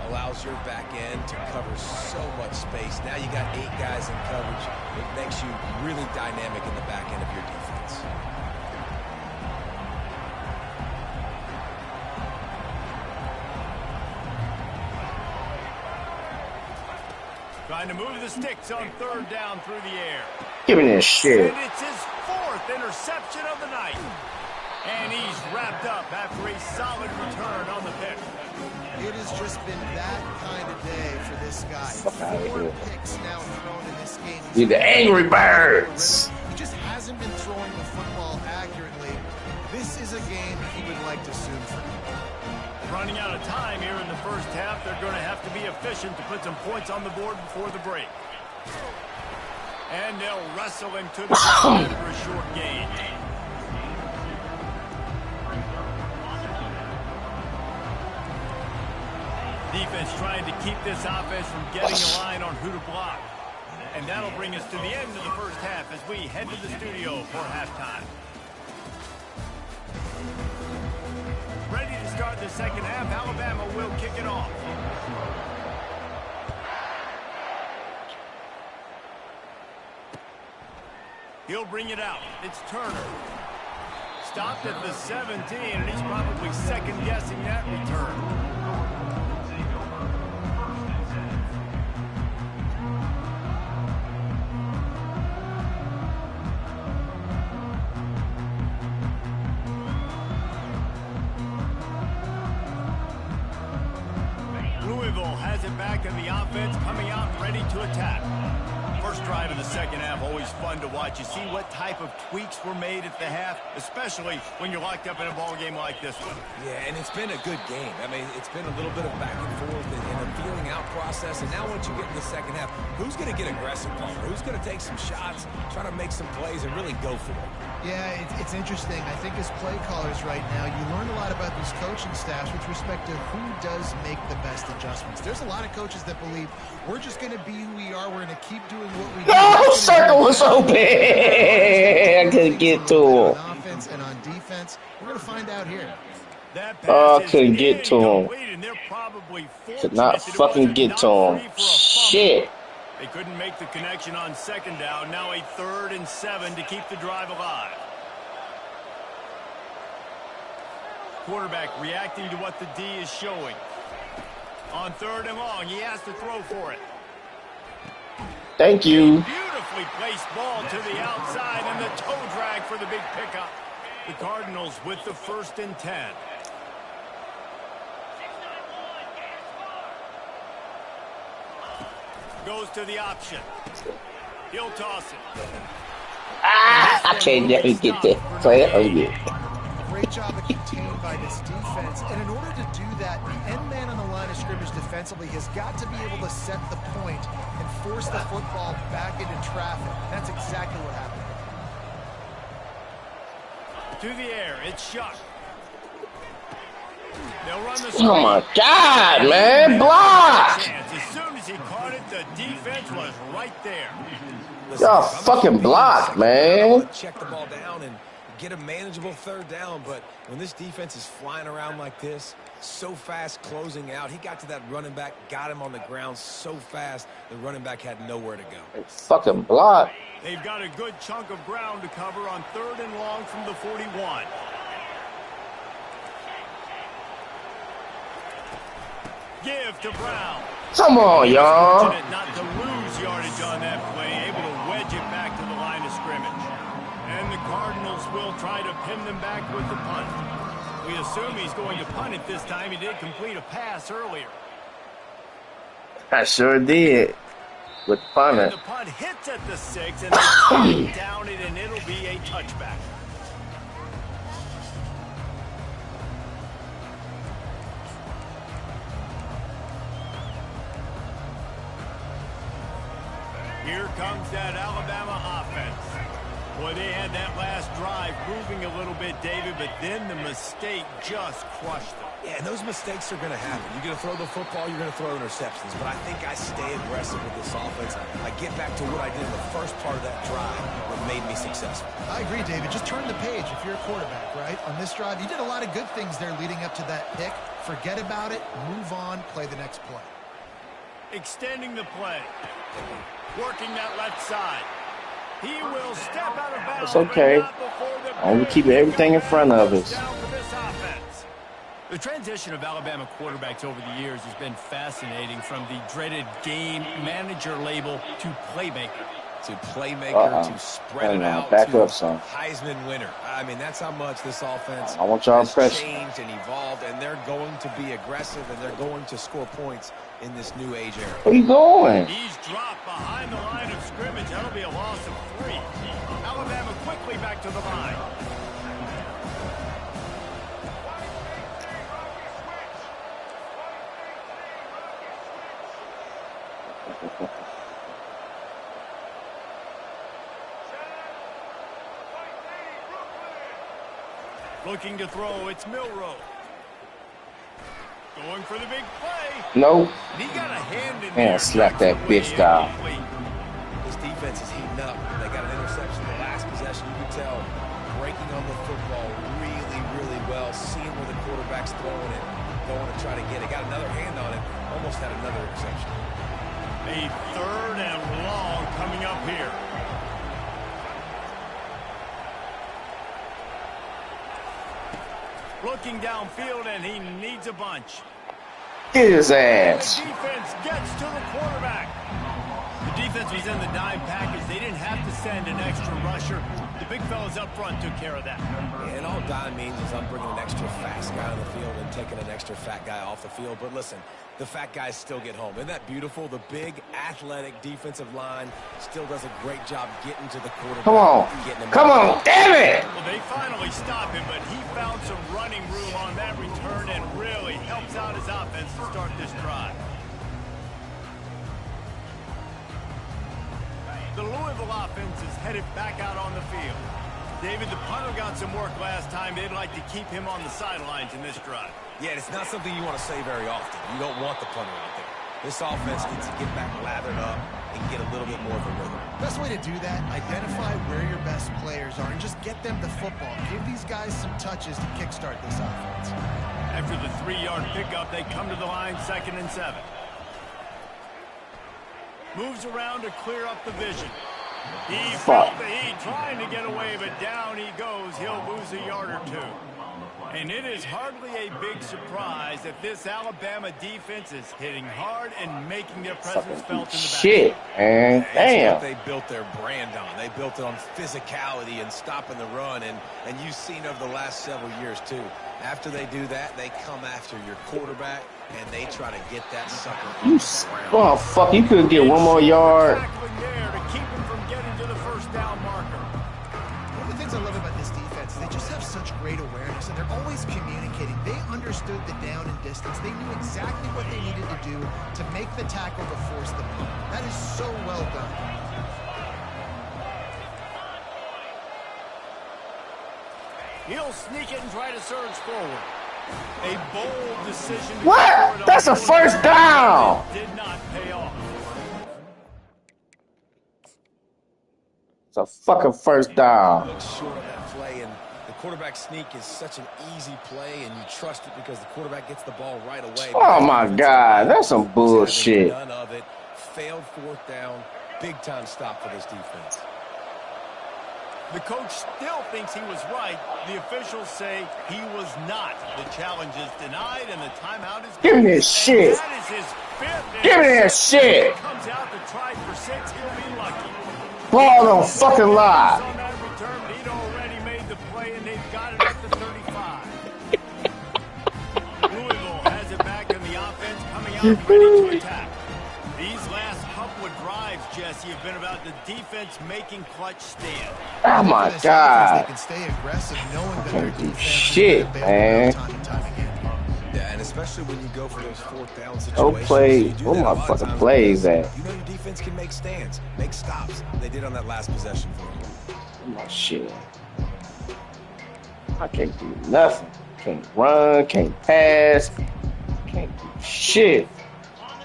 allows your back end to cover so much space. Now you got 8 guys in coverage. It makes you really dynamic in the back end of your defense. Trying to move the sticks on 3rd down through the air. Give me this shit. And it's his 4th interception of the night. And he's wrapped up after a solid return on the pick. It has just been that kind of day for this guy. 4 picks now thrown in this game. You're the Angry Birds. He just hasn't been throwing the football accurately. This is a game he would like to soon forget. Running out of time here in the first half. They're going to have to be efficient to put some points on the board before the break. And they'll wrestle him to the ground for a short gain. Defense trying to keep this offense from getting a line on who to block. And that'll bring us to the end of the first half as we head to the studio for halftime. Ready to start the second half. Alabama will kick it off. He'll bring it out. It's Turner. Stopped at the 17, and he's probably second-guessing that return. Louisville has it back, and the offense coming out ready to attack. First drive of the second half, always fun to watch. You see what type of tweaks were made at the half, especially when you're locked up in a ball game like this one. Yeah, and it's been a good game. I mean, it's been a little bit of back and forth, and a feeling out process. And now once you get in the second half, who's going to get aggressive, Palmer? Who's going to take some shots, try to make some plays, and really go for it? Yeah, it's interesting. I think as play callers right now, you learn a lot about these coaching staffs with respect to who does make the best adjustments. There's a lot of coaches that believe we're just going to be who we are. We're going to keep doing what we do. Oh, circle was open. I couldn't get to him. On offense and on defense, we're going to find out here. Oh, I couldn't get to him. Could not fucking get to him. Shit. They couldn't make the connection on second down. Now a 3rd and 7 to keep the drive alive. Quarterback reacting to what the D is showing. On 3rd and long, he has to throw for it. Thank you. Beautifully placed ball to the outside and the toe drag for the big pickup. The Cardinals with the 1st and 10. Goes to the option. He'll toss it. I can't never get that. Play it again. Great job of contained by this defense. And in order to do that, the end man on the line of scrimmage defensively has got to be able to set the point and force the football back into traffic. That's exactly what happened. To the air, it's Shuck. They'll run the Oh my God, man. Block. As soon as he caught it, the defense was right there. Y'all fucking block, man. Check the ball down and get a manageable 3rd down, but when this defense is flying around like this, so fast closing out, he got to that running back, got him on the ground so fast, the running back had nowhere to go. Fucking block. They've got a good chunk of ground to cover on 3rd and long from the 41. Give to Brown. Come on, y'all. Not to lose yardage on that play, able to wedge it back to the line of scrimmage. And the Cardinals will try to pin them back with the punt. We assume he's going to punt it this time. He did complete a pass earlier. I sure did. With punter. And the punt hits at the 6, and they down it, and it'll be a touchback. Here comes that Alabama offense. Boy, they had that last drive moving a little bit, David, but then the mistake just crushed them. Yeah, and those mistakes are going to happen. You're going to throw the football, you're going to throw interceptions. But I think I stay aggressive with this offense. I get back to what I did in the first part of that drive, what made me successful. I agree, David. Just turn the page if you're a quarterback, right? On this drive, you did a lot of good things there leading up to that pick. Forget about it, move on, play the next play. Extending the play. Working that left side. He will step out of bounds. It's okay. Only keep everything in front of us. The transition of Alabama quarterbacks over the years has been fascinating, from the dreaded game manager label to playmaker. To playmaker, to spread it out, back to up some. Heisman winner. I mean, that's how much this offense I want y'all has impressed. changed and evolved, and they're going to be aggressive, and they're going to score points in this new age era. Where you going? He's dropped behind the line of scrimmage. That'll be a loss of 3. Alabama quickly back to the line. Looking to throw, it's Milroe. Going for the big play. Nope. He got a hand in Man, there. slap that bitch down. This defense is heating up. They got an interception the last possession. You can tell breaking on the football really, really well, seeing where the quarterback's throwing it, going to try to get it. Got another hand on it, almost had another interception. A 3rd and long coming up here. Looking downfield, and he needs a bunch. Get his ass. The defense gets to the quarterback. The defense was in the dime package. They didn't have to send an extra rusher. The big fellas up front took care of that. Yeah, and all dime means is I'm bringing an extra fast guy on the field and taking an extra fat guy off the field. But listen, the fat guys still get home. Isn't that beautiful? The big, athletic defensive line still does a great job getting to the quarterback. Come on. Come on. Damn it. Well, they finally stop him, but he found some running room on that return and really helps out his offense to start this drive. the Louisville offense is headed back out on the field. David, the punter got some work last time. They'd like to keep him on the sidelines in this drive. Yeah, it's not something you want to say very often. You don't want the punter out there. This offense needs to get back lathered up and get a little bit more of a rhythm. Best way to do that, identify where your best players are and just get them the football. Give these guys some touches to kickstart this offense. After the 3-yard pickup, they come to the line, 2nd and 7. Moves around to clear up the vision. He felt the heat trying to get away, but down he goes. He'll lose a yard or 2. And it is hardly a big surprise that this Alabama defense is hitting hard and making their presence felt in the back. Shit, man. Damn. What they built their brand on. They built it on physicality and stopping the run, and you've seen over the last several years, too. After they do that, they come after your quarterback, and they try to get that sucker. Oh, fuck. You couldn't get one more yard. There to keep him from getting to the first down marker. One of the things I love about this defense, they just have such great awareness, and they're always communicating. They understood the down and distance. They knew exactly what they needed to do to make the tackle to force the punt. That is so well done. He'll sneak it and try to surge forward. A bold decision. What? That's a first down. Did not pay off. It's a fucking first down. Looks short of that play, and the quarterback sneak is such an easy play, and you trust it because the quarterback gets the ball right away. Oh my God, that's some bullshit. None of it. Failed 4th down. Big time stop for this defense. The coach still thinks he was right. The officials say he was not. The challenge is denied, and the timeout is... Give me this shit. That is his 5th. Give me that shit. Comes out to try for 6. He'll be lucky. Ball don't fucking lie. On that return, he'd already made the play, and they've got it at the 35. Louisville has it back in the offense, coming out ready to attack. These last couple of drives, Jesse, have been about the defense making clutch stand. Oh my God. They can stay aggressive, knowing that their defense Shit, man. time and time again. Yeah, and especially when you go for those 4th down situations. No play. You do Where that a my lot of fucking times plays because at? You know your defense can make stands, make stops. They did on that last possession for you. Oh shit. I can't do nothing. Can't run, can't pass, can't do shit.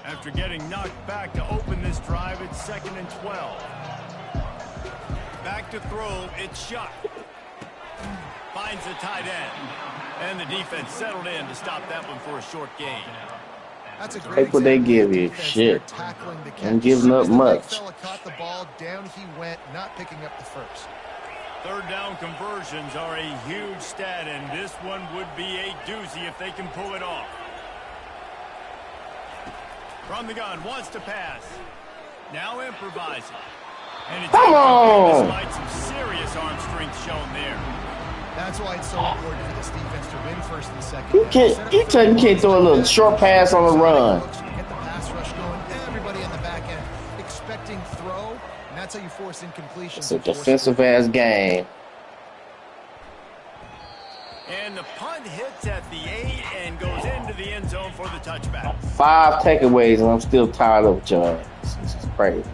After getting knocked back to open this drive, it's 2nd and 12. Back to throw, it's Shuck. Finds the tight end. And the defense settled in to stop that one for a short gain. That's a great Take what they give you. Shit. Ain't giving up much. Fella caught the ball, down he went, not picking up the first. 3rd down conversions are a huge stat, and this one would be a doozy if they can pull it off. From the gun, wants to pass. Now improvising. And it's Come on! Despite some serious arm strength shown there. That's why it's so important for this defense to win 1st and 2nd. You can't throw a little short pass on the run. Get the pass rush going. Everybody in the back end expecting throw, and that's how you force incompletion. It's a defensive ass game. And the punt hits at the 8 and goes into the end zone for the touchback. 5 takeaways, and I'm still tired of it, y'all. This is crazy.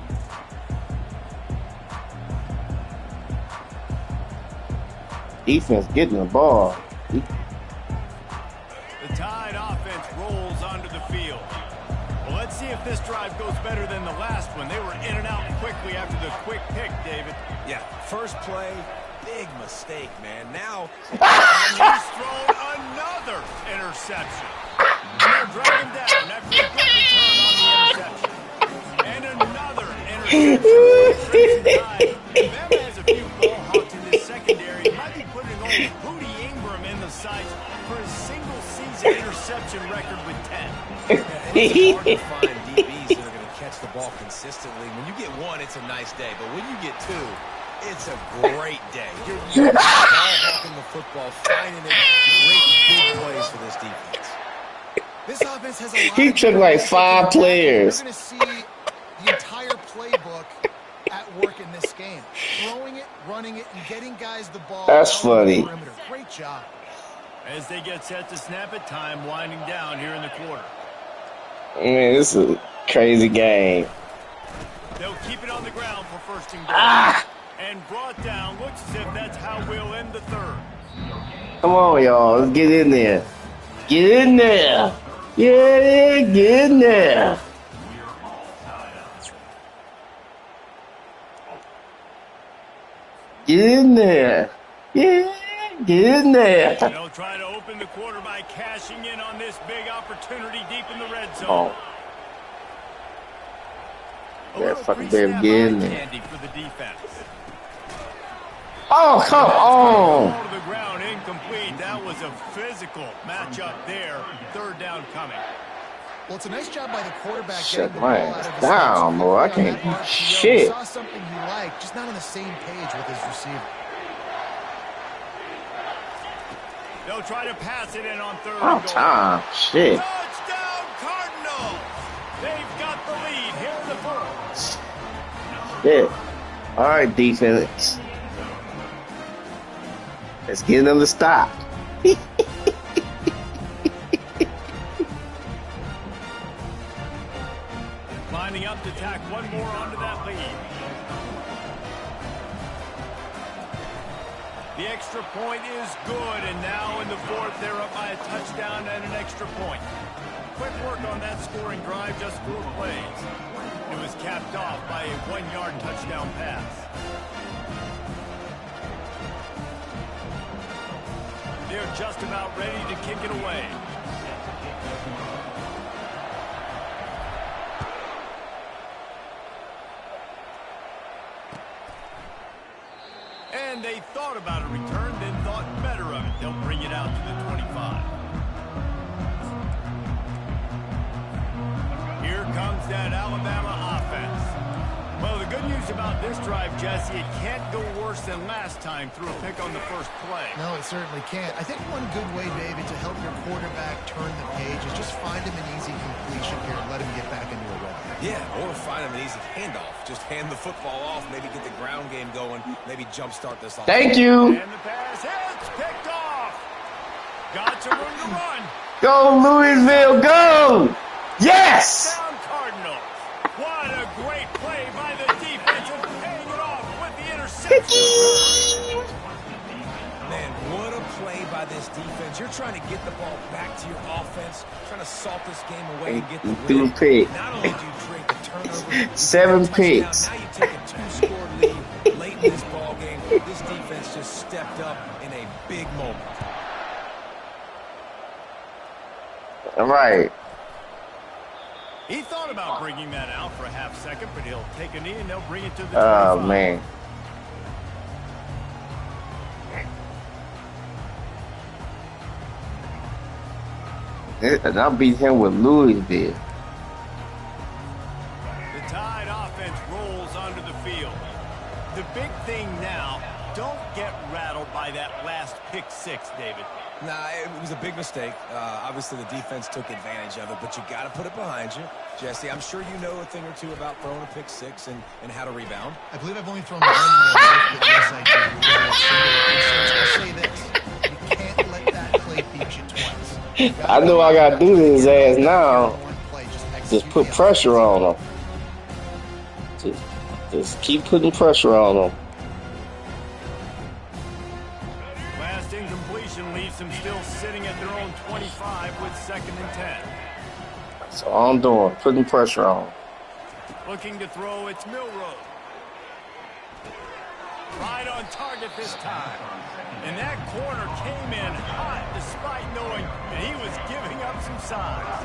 Defense getting the ball. The Tide offense rolls onto the field. Well, let's see if this drive goes better than the last one. They were in and out quickly after the quick pick, David. Yeah, first play, big mistake, man. Now, and he's thrown another interception. And they'll drag him down after a good return on the interception. And another interception. Alabama has a few ball hawks in this secondary. Might be putting old Hootie Ingram in the sights for his single-season interception record with 10. It's hard to find DBs that are going to catch the ball consistently. When you get one, it's a nice day. But when you get 2, it's a great day. You're ball hawking the football, finding it. Great big plays for this defense. This offense has a lot He took like 5 players. You're going to see the entire playbook at work in this game. Throwing it, running it, and getting guys the ball. That's funny. Great job. As they get set to snap it, time winding down here in the quarter. Man, this is a crazy game. They'll keep it on the ground for first and goal. Ah! And brought down. Looks as if that's how we'll end the third. Come on, y'all. Let's get in there. Get in there. Yeah, get in there. Get in there. Yeah, get in there. They'll try to open the quarter by cashing in on this big opportunity deep in the red zone. Oh. Yeah, fucking baby, get in there. Candy for the defense. Oh, come on. Ball to the ground, incomplete. That was a physical matchup there. Third down coming. Well, it's a nice job by the quarterback. Shut getting the my ball out ass of his down, hands. boy. I On can't that do RPO, shit. He saw something he liked, just not on the same page with his receiver. They'll try to pass it in on third Oh, and goal. time. Shit. Touchdown, Cardinals! They've got the lead here in the fourth. Shit. All right, defense. Let's get them to stop. Lining up to tack one more onto that lead. The extra point is good, and now in the fourth, they're up by a touchdown and an extra point. Quick work on that scoring drive, just 4 plays. It was capped off by a 1-yard touchdown pass. They're just about ready to kick it away. And they thought about a return, then thought better of it. They'll bring it out to the 25. Here comes that Alabama offense. Well, the good news about this drive, Jesse, it can't go worse than last time through a pick on the first play. No, it certainly can't. I think one good way, Baby, to help your quarterback turn the page is just find him an easy completion here and let him get back into a rhythm. Yeah, or find him an easy handoff. Just hand the football off, maybe get the ground game going, maybe jumpstart this off. Thank you. And the pass hits, picked off. Got some room to run. Go, Louisville, go. Yes. Down Cardinals. What a great play by the defense and paying it off with the interception. Man, what a play by this defense. You're trying to get the ball back to your offense, trying to salt this game away and get the win. Pick. Not only do you create the turnover, 7 picks. now you take a 2-score lead late in this ball game. This defense just stepped up in a big moment. All right. He thought about bringing that out for a half second, but he'll take a knee and they'll bring it to the 25. Oh, man. And I beat him with Louisville. The Tide offense rolls onto the field. The big thing now, don't get rattled by that last pick six, David. Nah, it was a big mistake. Obviously, the defense took advantage of it, but you got to put it behind you. Jesse, I'm sure you know a thing or two about throwing a pick six and how to rebound. I believe I've only thrown one in my life, but yes, I do. I'll say this. You can't let that play beat you twice. I know I got to do his ass now. Just put pressure on him. Just keep putting pressure on him. Last incompletion leaves them still sitting at their own 25 with 2nd and 10. That's all I'm doing, putting pressure on him. Looking to throw, it's Milroe. Right on target this time. And that corner came in hot despite knowing that he was giving up some size.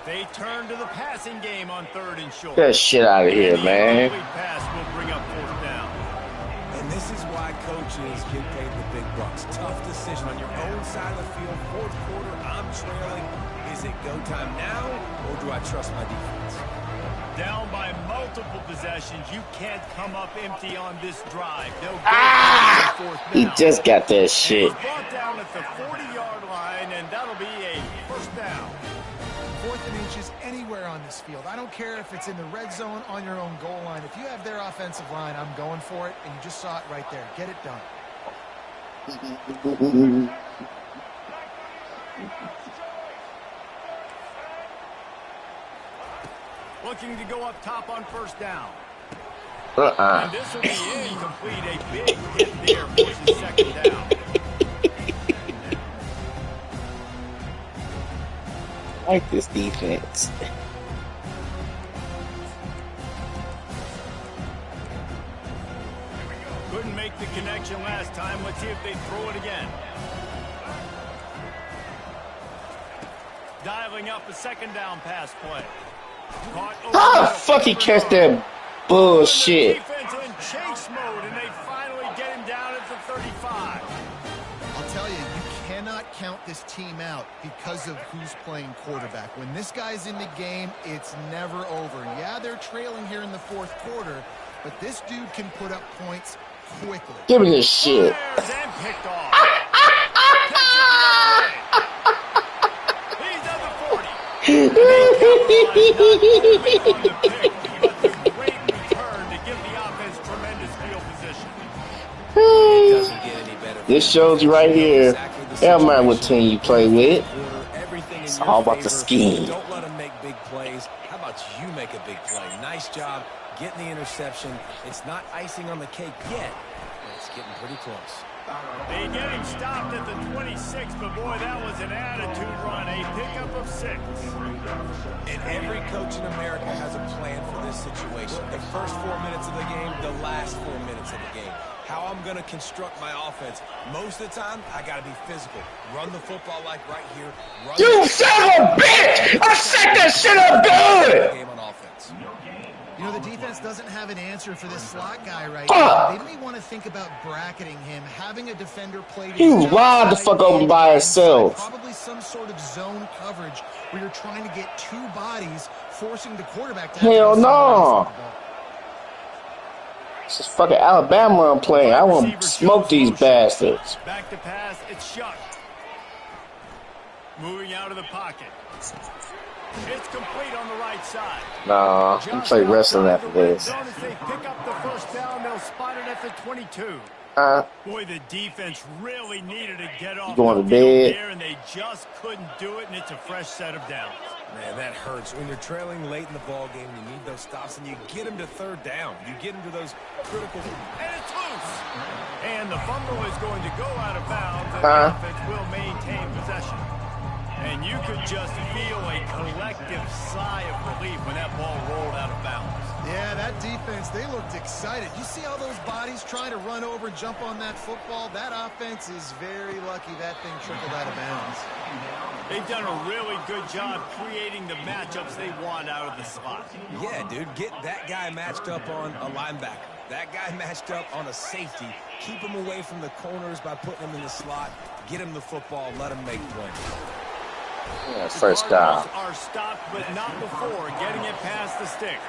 They turn to the passing game on 3rd and short. Get that shit out of here, man. Pass will bring up 4th down. And this is why coaches get paid the big bucks. Tough decision on your own side of the field. 4th quarter, I'm trailing. Is it go time now, or do I trust my defense? Down by multiple possessions. You can't come up empty on this drive. They'll go 4th down. He just got that shit. And brought down at the 40-yard line, and that'll be a 1st down. 4th and inches coaches anywhere on this field. I don't care if it's in the red zone, on your own goal line. If you have their offensive line, I'm going for it, and you just saw it right there. Get it done. Looking to go up top on first down. Uh-uh. And this will be incomplete. A big hit there forces second down. I like this defense. Couldn't make the connection last time. Let's see if they throw it again. Dialing up a second down pass play. How the fuck he catch that bullshit? Defense in chase mode, and they finally get him down at the 35. I'll tell you, you cannot count this team out because of who's playing quarterback. When this guy's in the game, it's never over. Yeah, they're trailing here in the fourth quarter, but this dude can put up points quickly. Give me this shit. And picked off. He's at the 40. And they capitalized not only on the pick, but the great return to give the offense tremendous field position. It doesn't get any better. This shows you right here. Never mind what team you play with. It's all about the scheme. Don't let them make big plays. How about you make a big play? Nice job getting the interception. It's not icing on the cake yet, but it's getting pretty close. They get him stopped at the 26, but boy, that was an attitude run. A pickup of 6. And every coach in America has a plan for this situation. The first 4 minutes of the game, the last 4 minutes of the game. How I'm going to construct my offense. Most of the time, I got to be physical. Run the football like right here. You son of a bitch! I set that shit up good! Game on offense. You know, the defense doesn't have an answer for this slot guy right now. They may want to think about bracketing him, having a defender play to He wide the fuck open by himself. Probably some sort of zone coverage where you're trying to get two bodies, forcing the quarterback to Hell no. This is fucking Alabama I'm playing. I want to smoke these bastards. Back to pass, it's Shuck. Moving out of the pocket. It's complete on the right side. Nah, I'm play wrestling after this. As they pick up the first down, they'll spot it at the 22. Boy, the defense really needed to get off going the to field bed. there, and they just couldn't do it, and it's a fresh set of downs. Man, that hurts. When you're trailing late in the ball game, you need those stops, and you get them to third down. You get them to those critical... And it's loose. And the fumble is going to go out of bounds, and the offense will maintain possession. And you could just feel a collective sigh of relief when that ball rolled out of bounds. Yeah, that defense, they looked excited. You see all those bodies trying to run over and jump on that football? That offense is very lucky that thing trickled out of bounds. They've done a really good job creating the matchups they want out of the slot. Yeah, dude, get that guy matched up on a linebacker. That guy matched up on a safety. Keep him away from the corners by putting him in the slot. Get him the football. Let him make plays. Yeah, first down. Are stopped, but not before getting it past the sticks.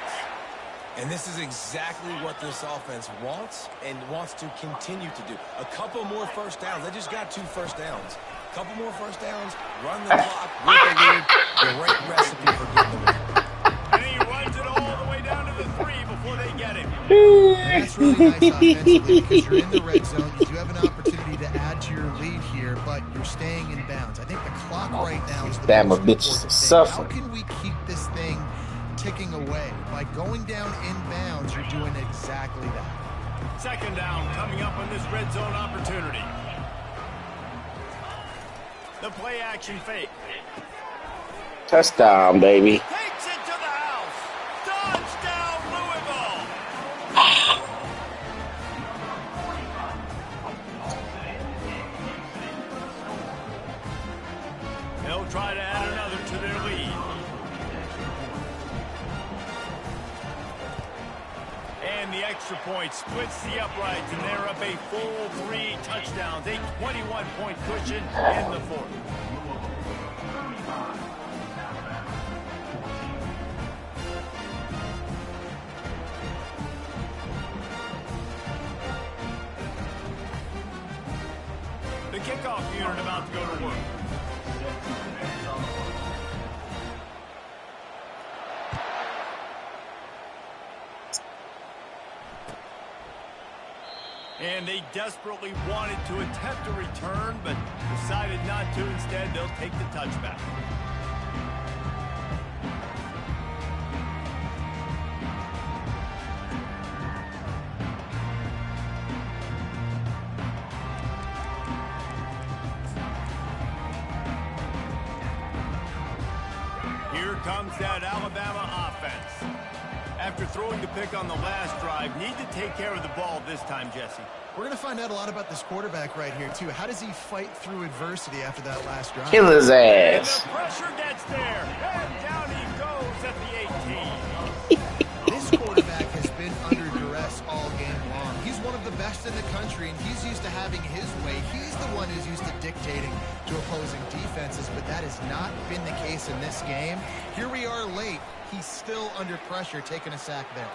And this is exactly what this offense wants and wants to continue to do. A couple more first downs. They just got 2 first downs. A couple more first downs, run the clock with the lead. Great recipe for getting the win. And he runs it all the way down to the 3 before they get him. And that's really nice offensively because you're in the red zone. You do have an opportunity to add to your lead here, but you're staying in bounds. I think the clock right now is the Damn, most a bitch important thing. suffering. How can we keep this thing ticking away? By going down in bounds, you're doing exactly that. Second down coming up on this red zone opportunity. The play action fake. Touchdown, baby. Takes it to the house. Touchdown, Louisville. They'll try to add another to their lead. And the extra point splits the uprights, and they're up a full 3 touchdowns, a 21-point cushion in the fourth. The kickoff unit about to go to work. And they desperately wanted to attempt a return, but decided not to. Instead, they'll take the touchback. Here comes that Alabama offense. After throwing the pick on the last drive, need to take care of the ball this time, Jesse. We're going to find out a lot about this quarterback right here, too. How does he fight through adversity after that last drive? Kill his And ass. the pressure gets there, and down he goes at the 18. This quarterback has been under duress all game long. He's one of the best in the country, and he's used to having his way. He's the one who's used to dictating to opposing defenses, but that has not been the case in this game. Here we are late. He's still under pressure, taking a sack there.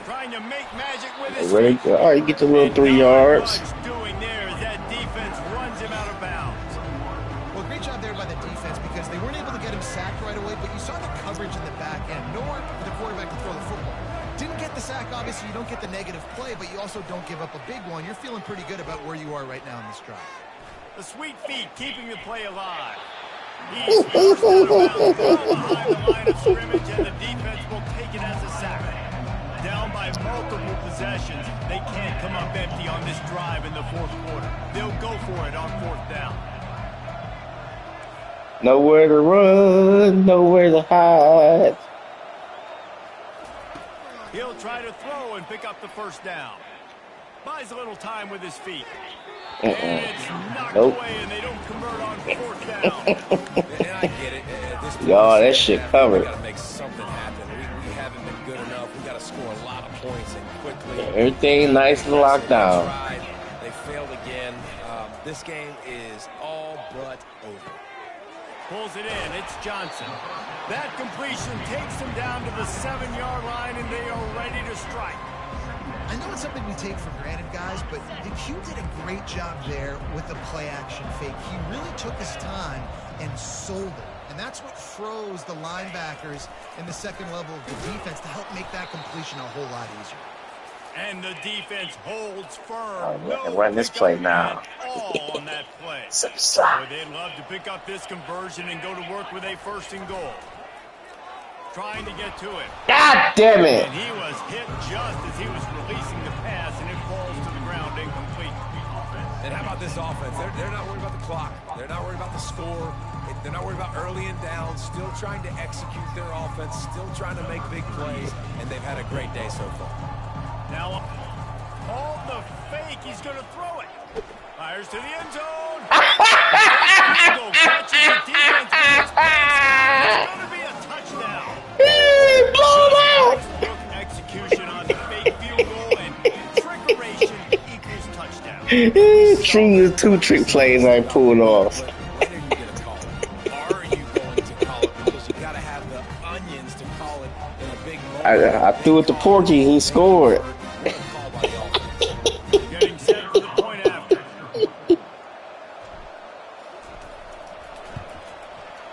Trying to make magic with his Ready? feet. All right, get the little 3 Not yards. much doing there as that defense runs him out of bounds. Well, great job there by the defense because they weren't able to get him sacked right away, but you saw the coverage in the back end. Nowhere for the quarterback to throw the football. Didn't get the sack, obviously you don't get the negative play, but you also don't give up a big one. You're feeling pretty good about where you are right now in this drive. The sweet feet keeping the play alive. He's forced out of bounds, well behind the line of scrimmage, and the defense will take it as a sack. Down by multiple possessions, they can't come up empty on this drive in the fourth quarter. They'll go for it on fourth down. Nowhere to run, nowhere to hide. He'll try to throw and pick up the first down. Buys a little time with his feet. And it's knocked away, and they don't convert on fourth down. And I get it. At this point, Y'all, that shit covered. We got to make something happen. We haven't been good enough. We got to score a lot of points and quickly. Everything nice and locked down. They failed again. This game is all but over. Pulls it in. It's Johnson. That completion takes him down to the 7-yard line, and they are ready to strike. I know it's something we take for granted, guys, but Hugh did a great job there with the play-action fake. He really took his time and sold it. And that's what froze the linebackers in the second level of the defense to help make that completion a whole lot easier. And the defense holds firm. And run this play now. All on that play. Boy, they'd love to pick up this conversion and go to work with a first and goal. Trying to get to it. God damn it. And he was hit just as he was releasing the pass, and it falls to the ground incomplete. And how about this offense? They're not worried about the clock. They're not worried about the score. They're not worried about early and down. Still trying to execute their offense. Still trying to make big plays. And they've had a great day so far. Now, all the fake. He's going to throw it. Fires to the end zone. Catches the defense with his pass. It's going to be a touchdown. Execution on the fake field goal and trickeration equals touchdown. True, 2 trick plays I pulled off. When are you going to call it? Are you going to call it? Because you got to have the onions to call it in a big moment. I threw it to Porky. He scored. Getting set for the point after.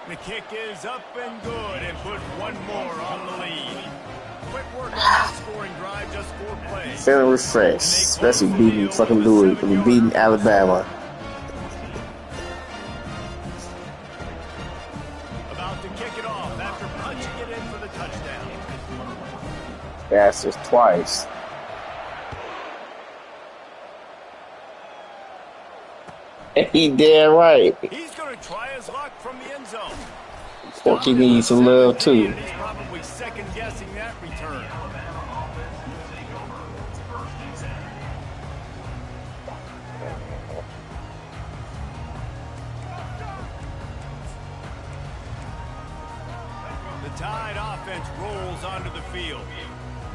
The kick is up and good and put one more on the lead. Quick work on that scoring drive, just 4 plays. Feeling refreshed, especially beating fucking Louis. I mean, beating Alabama. About to kick it off after punching it in for the touchdown. That's just twice. He damn right. He's going to try his luck from the end zone. Porky needs some love too. He's probably second guessing that return. The Tide offense rolls onto the field.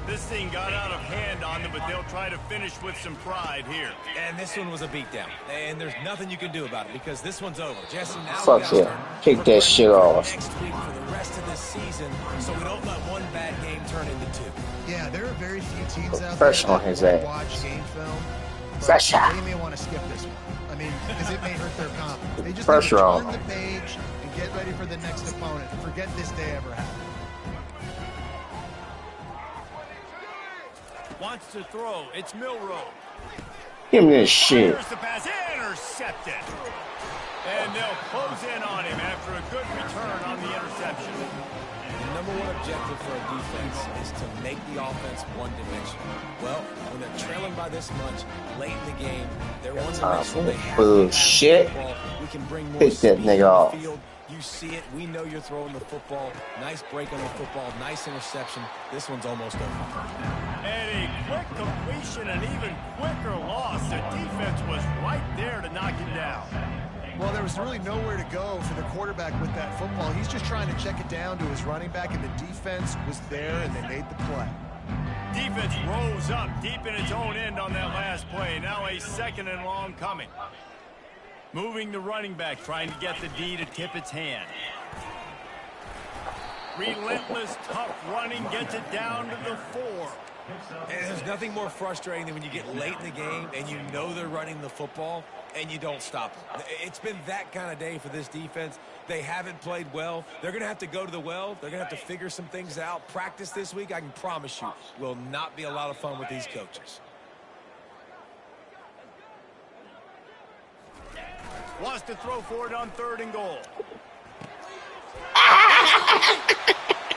This thing got out of hand on them, but they'll try to finish with some pride here. And this one was a beatdown. And there's nothing you can do about it because this one's over. Jesse, now Fuck yeah. Kick that shit off. next week for the rest of this season so we don't let one bad game turn into 2. Yeah, there are very few teams out there Pressure on his that ass. watch game film. but Pressure. They may want to skip this one. I mean, because it may hurt their confidence. They just Pressure need to on turn the page and get ready for the next opponent. Forget this day ever happened. Wants to throw. It's Milroe. Give me this shit. Here's the pass. Intercepted. And they'll close in on him after a good return on the interception. The number one objective for a defense is to make the offense one-dimensional. Well, when they're trailing by this much late in the game, they're one-dimensional. They have bullshit. We can bring more Pick that nigga off. field. You see it. We know you're throwing the football. Nice break on the football. Nice interception. This one's almost over. And a quick completion, an even quicker loss. The defense was right there to knock him down. Well, there was really nowhere to go for the quarterback with that football. He's just trying to check it down to his running back, and the defense was there, and they made the play. Defense rose up deep in its own end on that last play. Now a 2nd and long coming. Moving the running back, trying to get the D to tip its hand. Relentless, tough running, gets it down to the 4. And there's nothing more frustrating than when you get late in the game and you know they're running the football and you don't stop them. It's been that kind of day for this defense. They haven't played well. They're going to have to go to the well. They're going to have to figure some things out. Practice this week, I can promise you, will not be a lot of fun with these coaches. Wants to throw for it on 3rd and goal.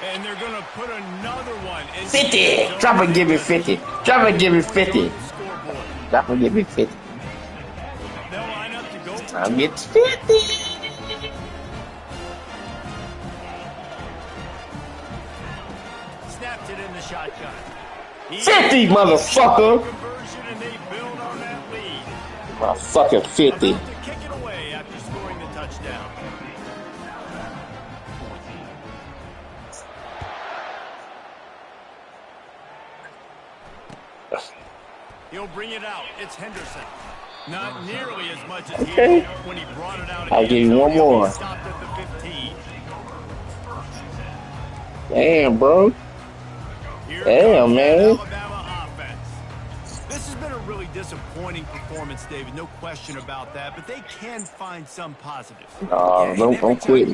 And they're going to put another one in 50. Drop and give me 50. Drop and give me 50. Drop and give me 50. They'll line up to go for I'll get 50. Snapped it in the shotgun. 50, motherfucker. Conversion, and they build on that lead. Motherfucking 50. About to kick it away after scoring the touchdown. He'll bring it out. It's Henderson. Not nearly as much as he did when he brought it out. I'll give you one more. Stopped at the 15. Damn, bro. Damn, man. Alabama offense. This has been a really disappointing performance, David. No question about that. But they can find some positives. Don't quit.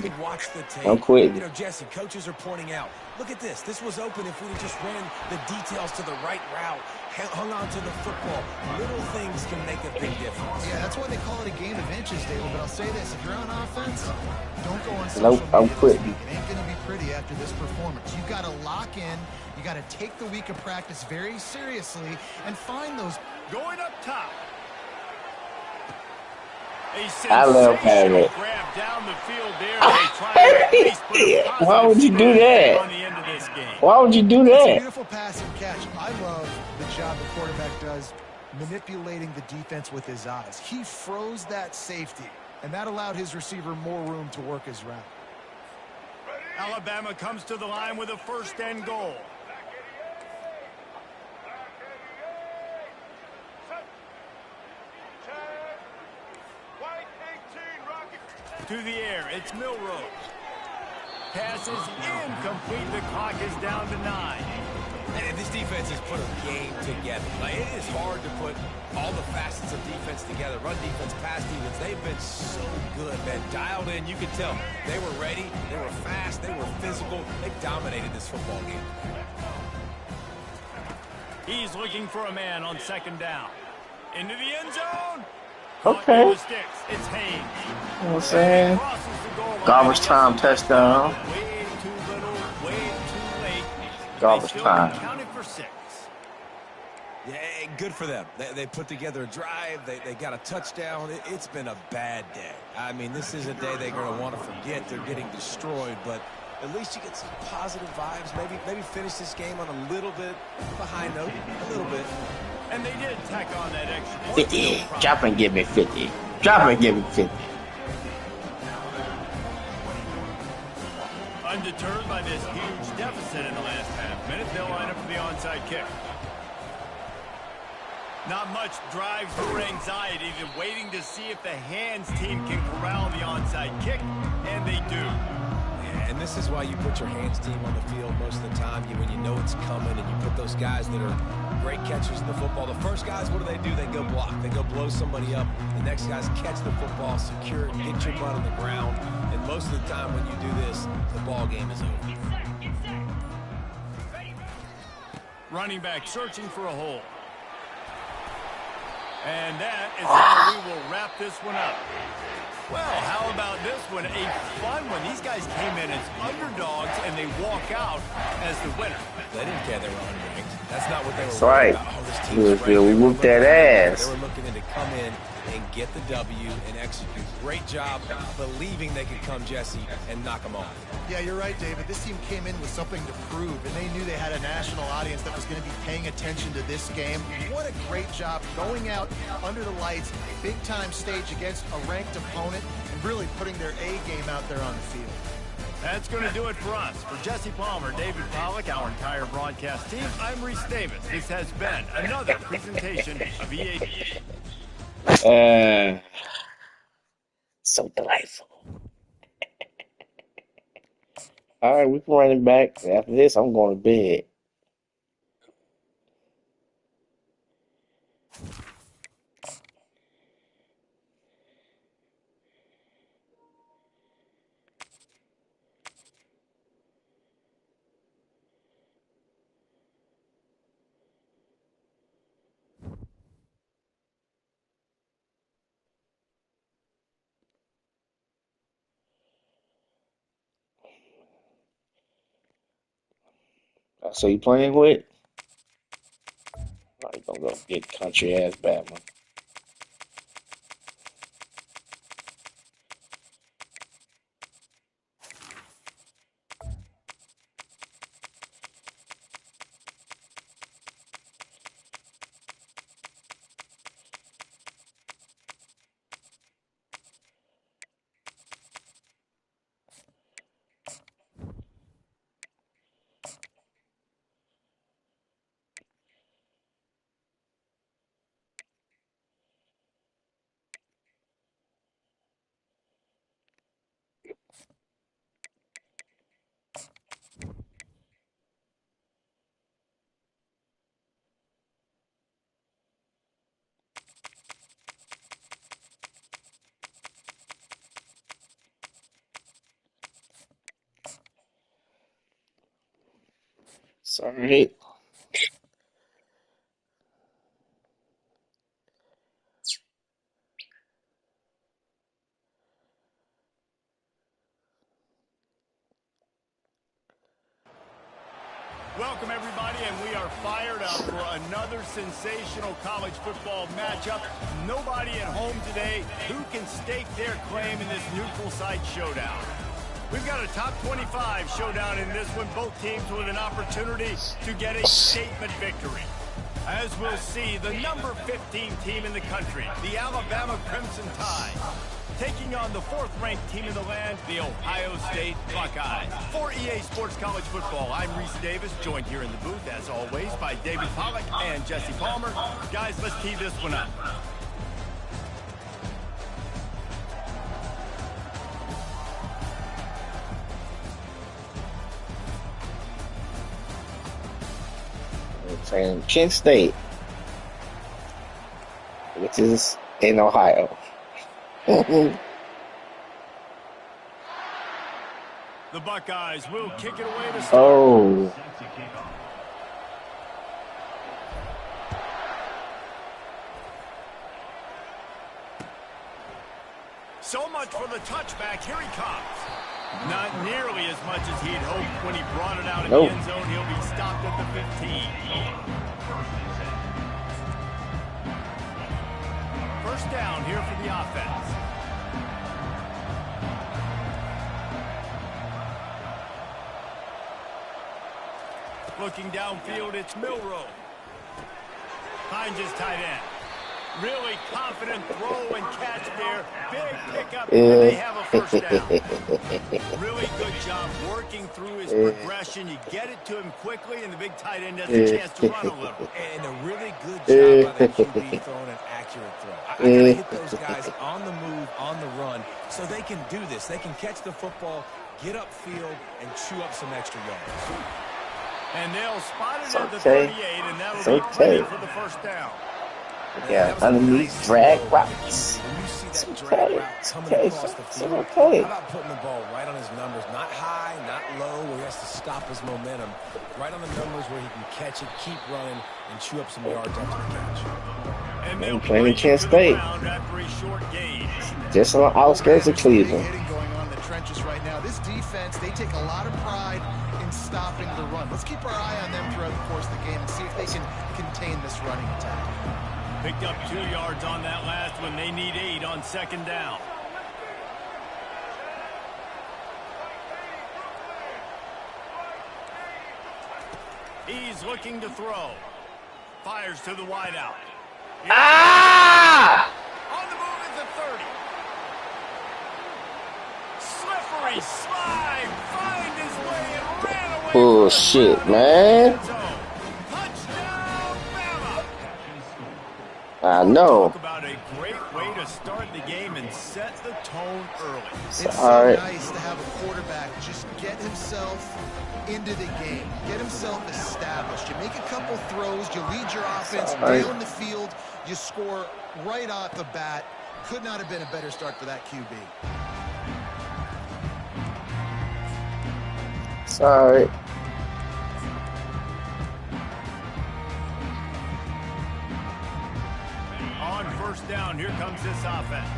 Don't quit. You know, Jesse, coaches are pointing out, look at this. This was open if we just ran the details to the right route, hung on to the football. Little things can make a big difference. Yeah, that's why they call it a game of inches, David. But I'll say this. If you're on offense, don't go on social Nope, I'm media quitting. this week. It ain't going to be pretty after this performance. You've got to lock in. You got to take the week of practice very seriously and find those. Going up top. I love having it. Grab down the field there. Why would you do that? On the end of this game. Why would you do It's a that? beautiful pass and catch. I love the job the quarterback does manipulating the defense with his eyes. He froze that safety, and that allowed his receiver more room to work his route. Alabama comes to the line with a 1st and goal. To the air, it's Milroe. Pass is incomplete. The clock is down to 9. And this defense has put a game together. Like, it is hard to put all the facets of defense together. Run defense, pass defense. They've been so good, man. Dialed in, you could tell. They were ready. They were fast. They were physical. They dominated this football game. He's looking for a man on 2nd down. Into the end zone. Okay. The sticks. It's Haynes. You know what I'm saying? Crosses the goal line. Garbage time touchdown. Way too little, way too late. Garbage They still time. counted for 6. Yeah, good for them. They put together a drive. They got a touchdown. It's been a bad day. I mean, this is a day they're going to want to forget. They're getting destroyed, but at least you get some positive vibes. Maybe finish this game on a little bit of a high note, a little bit. And they did tack on that extra point. 50. Drop and give me 50. Drop and give me 50. Undeterred by this huge deficit in the last half-minute, they'll line up for the onside kick. Not much drives or anxiety. They're waiting to see if the hands team can corral the onside kick, and they do. And this is why you put your hands team on the field most of the time. When you know it's coming and you put those guys that are great catchers of the football. The first guys, what do? They go block. They go blow somebody up. The next guys catch the football, secure it, get your butt on the ground. And most of the time when you do this, the ball game is over. Running back searching for a hole. And that is how we will wrap this one up. Well, how about this one? A fun one. These guys came in as underdogs, and they walk out as the winner. They didn't care they were underranked. That's not what they were That's right. about. Oh, this team's We whooped that ass. They were looking to come in and get the W and execute. Great job believing they could come, Jesse, and knock them off. Yeah, you're right, David. This team came in with something to prove, and they knew they had a national audience that was going to be paying attention to this game. What a great job going out under the lights, big-time stage against a ranked opponent, and really putting their A game out there on the field. That's going to do it for us. For Jesse Palmer, David Pollack, our entire broadcast team, I'm Reese Davis. This has been another presentation of EA. So delightful. All right, we can run it back. After this, I'm going to bed. So you playing with? Oh, you gonna go get country ass Batman. Sorry. Welcome, everybody, and we are fired up for another sensational college football matchup. Nobody at home today who can stake their claim in this neutral site showdown. We've got a top 25 showdown in this one, both teams with an opportunity to get a statement victory. As we'll see, the number 15 team in the country, the Alabama Crimson Tide, taking on the fourth-ranked team in the land, the Ohio State Buckeyes. For EA Sports College Football, I'm Reese Davis, joined here in the booth, as always, by David Pollack and Jesse Palmer. Guys, let's tee this one up. Saying Kent State, which is in Ohio. The Buckeyes will kick it away to start. Oh. So much for the touchback. Here he comes. Not nearly as much as he'd hoped when he brought it out in the end zone. He'll be stopped at the 15. First down here for the offense. Looking downfield, it's Milroe. Finds his tight end. Really confident throw and catch there. Big pickup, and they have a first down. Really good job working through his progression. You get it to him quickly, and the big tight end has a chance to run a little. And a really good job by the QB throwing an accurate throw. I gotta hit those guys on the move, on the run, so they can do this. They can catch the football, get upfield, and chew up some extra yards. And they'll spot it at the 38, and that'll be plenty for the first down. Yeah, underneath drag routes. When you see that It's drag okay. route It's coming okay. across the It's field. okay. How about putting the ball right on his numbers? Not high, not low, where he has to stop his momentum. Right on the numbers where he can catch it, keep running, and chew up some yards after the catch. And I'm they'll playing in bring Kent him to the State. ground after a short gain. Just on the outskirts of There's some big Cleveland. hitting going on in the trenches right now. This defense, they take a lot of pride in stopping the run. Let's keep our eye on them throughout the course of the game and see if they can contain this running attack. Picked up 2 yards on that last one. They need 8 on second down. He's looking to throw. Fires to the wideout. Ah! On the move at the 30. Slippery slide. Find his way and ran away. Bullshit, man. Touchdown, Bama. I know. Talk about a great way to start the game and set the tone early. It's so All right. nice to have a quarterback just get himself into the game, get himself established. You make a couple throws, you lead your offense All right. down the field, you score right off the bat. Could not have been a better start for that QB. It's all right. On first down, here comes this offense.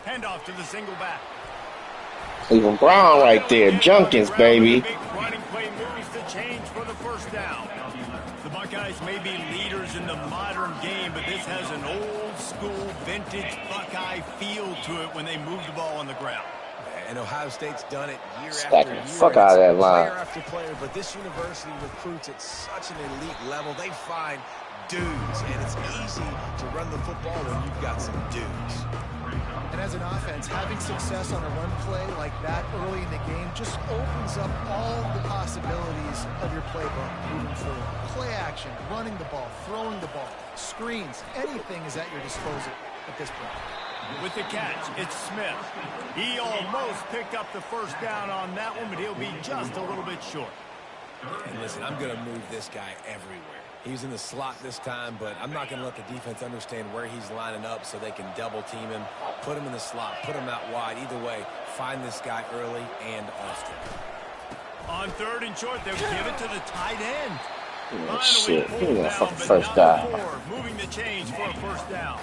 Handoff to the single back. Cleveland Brown right there. Junkins, baby. Big running play moves to change for the first down. The Buckeyes may be leaders in the modern game, but this has an old school vintage Buckeye feel to it when they move the ball on the ground. And Ohio State's done it year Smacking after the year. fuck out of that It's line. Player after player, but this university recruits at such an elite level. They find dudes, and it's easy to run the football when you've got some dudes. And as an offense, having success on a run play like that early in the game just opens up all the possibilities of your playbook moving forward. Play action, running the ball, throwing the ball, screens, anything is at your disposal at this point. With the catch, it's Smith. He almost picked up the first down on that one, but he'll be just a little bit short. And listen, I'm going to move this guy everywhere. He's in the slot this time, but I'm not going to let the defense understand where he's lining up so they can double team him, put him in the slot, put him out wide. Either way, find this guy early and often. On third and short, they'll give it to the tight end. Oh, Finally shit. pulled Give me that down, fucking but first not down. before moving the chains for a first down.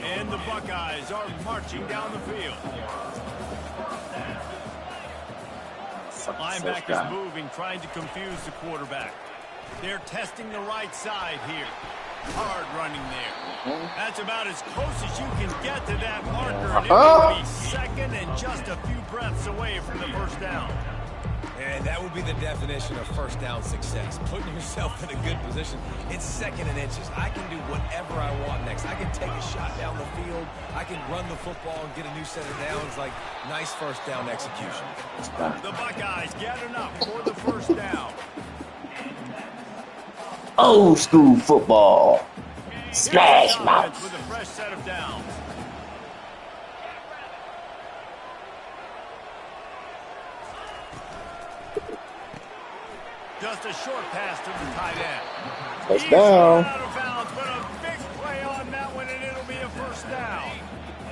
And the Buckeyes are marching down the field. Linebackers moving, trying to confuse the quarterback. They're testing the right side here. Hard running there. That's about as close as you can get to that marker. And it will be second and just a few breaths away from the first down. And that would be the definition of first down success. Putting yourself in a good position. It's second and inches. I can do whatever I want next. I can take a shot down the field. I can run the football and get a new set of downs. Like, nice first down execution. The Buckeyes gathering up for the first down. Old school football. Smash mouth. With a fresh set of downs. Just a short pass to the tight end. First He's down. out of bounds, but a big play on that one, and it'll be a first down.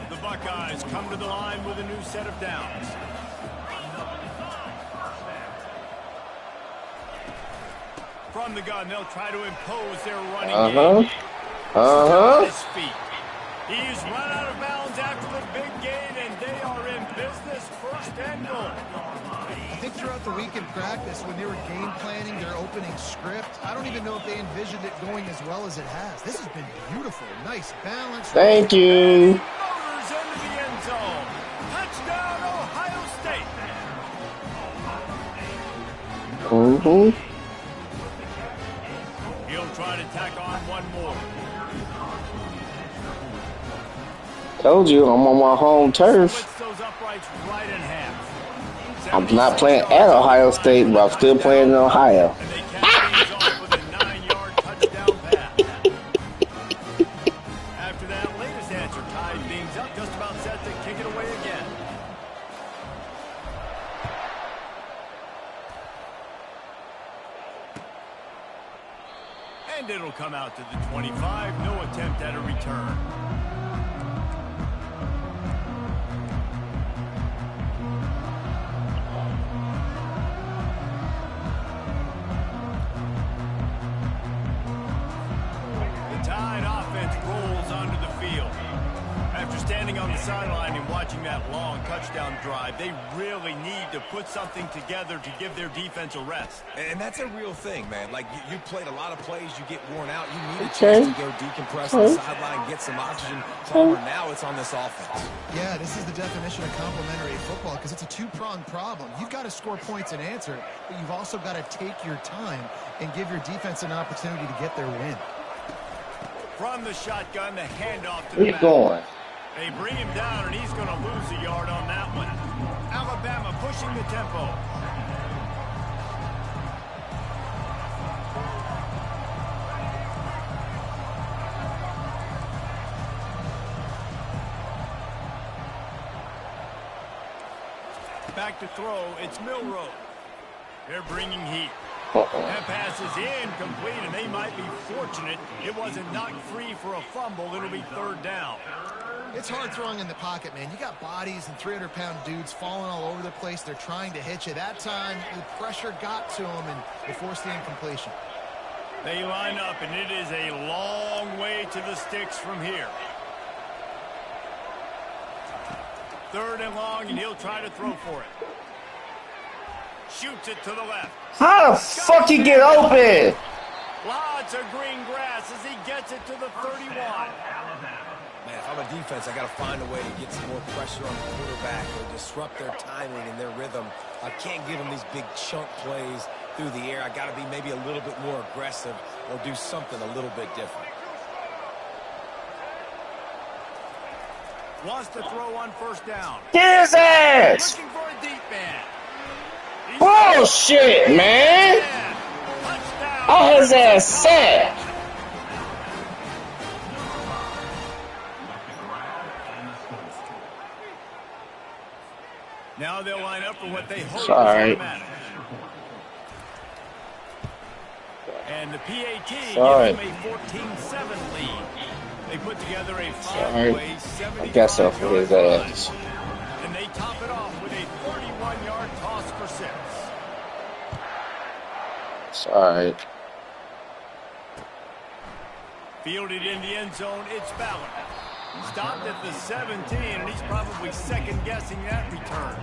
The Buckeyes come to the line with a new set of downs. From the gun, they'll try to impose their running game. Still on his feet. He's run out of bounds after the big gain, and they are in business, first and goal. I think throughout the week in practice, when they were game planning their opening script, I don't even know if they envisioned it going as well as it has. This has been beautiful. Nice balance. Thank you. Motors into the end zone. Touchdown, Ohio State. He'll try to tack on one more. Told you, I'm on my home turf. Splits those uprights right in half. I'm not playing at Ohio State, but I'm still playing in Ohio. And they cap things off with a 9-yard touchdown pass. After that latest answer tied things up, just about set to kick it away again. And it'll come out to the 25. No attempt at a return. On the sideline and watching that long touchdown drive, they really need to put something together to give their defense a rest. And that's a real thing, man. Like, you played a lot of plays, you get worn out, you need a chance to go decompress on the sideline, get some oxygen. Now it's on this offense. Yeah, this is the definition of complementary football because it's a two-pronged problem. You've got to score points and answer it, but you've also got to take your time and give your defense an opportunity to get their win. From the shotgun, the handoff to the back. Keep going. They bring him down, and he's going to lose a yard on that one. Alabama pushing the tempo. Back to throw, it's Milroe. They're bringing heat. That pass is incomplete, and they might be fortunate it wasn't knocked free for a fumble. It'll be third down. It's hard throwing in the pocket, man. You got bodies and 300-pound dudes falling all over the place. They're trying to hit you. That time, the pressure got to them, and it forced the incompletion. They line up, and it is a long way to the sticks from here. Third and long, and he'll try to throw for it. Shoots it to the left. How the fuck you get open? Lots of green grass as he gets it to the 31. Man, if I'm a defense, I got to find a way to get some more pressure on the quarterback or disrupt their timing and their rhythm. I can't give them these big chunk plays through the air. I got to be maybe a little bit more aggressive or do something a little bit different. Wants to throw on first down. Get his ass! Looking for a deep man. Bullshit, man! Oh, his ass set! Now they'll line up for what they hope is automatic. And the PAT gives them a 14-7 lead. They put together a 5-way 75-yard I guess so for his ass. And they top it off with a 31-yard toss for 6. It's alright. Fielded in the end zone, it's Ballard. Stopped at the 17, and he's probably second-guessing that return.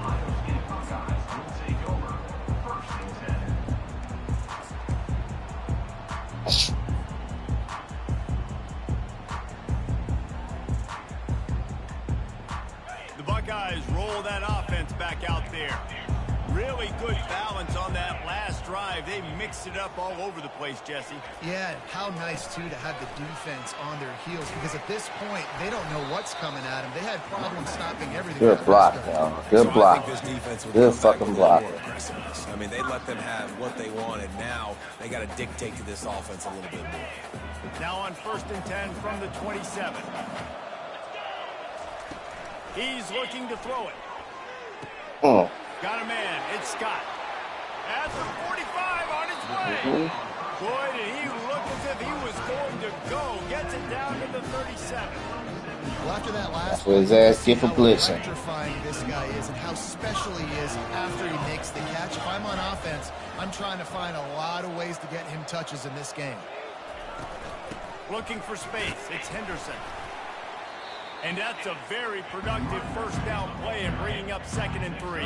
The Buckeyes roll that offense back out there. Really good balance on that last drive. They mixed it up all over the place, Jesse. Yeah, how nice, too, to have the defense on their heels because at this point, they don't know what's coming at them. They had problems stopping everything. Good block, yo. Good block. Good fucking block. I mean, they let them have what they wanted. Now they got to dictate to this offense a little bit more. Now on 1st and 10 from the 27. He's looking to throw it. Oh. Got a man. It's Scott. At the 45 on his way. Boy, did he look as if he was going to go. Gets it down to the 37. Well, after that last That's what his ass get for blitzing. Electrifying this guy is and how special he is after he makes the catch. If I'm on offense, I'm trying to find a lot of ways to get him touches in this game. Looking for space. It's Henderson. And that's a very productive first down play and bringing up 2nd and 3.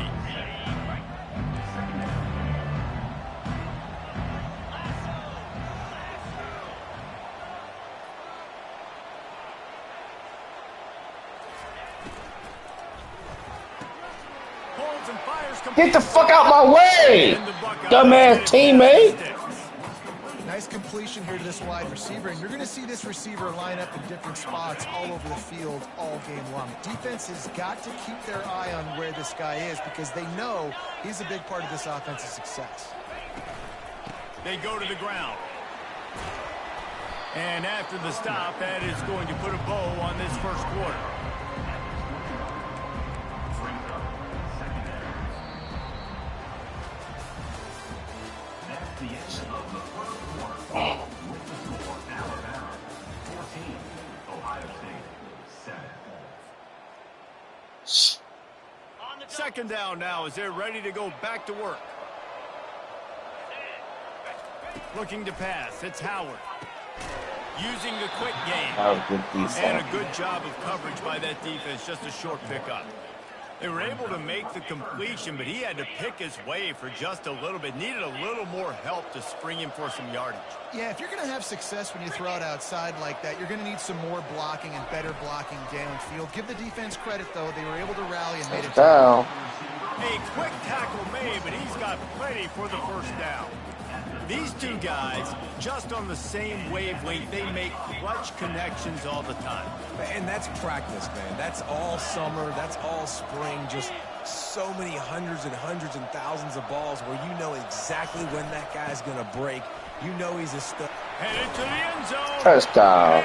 Get the fuck out my way, dumbass teammate. Nice completion here to this wide receiver, and you're going to see this receiver line up in different spots all over the field all game long. Defense has got to keep their eye on where this guy is because they know he's a big part of this offense's success. They go to the ground. And after the stop, that is going to put a bow on this first quarter. Second down now as they're ready to go back to work. Looking to pass. It's Howard. Using the quick game. And a good job of coverage by that defense. Just a short pickup. They were able to make the completion, but he had to pick his way for just a little bit. Needed a little more help to spring him for some yardage. Yeah, if you're going to have success when you throw it outside like that, you're going to need some more blocking and better blocking downfield. Give the defense credit, though. They were able to rally and made it down. A quick tackle made, but he's got plenty for the first down. These two guys, just on the same wavelength, they make clutch connections all the time. And that's practice, man. That's all summer. That's all spring. Just so many hundreds and thousands of balls where you know exactly when that guy's going to break. You know he's a stud. Headed to the end zone. Touchdown.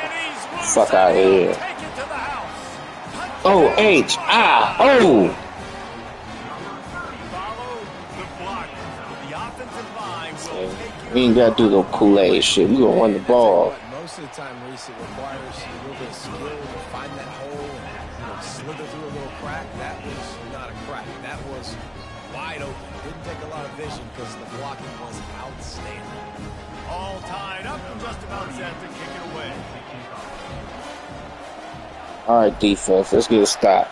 Fuck out of here. Take it to the house. O-H. Ah. Oh. We ain't got to do no Kool-Aid shit. We gonna run the ball. Most of the time, Reese, it requires a little bit of skill to find that hole and slither through a little crack. That was not a crack. That was wide open. Didn't take a lot of vision because the blocking was outstanding. All tied up and just about set to kick it away. All right, defense. Let's get a stop.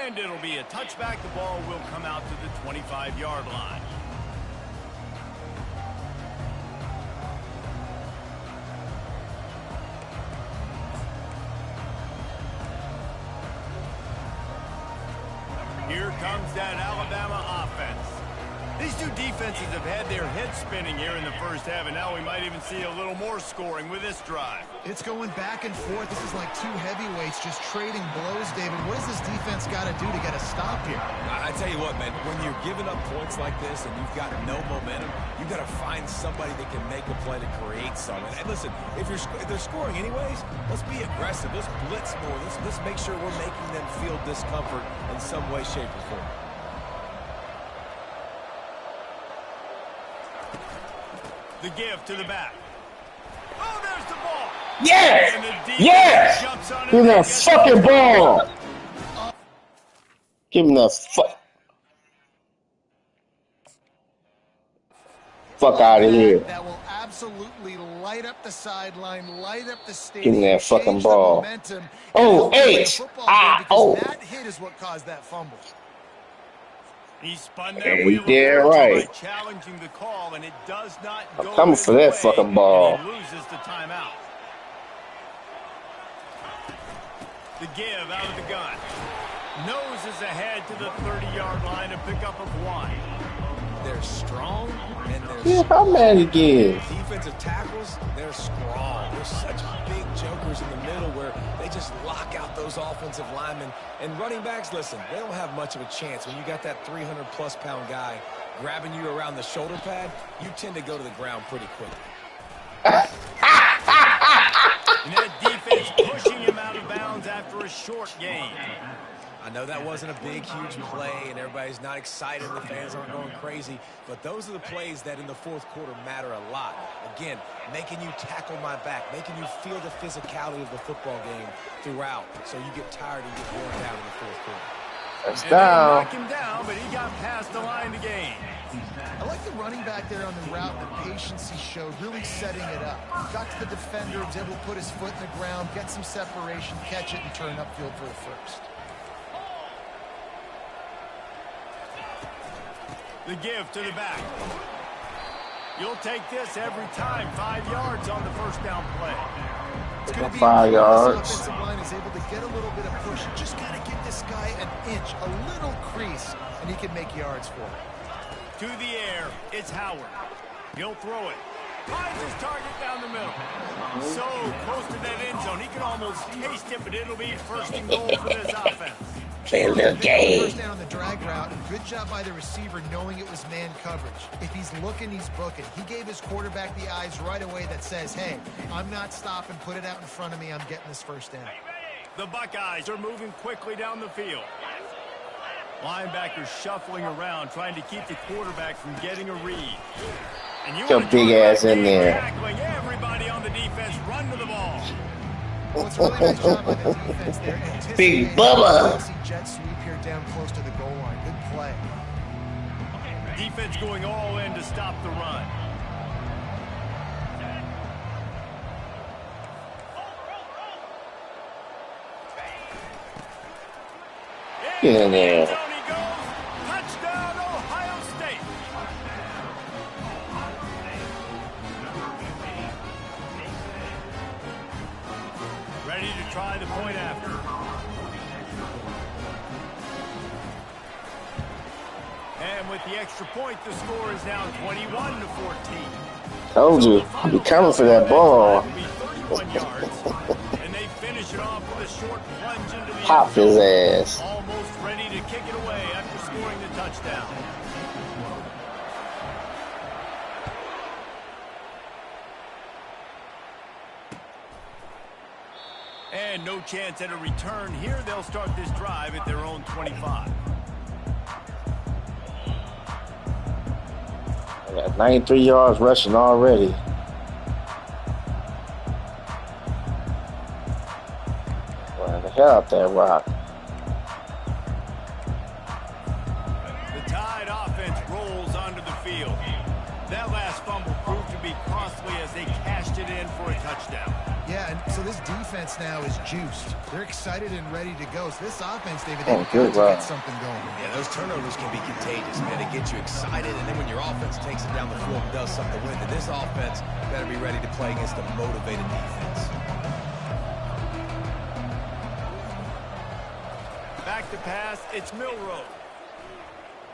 And it'll be a touchback. The ball will come out to the 25-yard line. Here comes that Alabama offense. These two defenses have had their heads spinning here in the first half, and now we might even see a little more scoring with this drive. It's going back and forth. This is like two heavyweights just trading blows, David. What does this defense got to do to get a stop here? I tell you what, man, when you're giving up points like this and you've got no momentum, you've got to find somebody that can make a play to create something. And listen, if they're scoring anyways, let's be aggressive. Let's blitz more. Let's make sure we're making them feel discomfort in some way, shape, or form. The give to the back. Oh, there's the ball. Yes! Yes! Give him that fucking ball. Give him the fuck out of here. That will absolutely light up the sideline, light up the stadium. Give him that fucking ball. Oh, H. Ah, oh. That hit is what caused that fumble. He spun that And we wheel did by right. challenging the call, and it does not I'm go coming his for that way, fucking ball. and he loses the timeout. The give out of the gun. Noses ahead to the 30-yard line, a pickup of 1. They're strong, and they're Yeah, how mad again? defensive tackles, they're strong. They're such big jokers in the middle where they just lock out those offensive linemen. And running backs, listen, they don't have much of a chance. When you got that 300-plus pound guy grabbing you around the shoulder pad, you tend to go to the ground pretty quickly. And that defense pushing him out of bounds after a short gain. I know that wasn't a big, huge play, and everybody's not excited, the fans aren't going crazy, but those are the plays that in the fourth quarter matter a lot. Again, making you tackle my back, making you feel the physicality of the football game throughout, so you get tired and get worn down in the fourth quarter. That's And down. they knock him down, but he got past the line to gain. I like the running back there on the route, the patience he showed, really setting it up. Got to the defender, was able to put his foot in the ground, get some separation, catch it, and turn upfield for the first. The give to the back. You'll take this every time. 5 yards on the first down play. It's going to be 5 yards. This offensive line is able to get a little bit of push. You just got to give this guy an inch, a little crease, and he can make yards for it. To the air, it's Howard. He'll throw it. Finds his target down the middle. So close to that end zone, he can almost taste it, but it'll be first and goal for this offense. Play a little game. First down on the drag route, and good job by the receiver knowing it was man coverage. If he's looking, he's booking. He gave his quarterback the eyes right away that says, hey, I'm not stopping, put it out in front of me, I'm getting this first down. The Buckeyes are moving quickly down the field. Linebackers shuffling around, trying to keep the quarterback from getting a read. And you Your want to big talk ass about in there. tackling everybody on the defense, run to the ball. Well, it's a really nice job by the defense there. Big Anticipating Bubba. the jet sweep here down close to the goal line. Good play. Defense going all in to stop the run. Get in there. Down he goes. Touchdown, Ohio State. Ready to try the point after. And with the extra point, the score is now 21-14. Told you, I'll be coming for that ball. 31 yards. And they finish it off with a short plunge into the Pop end zone. his ass. Almost ready to kick it away after scoring the touchdown. And no chance at a return here. They'll start this drive at their own 25. I got 93 yards rushing already. Running the hell out that rock. The Tide offense rolls onto the field. That last fumble proved to be costly as they cashed it in for a touchdown. Yeah, and so this defense now is juiced. They're excited and ready to go. So this offense, David, Oh, they've good got to run. get something going. Yeah, those turnovers can be contagious, man. They get you excited, and then when your offense takes it down the field and does something with it, this offense better be ready to play against a motivated defense. Back to pass, it's Milroe.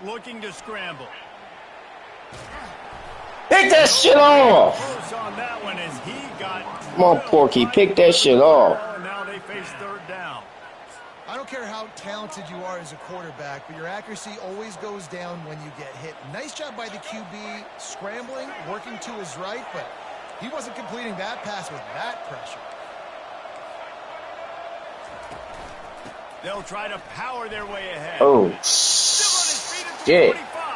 Looking to scramble. Pick that shit off! Close on that one as he got... Come on, Porky, pick that shit off. Now they face third down. I don't care how talented you are as a quarterback, but your accuracy always goes down when you get hit. Nice job by the QB scrambling, working to his right, but he wasn't completing that pass with that pressure. They'll try to power their way ahead. Oh, Still on his feet at the shit. 25.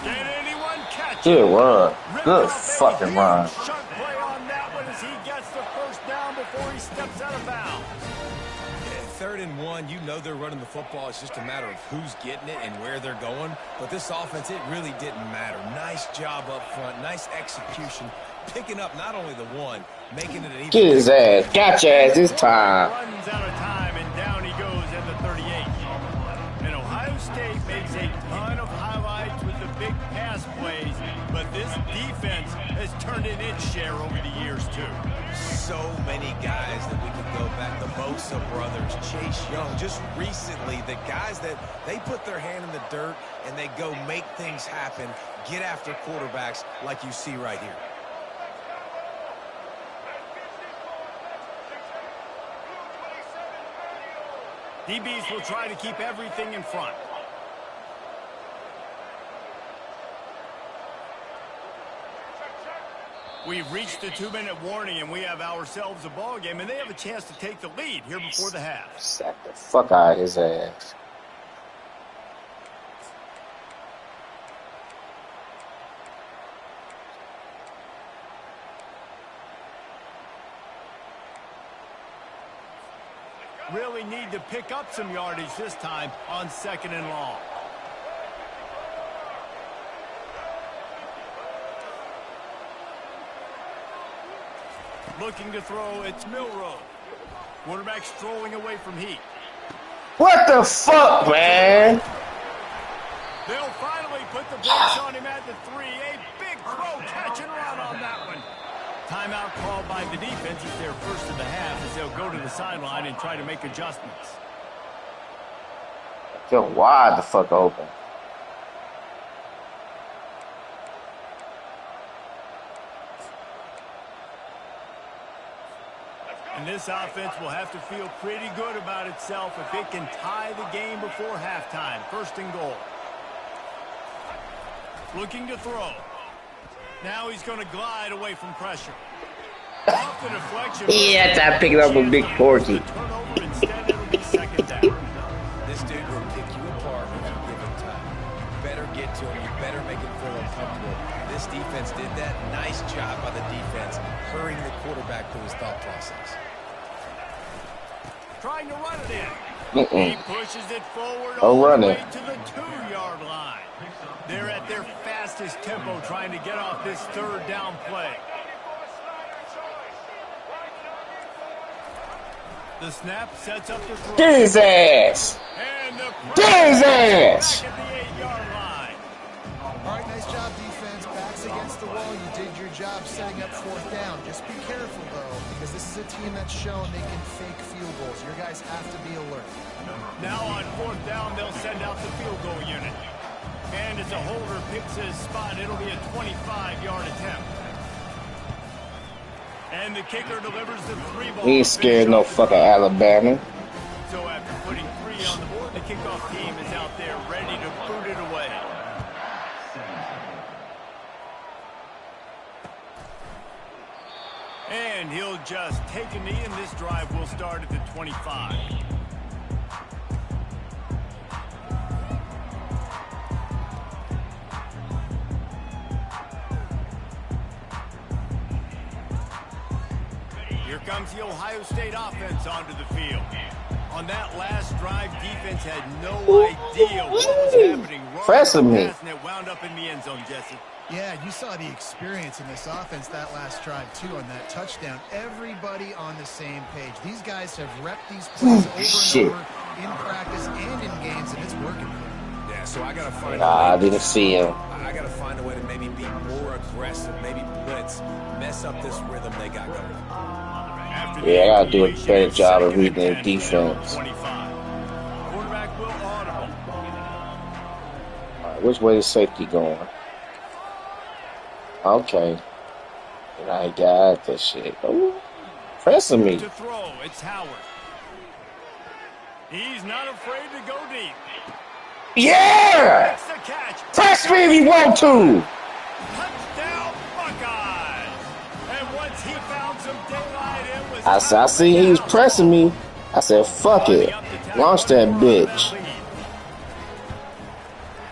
Can anyone catch Good him? run. Ripped Good off a fucking huge run. Sharp play on that one as he gets the first down before he steps out of bounds. Yeah, 3rd and 1, you know they're running the football. It's just a matter of who's getting it and where they're going. But this offense, it really didn't matter. Nice job up front, nice execution, picking up not only the one, making it an even... Get his ass. Got your ass this time. Runs out of time, and down he goes at the 38. And Ohio State makes a ton of highlights with the big pass plays, but this defense has turned in its share over the years, too. So many guys that we could go back. The Bosa brothers, Chase Young. Just recently, the guys that they put their hand in the dirt and they go make things happen, get after quarterbacks like you see right here. DBs will try to keep everything in front. We've reached the 2-minute warning, and we have ourselves a ball game, and they have a chance to take the lead here before the half. Sack the fuck out of his ass. Really need to pick up some yardage this time on 2nd and long. Looking to throw, it's Milroe. Quarterback strolling away from Heat. What the fuck, man? They'll finally put the brakes on him at the 3. A big throw, catch and run on that one. Timeout called by the defense. It's their first of the half as they'll go to the sideline and try to make adjustments. I feel wide the fuck open. And this offense will have to feel pretty good about itself if it can tie the game before halftime. 1st and goal. Looking to throw. Now he's going to glide away from pressure. Off the deflection. Yeah, I picked up a big Porky. Turnover instead, it'll be 2nd down. This dude will pick you apart if you give him time. You better get to him. You better make him feel uncomfortable. This defense did that. Nice job by the defense, hurrying the quarterback through his thought process. trying to run it in. He pushes it forward Oh, all the running. way to the 2-yard line. They're at their fastest tempo trying to get off this third down play. The snap sets up the throw. Get his ass. And the Get his ass. back at the 8-yard line. All right, nice job, defense. Backs against the wall. You did your job setting up fourth down. Just be careful, though, because this is a team that's shown they can fake field goals. Your guys have to be alert. Now on fourth down, they'll send out the field goal unit. And as a holder picks his spot, it'll be a 25-yard attempt. And the kicker delivers the 3-ball. He ain't scared no fucking Alabama. So after putting 3 on the board, the kickoff team is out there ready to boot it away. And he'll just take a knee, and this drive will start at the 25. Here comes the Ohio State offense onto the field. On that last drive, defense had no idea what was happening. Pressing me. And it wound up in the end zone, Jesse. Yeah, you saw the experience in this offense that last drive, too, on that touchdown. Everybody on the same page. These guys have repped these plays over and over in practice and in games, and it's working for them. Yeah, so I got to find I didn't see him. I got to find a way to maybe be more aggressive, maybe blitz, mess up this rhythm they got going. Yeah, I gotta do a better job of reading their defense. Quarterback will audible. Alright, which way is safety going? Okay. And I got this shit. Ooh, pressing me. To throw, it's Howard. He's not afraid to go deep. Yeah! Makes the catch. Press me if you want to. Touchdown, Buckeyes! And once he found some daylight, it was I see he was pressing me. I said, fuck it. Launch that bitch.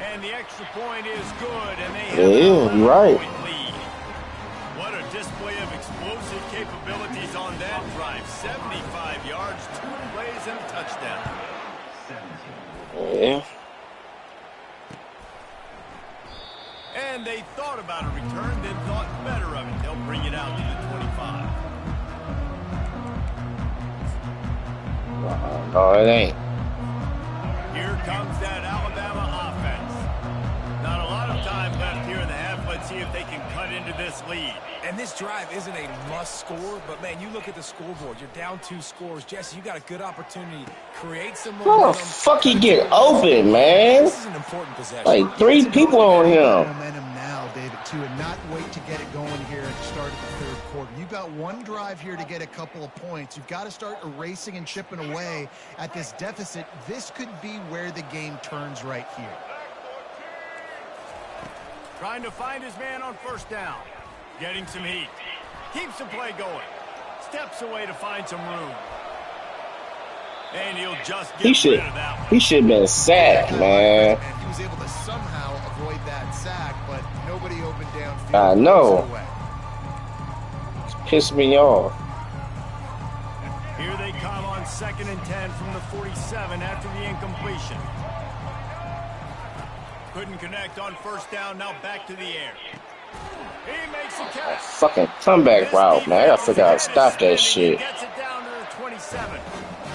And the extra point is good, and they have Yeah, you're right. point lead. What a display of explosive capabilities on that drive. 75 yards, 2 plays, and a touchdown. Yeah. And they thought about a return, then thought better of it. They'll bring it out to the 25. No, it ain't. Here comes that Alabama offense. Not a lot of time left here in the half. Let's see if they can cut into this lead. And this drive isn't a must score, but man, you look at the scoreboard. You're down 2 scores. Jesse, you got a good opportunity. Create some How momentum. the fuck he get open, man? This is an important possession. Like 3 people on him. Momentum now, David, too, and not wait to get it going here at the start of the third quarter. You've got one drive here to get a couple of points. You've got to start erasing and chipping away at this deficit. This could be where the game turns right here. Trying to find his man on first down. Getting some heat. Keeps the play going. Steps away to find some room. And he'll just get rid of that one. He should have been sacked, man. And he was able to somehow avoid that sack, but nobody opened downfield. I know. Away. Pissed me off. Here they come on 2nd and 10 from the 47 after the incompletion. Couldn't connect on first down. Now back to the air. He makes a catch. Fucking comeback route, man. I gotta figure out how to stop that shit. Gets it down to the 27.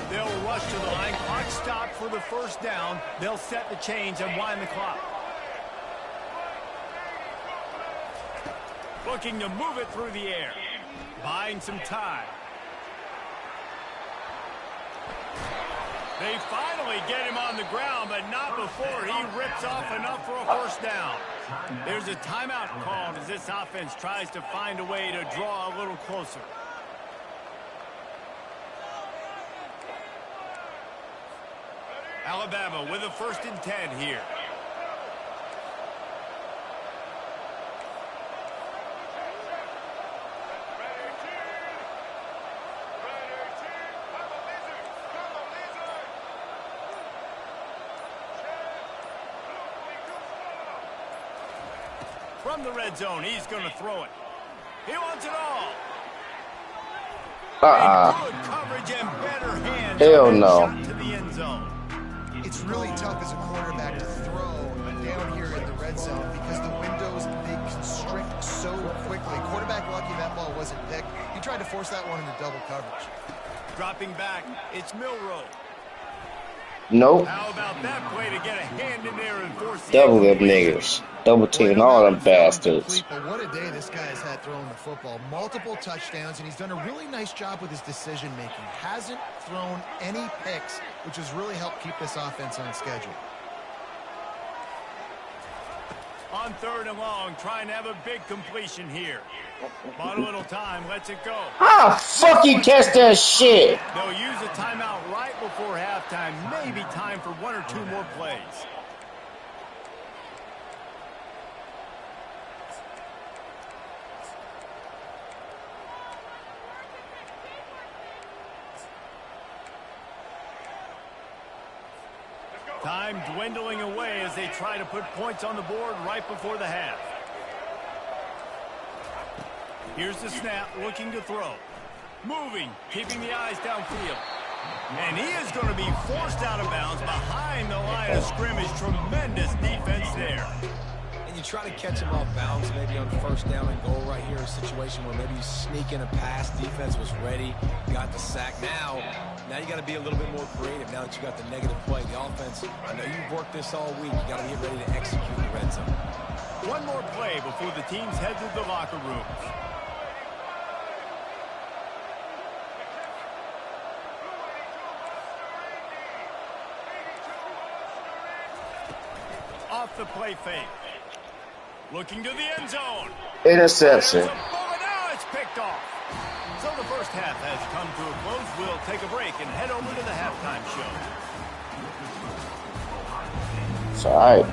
They'll rush to the line. Clock stopped for the first down. They'll set the chains and wind the clock. Looking to move it through the air. Buying some time. They finally get him on the ground, but not before he rips off enough for a first down. There's a timeout called as this offense tries to find a way to draw a little closer. Alabama with a 1st and 10 here. From the red zone, he's going to throw it. He wants it all. Good coverage and better hands Hell on that no. shot to the end zone. It's really tough as a quarterback to throw down here in the red zone because the windows, they constrict so quickly. Quarterback lucky that ball wasn't picked. He tried to force that one into double coverage. Dropping back, it's Milroe. Nope. How about that play to get a hand in there and force the Double them incompletion? niggas. Double teaming all them bastards. But what a day this guy has had throwing the football. Multiple touchdowns, and he's done a really nice job with his decision-making. Hasn't thrown any picks, which has really helped keep this offense on schedule. On 3rd and long, trying to have a big completion here. Bought a little time, lets it go. How the fuck you catch that shit? They'll use a timeout right before halftime. Maybe time for 1 or 2 more plays. Time dwindling away as they try to put points on the board right before the half. Here's the snap, looking to throw. Moving, keeping the eyes downfield. And he is going to be forced out of bounds behind the line of scrimmage. Tremendous defense there. And you try to catch him off balance, maybe on 1st down and goal right here, a situation where maybe you sneak in a pass, defense was ready, got the sack. Now you got to be a little bit more creative now that you got the negative play. The offense, I know you've worked this all week. You got to get ready to execute the red zone. One more play before the teams head to the locker rooms. Off the play fake. Looking to the end zone. Interception. Now it's picked off. So the first half has come to a close. We'll take a break and head over to the halftime show. It's all right.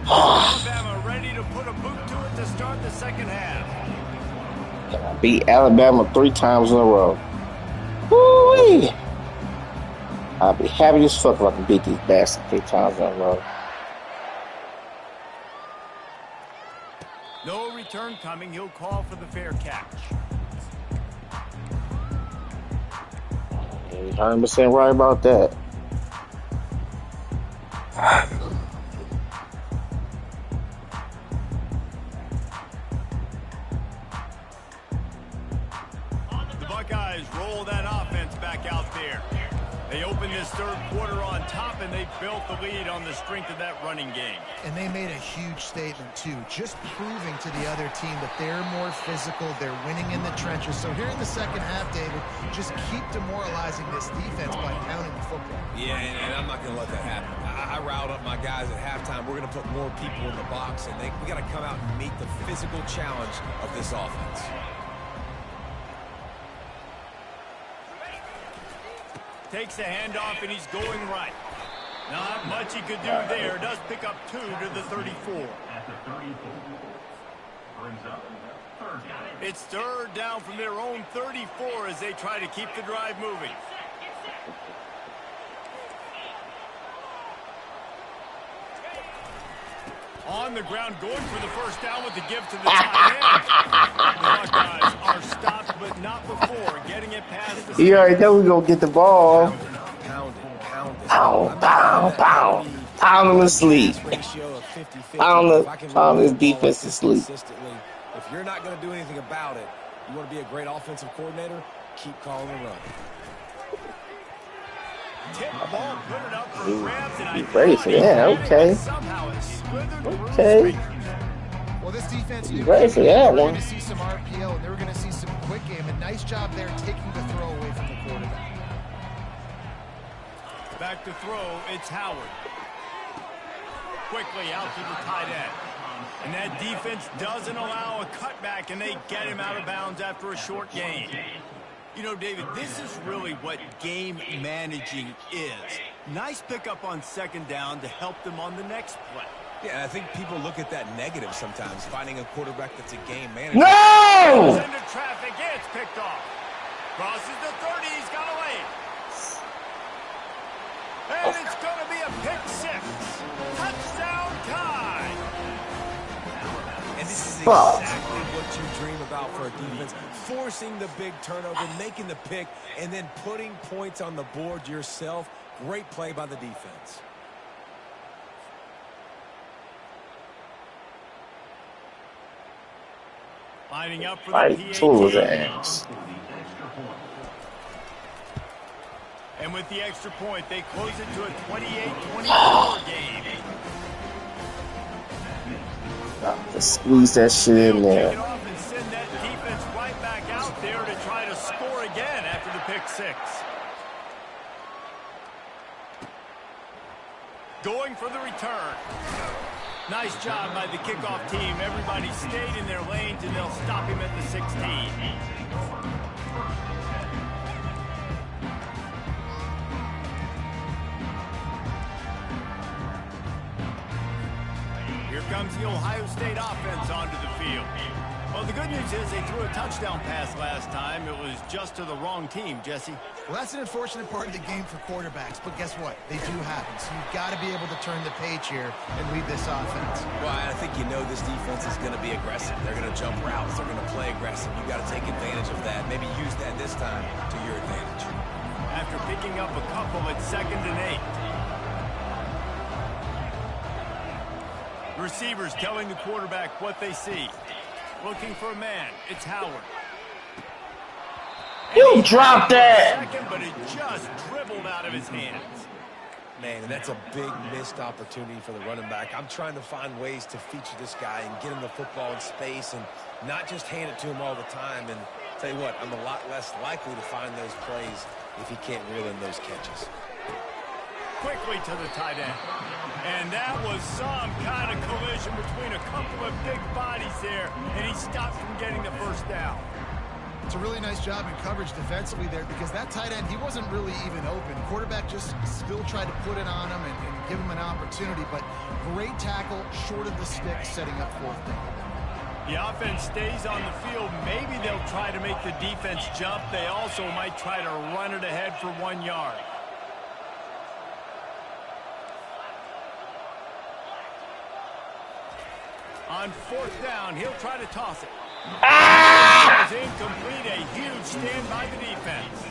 Alabama ready to put a boot to it to start the second half. I beat Alabama 3 times in a row. Woo-wee. I'll be happy as fuck if I can beat these bastards 3 times in a row. No return coming. He'll call for the fair catch. You're 100% right about that. The Buckeyes roll that offense back out there. They opened this 3rd quarter on top, and they built the lead on the strength of that running game. And they made a huge statement, too, just proving to the other team that they're more physical, they're winning in the trenches. So here in the second half, David, just keep demoralizing this defense by pounding the football. Yeah, and I'm not going to let that happen. I riled up my guys at halftime. We're going to put more people in the box, and we got to come out and meet the physical challenge of this offense. Takes the handoff, and he's going right. Not much he could do there. Does pick up 2 to the 34. At the 34. Brings up 30. It's 3rd down from their own 34 as they try to keep the drive moving. On the ground, going for the first down with the give to the tight end. The Buckeyes are stopped, but not before getting it past the... You already know we're going to get the ball. Pound Pound him to sleep. Pound his defense to sleep. If you're not going to do anything about it, you want to be a great offensive coordinator, keep calling the run. Tip ball, put it up for grabs, and You ready for that? Okay. Okay. Well, this defense, You ready for that we're going one? to see some RPO, and they were going to see some quick game. A nice job there taking the throw away from the quarterback. Back to throw, it's Howard. Quickly out to the tight end. And that defense doesn't allow a cutback, and they get him out of bounds after a short gain. You know, David, this is really what game managing is. Nice pickup on 2nd down to help them on the next play. Yeah, and I think people look at that negative sometimes, finding a quarterback that's a game manager. No! Goes into traffic, it's picked off. Crosses the 30, he's got away. And it's going to be a pick 6. Touchdown time. And this is exactly what you dream about for a defense. forcing the big turnover, making the pick, and then putting points on the board yourself. Great play by the defense. Lining up for the Like tools PAT. ass. And with the extra point, they close it to a 28-24 game. Just squeeze that shit in They'll there. kick it off and send that defense right back out there to try to score again after the pick six. Going for the return. Nice job by the kickoff team. Everybody stayed in their lanes, and they'll stop him at the 16. Here comes the Ohio State offense onto the field. Well, the good news is they threw a touchdown pass last time. It was just to the wrong team, Jesse. Well, that's an unfortunate part of the game for quarterbacks, but guess what? They do happen. So you've got to be able to turn the page here and lead this offense. Well, I think you know this defense is going to be aggressive. They're going to jump routes. They're going to play aggressive. You've got to take advantage of that. Maybe use that this time to your advantage. After picking up a couple at 2nd and 8. Receivers telling the quarterback what they see. Looking for a man. It's Howard. You dropped that! Second, but it just dribbled out of his hands. Man, and that's a big missed opportunity for the running back. I'm trying to find ways to feature this guy and get him the football in space and not just hand it to him all the time. And tell you what, I'm a lot less likely to find those plays if he can't reel in those catches. Quickly to the tight end. And that was some kind of collision between a couple of big bodies there, and he stopped from getting the first down. It's a really nice job in coverage defensively there because that tight end, he wasn't really even open. Quarterback just still tried to put it on him and give him an opportunity, but great tackle, short of the stick, setting up 4th down. The offense stays on the field. Maybe they'll try to make the defense jump. They also might try to run it ahead for 1 yard. On 4th down, he'll try to toss it. It's incomplete. A huge stand by the defense.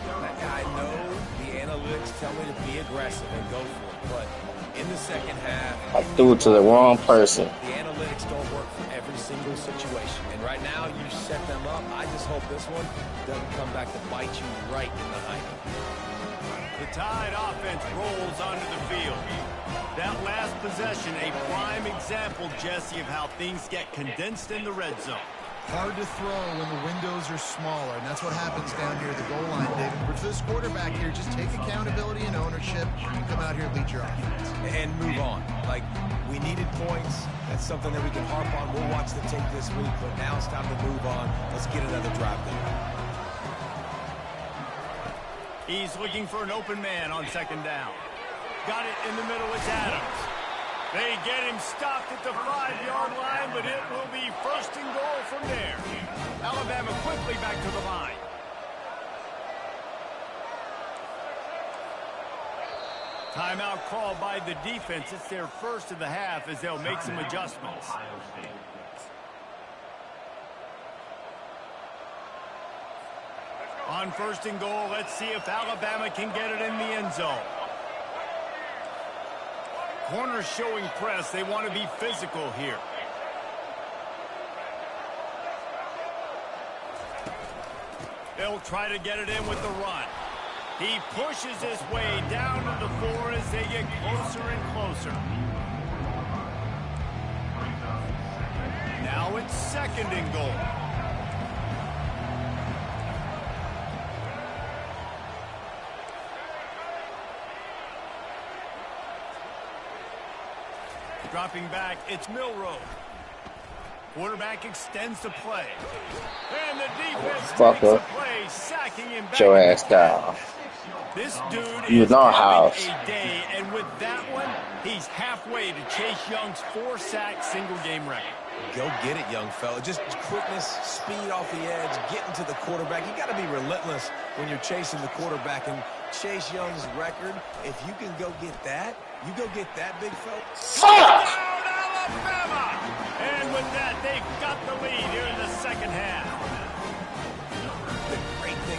I know the analytics tell me to be aggressive and go for it, but in the second half, I threw it to the wrong person. the analytics don't work for every single situation. And right now, you set them up. I just hope this one doesn't come back to bite you right in the hike. The Tide offense rolls onto the field. That last possession, a prime example, Jesse, of how things get condensed in the red zone. Hard to throw when the windows are smaller, and that's what happens down here at the goal line, David. But for this quarterback here, just take accountability and ownership and come out here and lead your offense. And move on. Like, we needed points. That's something that we can harp on. We'll watch the tape this week, but now it's time to move on. Let's get another drive going. He's looking for an open man on 2nd down. Got it in the middle. It's Adams. They get him stopped at the 5-yard line, but it will be 1st and goal from there. Alabama quickly back to the line. Timeout called by the defense. It's their first of the half as they'll make some adjustments. On 1st and goal, let's see if Alabama can get it in the end zone. Corners showing press. They want to be physical here. They'll try to get it in with the run. He pushes his way down to the 4 as they get closer and closer. Now it's 2nd and goal. Dropping back, it's Milroe. Quarterback extends the play. And the defense takes the play, sacking him back. Get your ass down. This dude You is know having house. a day, and with that one, he's halfway to Chase Young's 4-sack single-game record. Go get it, young fella. Just quickness, speed off the edge, getting to the quarterback. You got to be relentless when you're chasing the quarterback. And Chase Young's record, if you can go get that, you go get that, big fella. Fuck! Alabama! And with that, they've got the lead here in the second half.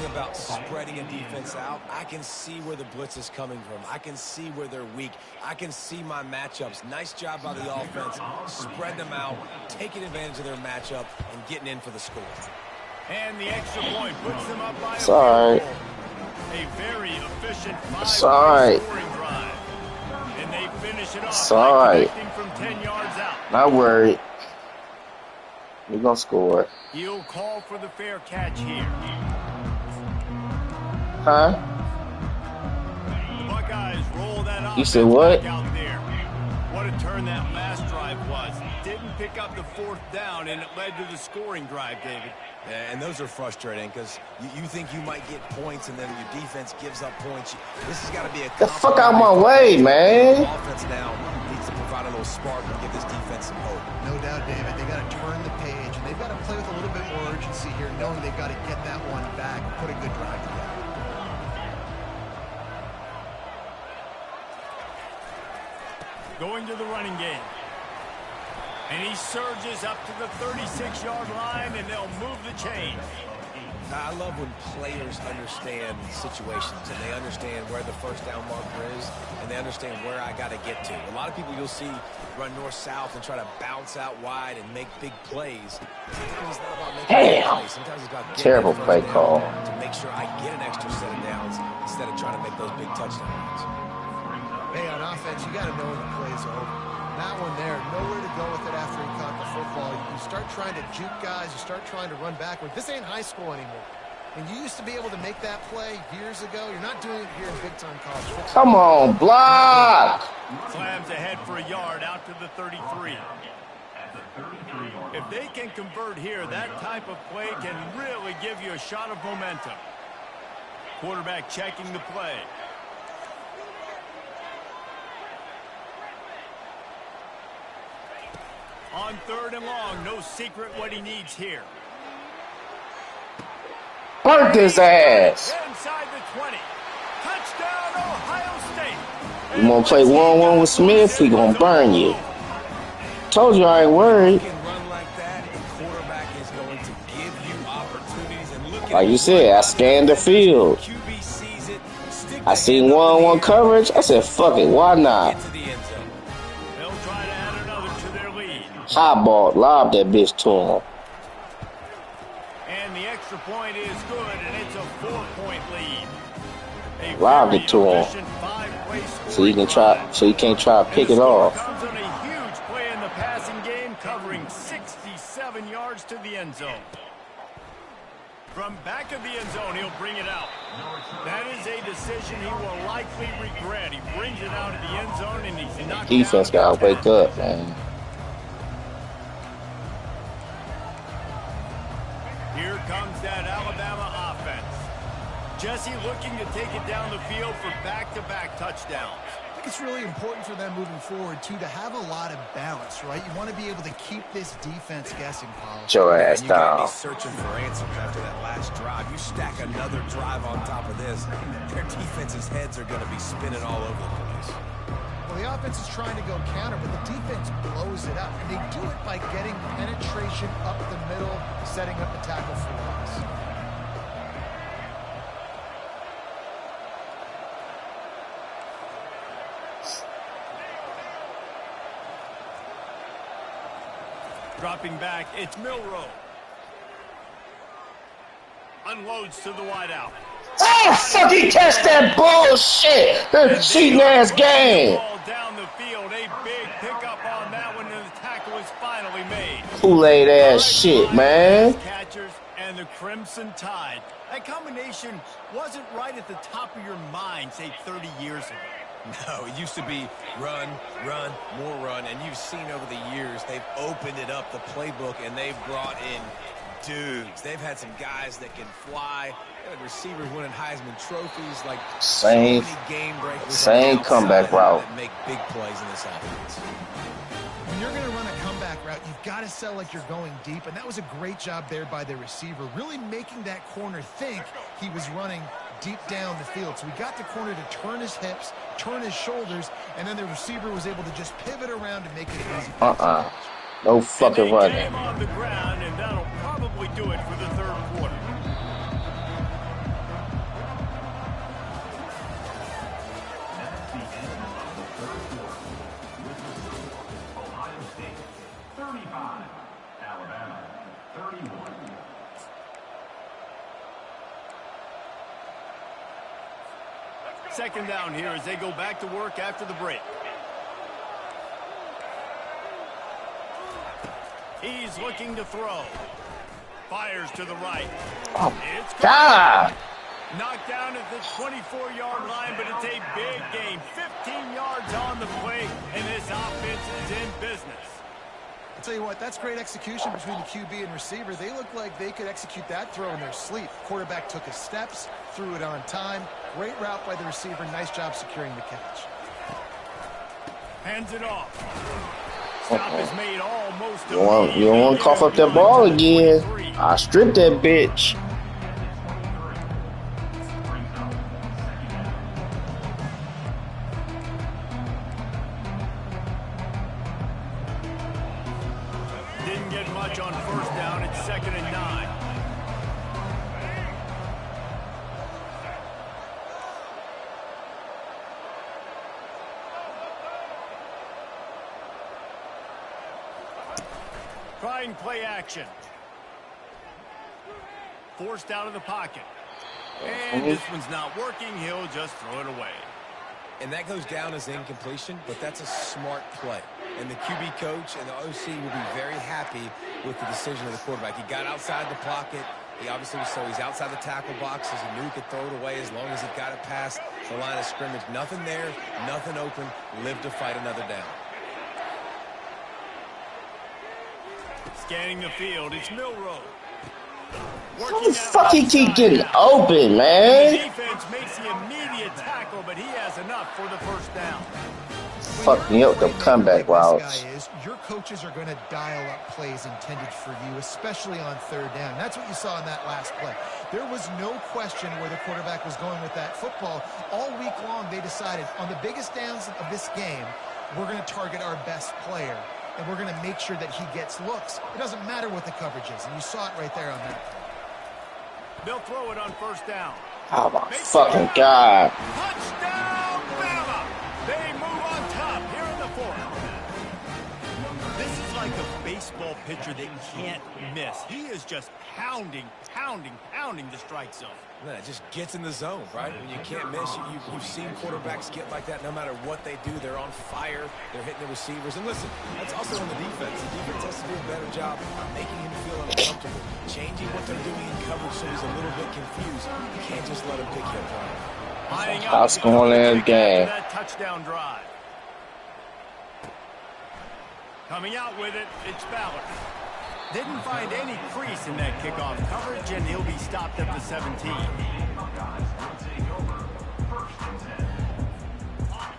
thing about spreading a defense out, I can see where the blitz is coming from. I can see where they're weak. I can see my matchups. Nice job by the offense, spreading them out, taking advantage of their matchup, and getting in for the score. And the extra point puts them up by a Sorry. field goal. A very efficient Sorry. scoring drive. And they finish it off Sorry. by connecting from 10 yards out. Not worried. We're going to score. He'll call for the fair catch here. Huh? The Buckeyes roll that You said offense what? back out there. What a turn that last drive was. Didn't pick up the 4th down, and it led to the scoring drive, David. Yeah, and those are frustrating because you think you might get points, and then your defense gives up points. This has got to be a The fuck out my way, man. The offense now needs to provide a little spark and give this defense some hope. No doubt, David. They got to turn the page, and they've got to play with a little bit more urgency here, knowing they've got to get that one back and put a good drive together. Going to the running game. And he surges up to the 36-yard line, and they'll move the chain. I love when players understand situations, and they understand where the first down marker is, and they understand where I got to get to. A lot of people you'll see run north-south and try to bounce out wide and make big plays. Sometimes it's not about making big plays. Sometimes it's about getting Terrible that play first call. down to make sure I get an extra set of downs instead of trying to make those big touchdown runs. Hey, on offense, you got to know when the play's over. That one there, nowhere to go with it after he caught the football. You start trying to juke guys. You start trying to run backward. This ain't high school anymore. And you used to be able to make that play years ago. You're not doing it here in big-time college football. Come on, block. Slams ahead for a yard out to the 33. If they can convert here, that type of play can really give you a shot of momentum. Quarterback checking the play. On 3rd and long, no secret what he needs here. Burnt his ass. Inside the 20. Touchdown, Ohio State. You want to play one-on-one with Smith? He going to burn you. Told you I ain't worried. Like you said, I scanned the field. I seen one-on-one coverage. I said, fuck it, why not? High ball, lob that bitch to him. And the extra point is good, and it's a 4-point lead. Lobbed it to him. So he can try. So he can't try to pick it off. Comes on a huge play in the passing game, covering 67 yards to the end zone. From back of the end zone, he'll bring it out. That is a decision he will likely regret. He brings it out of the end zone, and he's knocked Defense down. gotta wake up, man. Here comes that Alabama offense. Jesse looking to take it down the field for back-to-back touchdowns. I think it's really important for them moving forward, too, to have a lot of balance, right? You want to be able to keep this defense guessing, Paul. Get your ass You got down. me searching for answers after that last drive. You stack another drive on top of this, their defense's heads are going to be spinning all over the place. Well, the offense is trying to go counter, but the defense blows it up. And they do it by getting penetration up the middle, setting up the tackle for loss. Dropping back, it's Milroe. Unloads to the wideout. Oh, fuck, he catch that bullshit. That cheating ass game. Ball down the field, a big pickup on that one, and the tackle is finally made. Kool-Aid ass shit, man. Catchers and the Crimson Tide. That combination wasn't right at the top of your mind, say 30 years ago. No, it used to be run, run, more run, and you've seen over the years they've opened it up, the playbook, and they've brought in dudes. They've had some guys that can fly. They had receivers winning Heisman trophies, like Same- so many game breakers. same comeback route. That make big plays in this offense. When you're going to run a comeback route, you've got to sell like you're going deep, and that was a great job there by the receiver, really making that corner think he was running deep down the field. So we got the corner to turn his hips, turn his shoulders, and then the receiver was able to just pivot around and make it easy. No fucking running. Game on the ground, and that'll probably do it for the third quarter. second down here as they go back to work after the break. He's looking to throw. Fires to the right. Oh, It's God. knocked down at the 24-yard line, but it's a big gain. 15 yards on the play, and this offense is in business. I'll tell you what, that's great execution between the QB and receiver. They look like they could execute that throw in their sleep. Quarterback took his steps, threw it on time. Great route by the receiver. Nice job securing the catch. Hands it off. Stop is made almost You don't want to cough up that ball again. I stripped that bitch. Didn't get much on first down. It's 2nd and 9. Trying play action. Forced out of the pocket. And this one's not working. He'll just throw it away. And that goes down as incompletion, but that's a smart play. And the QB coach and the OC will be very happy with the decision of the quarterback. He got outside the pocket. He obviously was he's outside the tackle boxes. He knew he could throw it away as long as he got it past the line of scrimmage. Nothing there, nothing open. Live to fight another down. Scanning the field, it's Milroe. How the fuck he keep getting open, man? The defense makes the immediate tackle, but he has enough for the first down. Fuck me up the comeback routes. Your coaches are going to dial up plays intended for you, especially on third down. That's what you saw in that last play. There was no question where the quarterback was going with that football. All week long, they decided on the biggest downs of this game, we're going to target our best player, and we're going to make sure that he gets looks. It doesn't matter what the coverage is, and you saw it right there on that play. They'll throw it on first down. Oh, my fucking God. Touchdown, Bama! They move on top here in the fourth. This is like a baseball pitcher that can't miss. He is just pounding the strike zone. Man, it just gets in the zone, right? When you can't miss, you've seen quarterbacks get like that no matter what they do. They're on fire. They're hitting the receivers. And listen, that's also on the defense. The defense has to do a better job of making him feel uncomfortable, changing what they're doing in coverage so he's a little bit confused. You can't just let him pick you apart. I'll score that game. That touchdown drive. Coming out with it, it's Ballard. Didn't find any crease in that kickoff coverage, and he'll be stopped at the 17.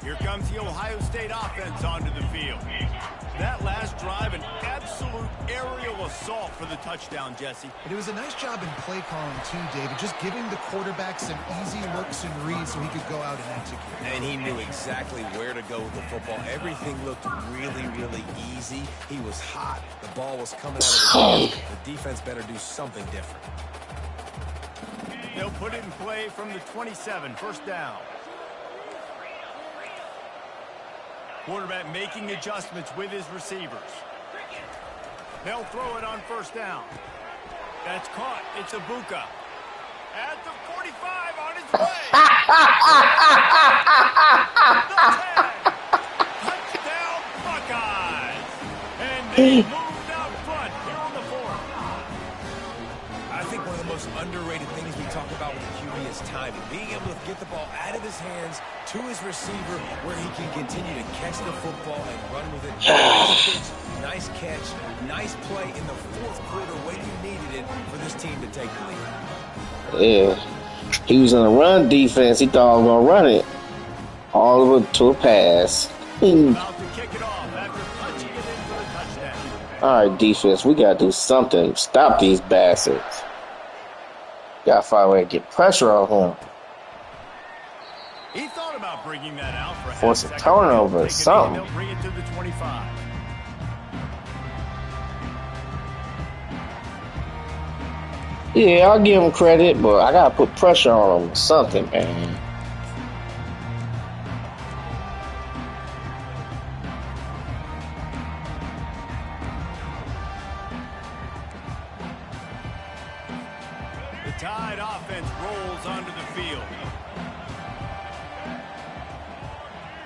Here comes the Ohio State offense onto the field. That last drive, an absolute aerial assault for the touchdown, Jesse. And it was a nice job in play calling, too, David, just giving the quarterback some easy looks and reads so he could go out and execute. And he knew exactly where to go with the football. Everything looked really easy. He was hot. The ball was coming out of his hands. The defense better do something different. They'll put it in play from the 27, first down. Quarterback making adjustments with his receivers. They'll throw it on first down. That's caught. It's Ibuka. At the 45 on his way. Touchdown Buckeyes. And they moved out front here on the fourth. I think one of the most underrated things we talk about with the QB is timing. Being able to get the ball out of his hands to his receiver where he can continue to catch the football and run with it. Nice pitch, nice catch, nice play in the fourth quarter when you needed it for this team to take the lead. Yeah. He was in a run defense. He thought I was going to run it. All over to a pass. About to kick it off after punching it in for a touchdown. All right, defense. We got to do something. Stop these bastards. Got to find a way to get pressure on him. He thought about bringing that out for Force a turnover or something. They'll bring it to the 25. Yeah, I'll give him credit, but I got to put pressure on him or something, man. The Tide offense rolls onto the field.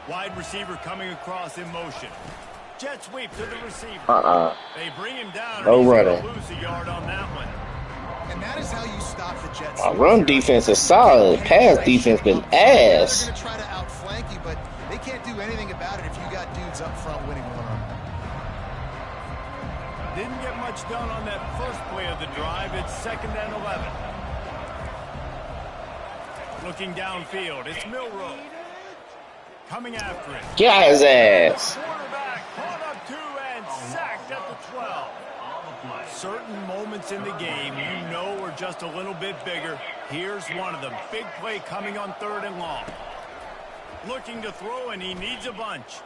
Wide receiver coming across in motion. Jet sweep to the receiver. They bring him down. No and he's running. gonna lose a yard on that one. And that is how you stop the Jets. Our run defense is solid. Pass defense been ass. They're going to try to outflank you, but they can't do anything about it if you got dudes up front winning one-on-one. Didn't get much done on that first play of the drive. It's 2nd and 11. Looking downfield, it's Milroe. Coming after it. Get his ass. Quarterback caught up to and sacked at the 12. Certain moments in the game you know are just a little bit bigger. Here's one of them. Big play coming on 3rd and long. Looking to throw, and he needs a bunch.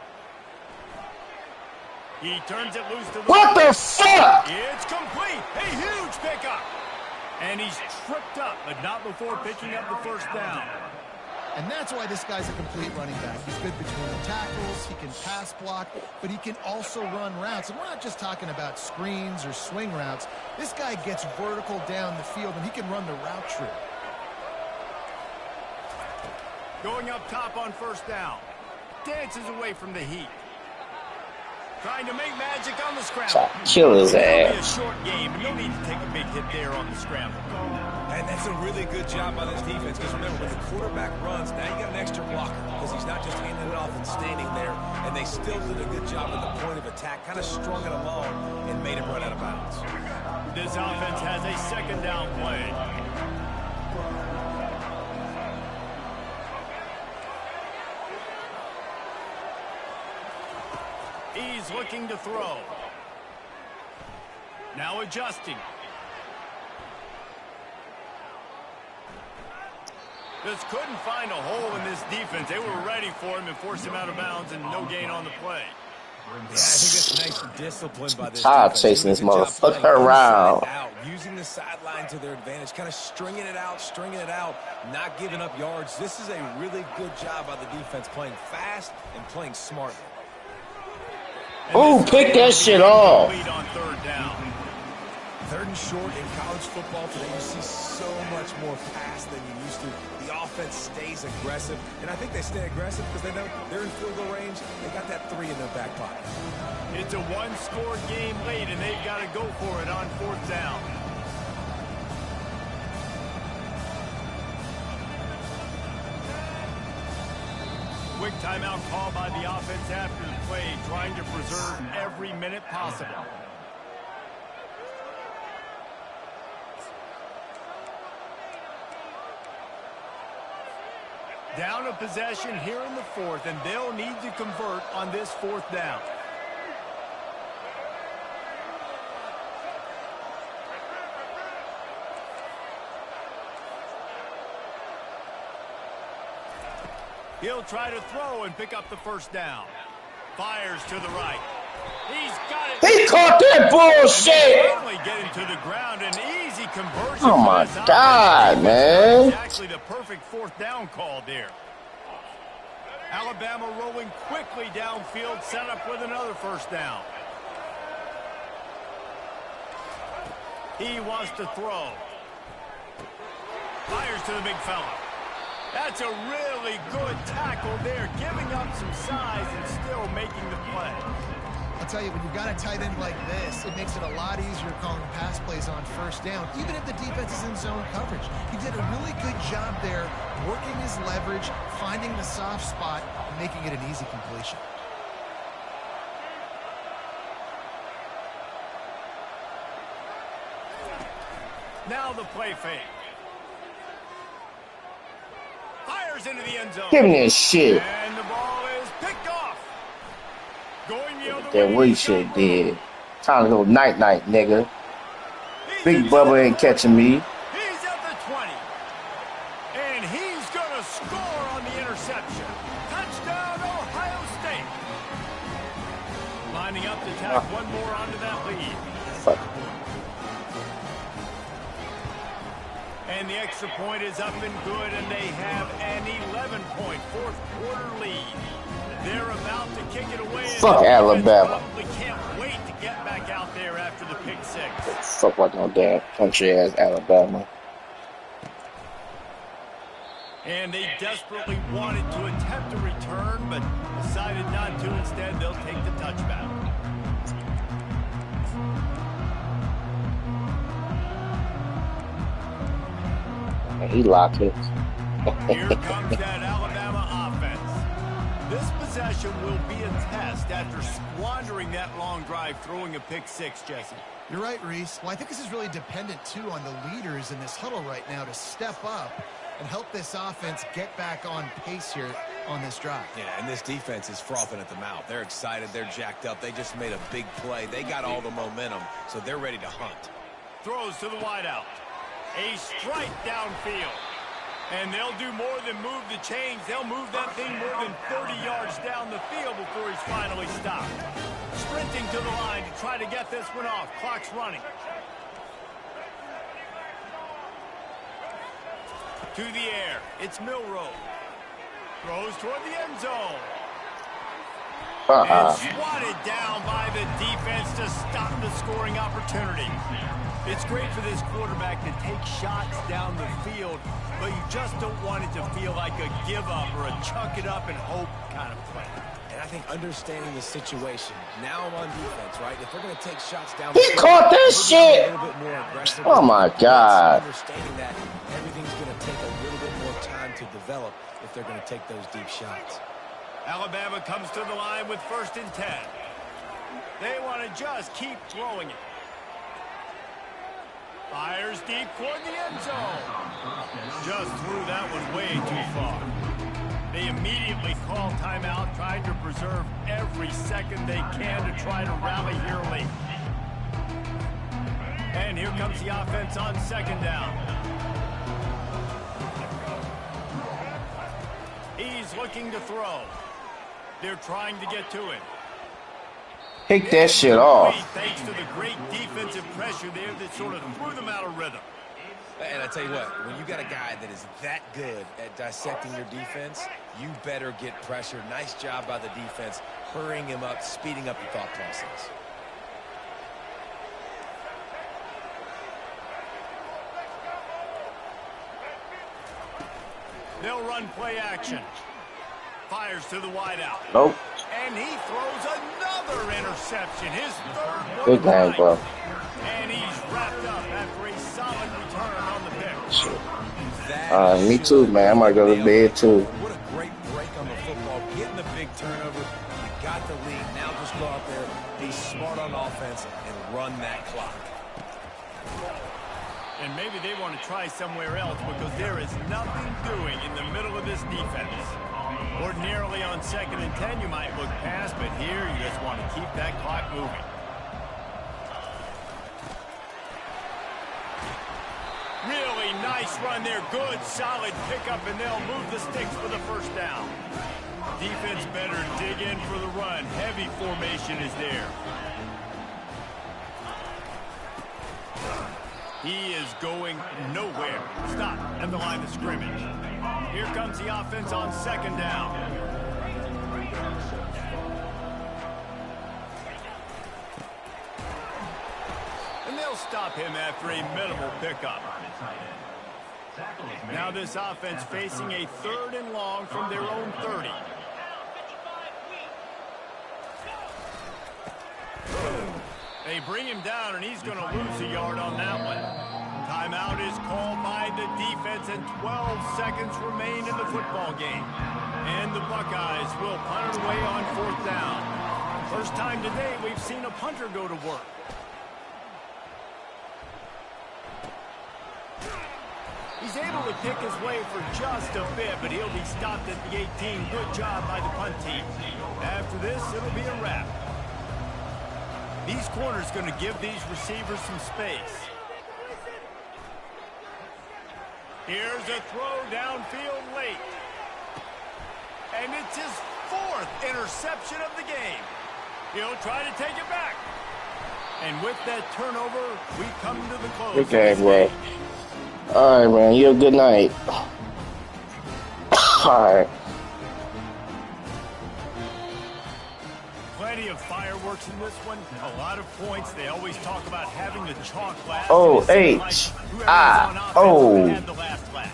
He turns it loose to the What the fuck? It's complete. A huge pickup. And he's tripped up, but not before picking up the first down. And that's why this guy's a complete running back. He's good between the tackles, he can pass block, but he can also run routes. And we're not just talking about screens or swing routes. This guy gets vertical down the field, and he can run the route tree. Going up top on 1st down. Dances away from the heat. Trying to make magic on the scramble. Try to kill his It'll be a ass. short game, but no need to take a big hit there on the scramble. And that's a really good job by this defense, because remember, when the quarterback runs, now you got an extra blocker, because he's not just handing it off and standing there, and they still did a good job at the point of attack, kind of strung it along and made him run out of bounds. This offense has a 2nd down play. He's looking to throw. Now adjusting. Just couldn't find a hole in this defense. They were ready for him and forced him out of bounds, and no gain on the play. Yeah, I think it's nice discipline by this Tired defense. chasing this Doing a good job motherfucker playing around. inside out, using the sideline to their advantage, kind of stringing it out, not giving up yards. This is a really good job by the defense, playing fast and playing smart. Oh, pick that shit off. Lead on 3rd down. 3rd and short in college football today, you see so much more pass than you used to. The offense stays aggressive, and I think they stay aggressive because they know they're in field goal range. They got that 3 in their back pocket. It's a one-score game late, and they've got to go for it on 4th down. Quick timeout call by the offense after the play, trying to preserve every minute possible. Down a possession here in the 4th, and they'll need to convert on this 4th down. He'll try to throw and pick up the 1st down. Fires to the right. He's got it. He caught that bullshit. Finally getting to the ground, an easy conversion. Oh my God, man. Exactly the perfect 4th down call there. Alabama rolling quickly downfield, set up with another 1st down. He wants to throw. Fires to the big fella. That's a really good tackle there, giving up some size and still making the play. I'll tell you, when you've got a tight end like this, it makes it a lot easier calling pass plays on 1st down, even if the defense is in zone coverage. He did a really good job there, working his leverage, finding the soft spot, and making it an easy completion. Now the play fake. Fires into the end zone. Give me that shit. And the ball is picked off. Going the other That way. what you should have did. Time to go night-night, nigga. Big Bubba ain't catching me. He's at the 20. And he's going to score on the interception. Touchdown, Ohio State. Lining up to tack one more onto that lead. Fuck. And the extra point is up and good, and they have an 11-point fourth-quarter lead. They're about to kick it away. Fuck Alabama. Probably can't wait to get back out there after the pick six. Fuck like no damn country-ass Alabama. And they desperately wanted to attempt a return, but the decided not to. Instead, they'll take the touchback. He locked it. Here comes that Alabama offense. This possession will be a test after squandering that long drive, throwing a pick six, Jesse. You're right, Reese. Well, I think this is really dependent, too, on the leaders in this huddle right now to step up and help this offense get back on pace here on this drive. Yeah, and this defense is frothing at the mouth. They're excited. They're jacked up. They just made a big play. They got all the momentum, so they're ready to hunt. Throws to the wideout. A strike downfield. And they'll do more than move the chains. They'll move that thing more than 30 yards down the field before he's finally stopped. Sprinting to the line to try to get this one off. Clock's running. To the air. It's Milroe. Throws toward the end zone. And swatted down by the defense to stop the scoring opportunity. It's great for this quarterback to take shots down the field, but you just don't want it to feel like a give-up or a chuck it up and hope kind of play. And I think understanding the situation, now I'm on defense, right? If we're going to take shots down He the field, caught that shit! a little bit more aggressive. Oh, my God. Understanding that everything's going to take a little bit more time to develop if they're going to take those deep shots. Alabama comes to the line with 1st and 10. They want to just keep throwing it. Fires deep toward the end zone. Just threw that one way too far. They immediately call timeout, trying to preserve every second they can to try to rally here late. And here comes the offense on 2nd down. He's looking to throw. They're trying to get to it. Pick that shit off. Thanks to the great defensive pressure there that sort of threw them out of rhythm. And I tell you what, when you got a guy that is that good at dissecting your defense, you better get pressure. Nice job by the defense, hurrying him up, speeding up the thought process. They'll run play action. Fires to the wideout. Nope. And he throws another interception. His 3rd. Good game, bro. And he's wrapped up after a solid return on the pick. Me too, man. I might go to bed, too. What a great break on the football. Getting the big turnover. You got the lead. Now just go out there, be smart on offense, and run that clock. And maybe they want to try somewhere else because there is nothing doing in the middle of this defense. Ordinarily on 2nd and 10, you might look past, but here you just want to keep that clock moving. Really nice run there. Good, solid pickup, and they'll move the sticks for the 1st down. Defense better dig in for the run. Heavy formation is there. He is going nowhere. Stop at the line of scrimmage. Here comes the offense on 2nd down. And they'll stop him after a minimal pickup. Now this offense facing a 3rd and long from their own 30. They bring him down, and he's going to lose a yard on that one. Timeout is called by the defense, and 12 seconds remain in the football game. And the Buckeyes will punt it away on 4th down. First time today we've seen a punter go to work. He's able to pick his way for just a bit, but he'll be stopped at the 18. Good job by the punt team. After this, it'll be a wrap. These corners going to give these receivers some space. Here's a throw downfield late. And it's his 4th interception of the game. He'll try to take it back. And with that turnover, we come to the close. Good game, bro. All right, man. You have a good night. All right. Plenty of fireworks in this one. A lot of points. They always talk about having the chalk glass. O-H-I-O.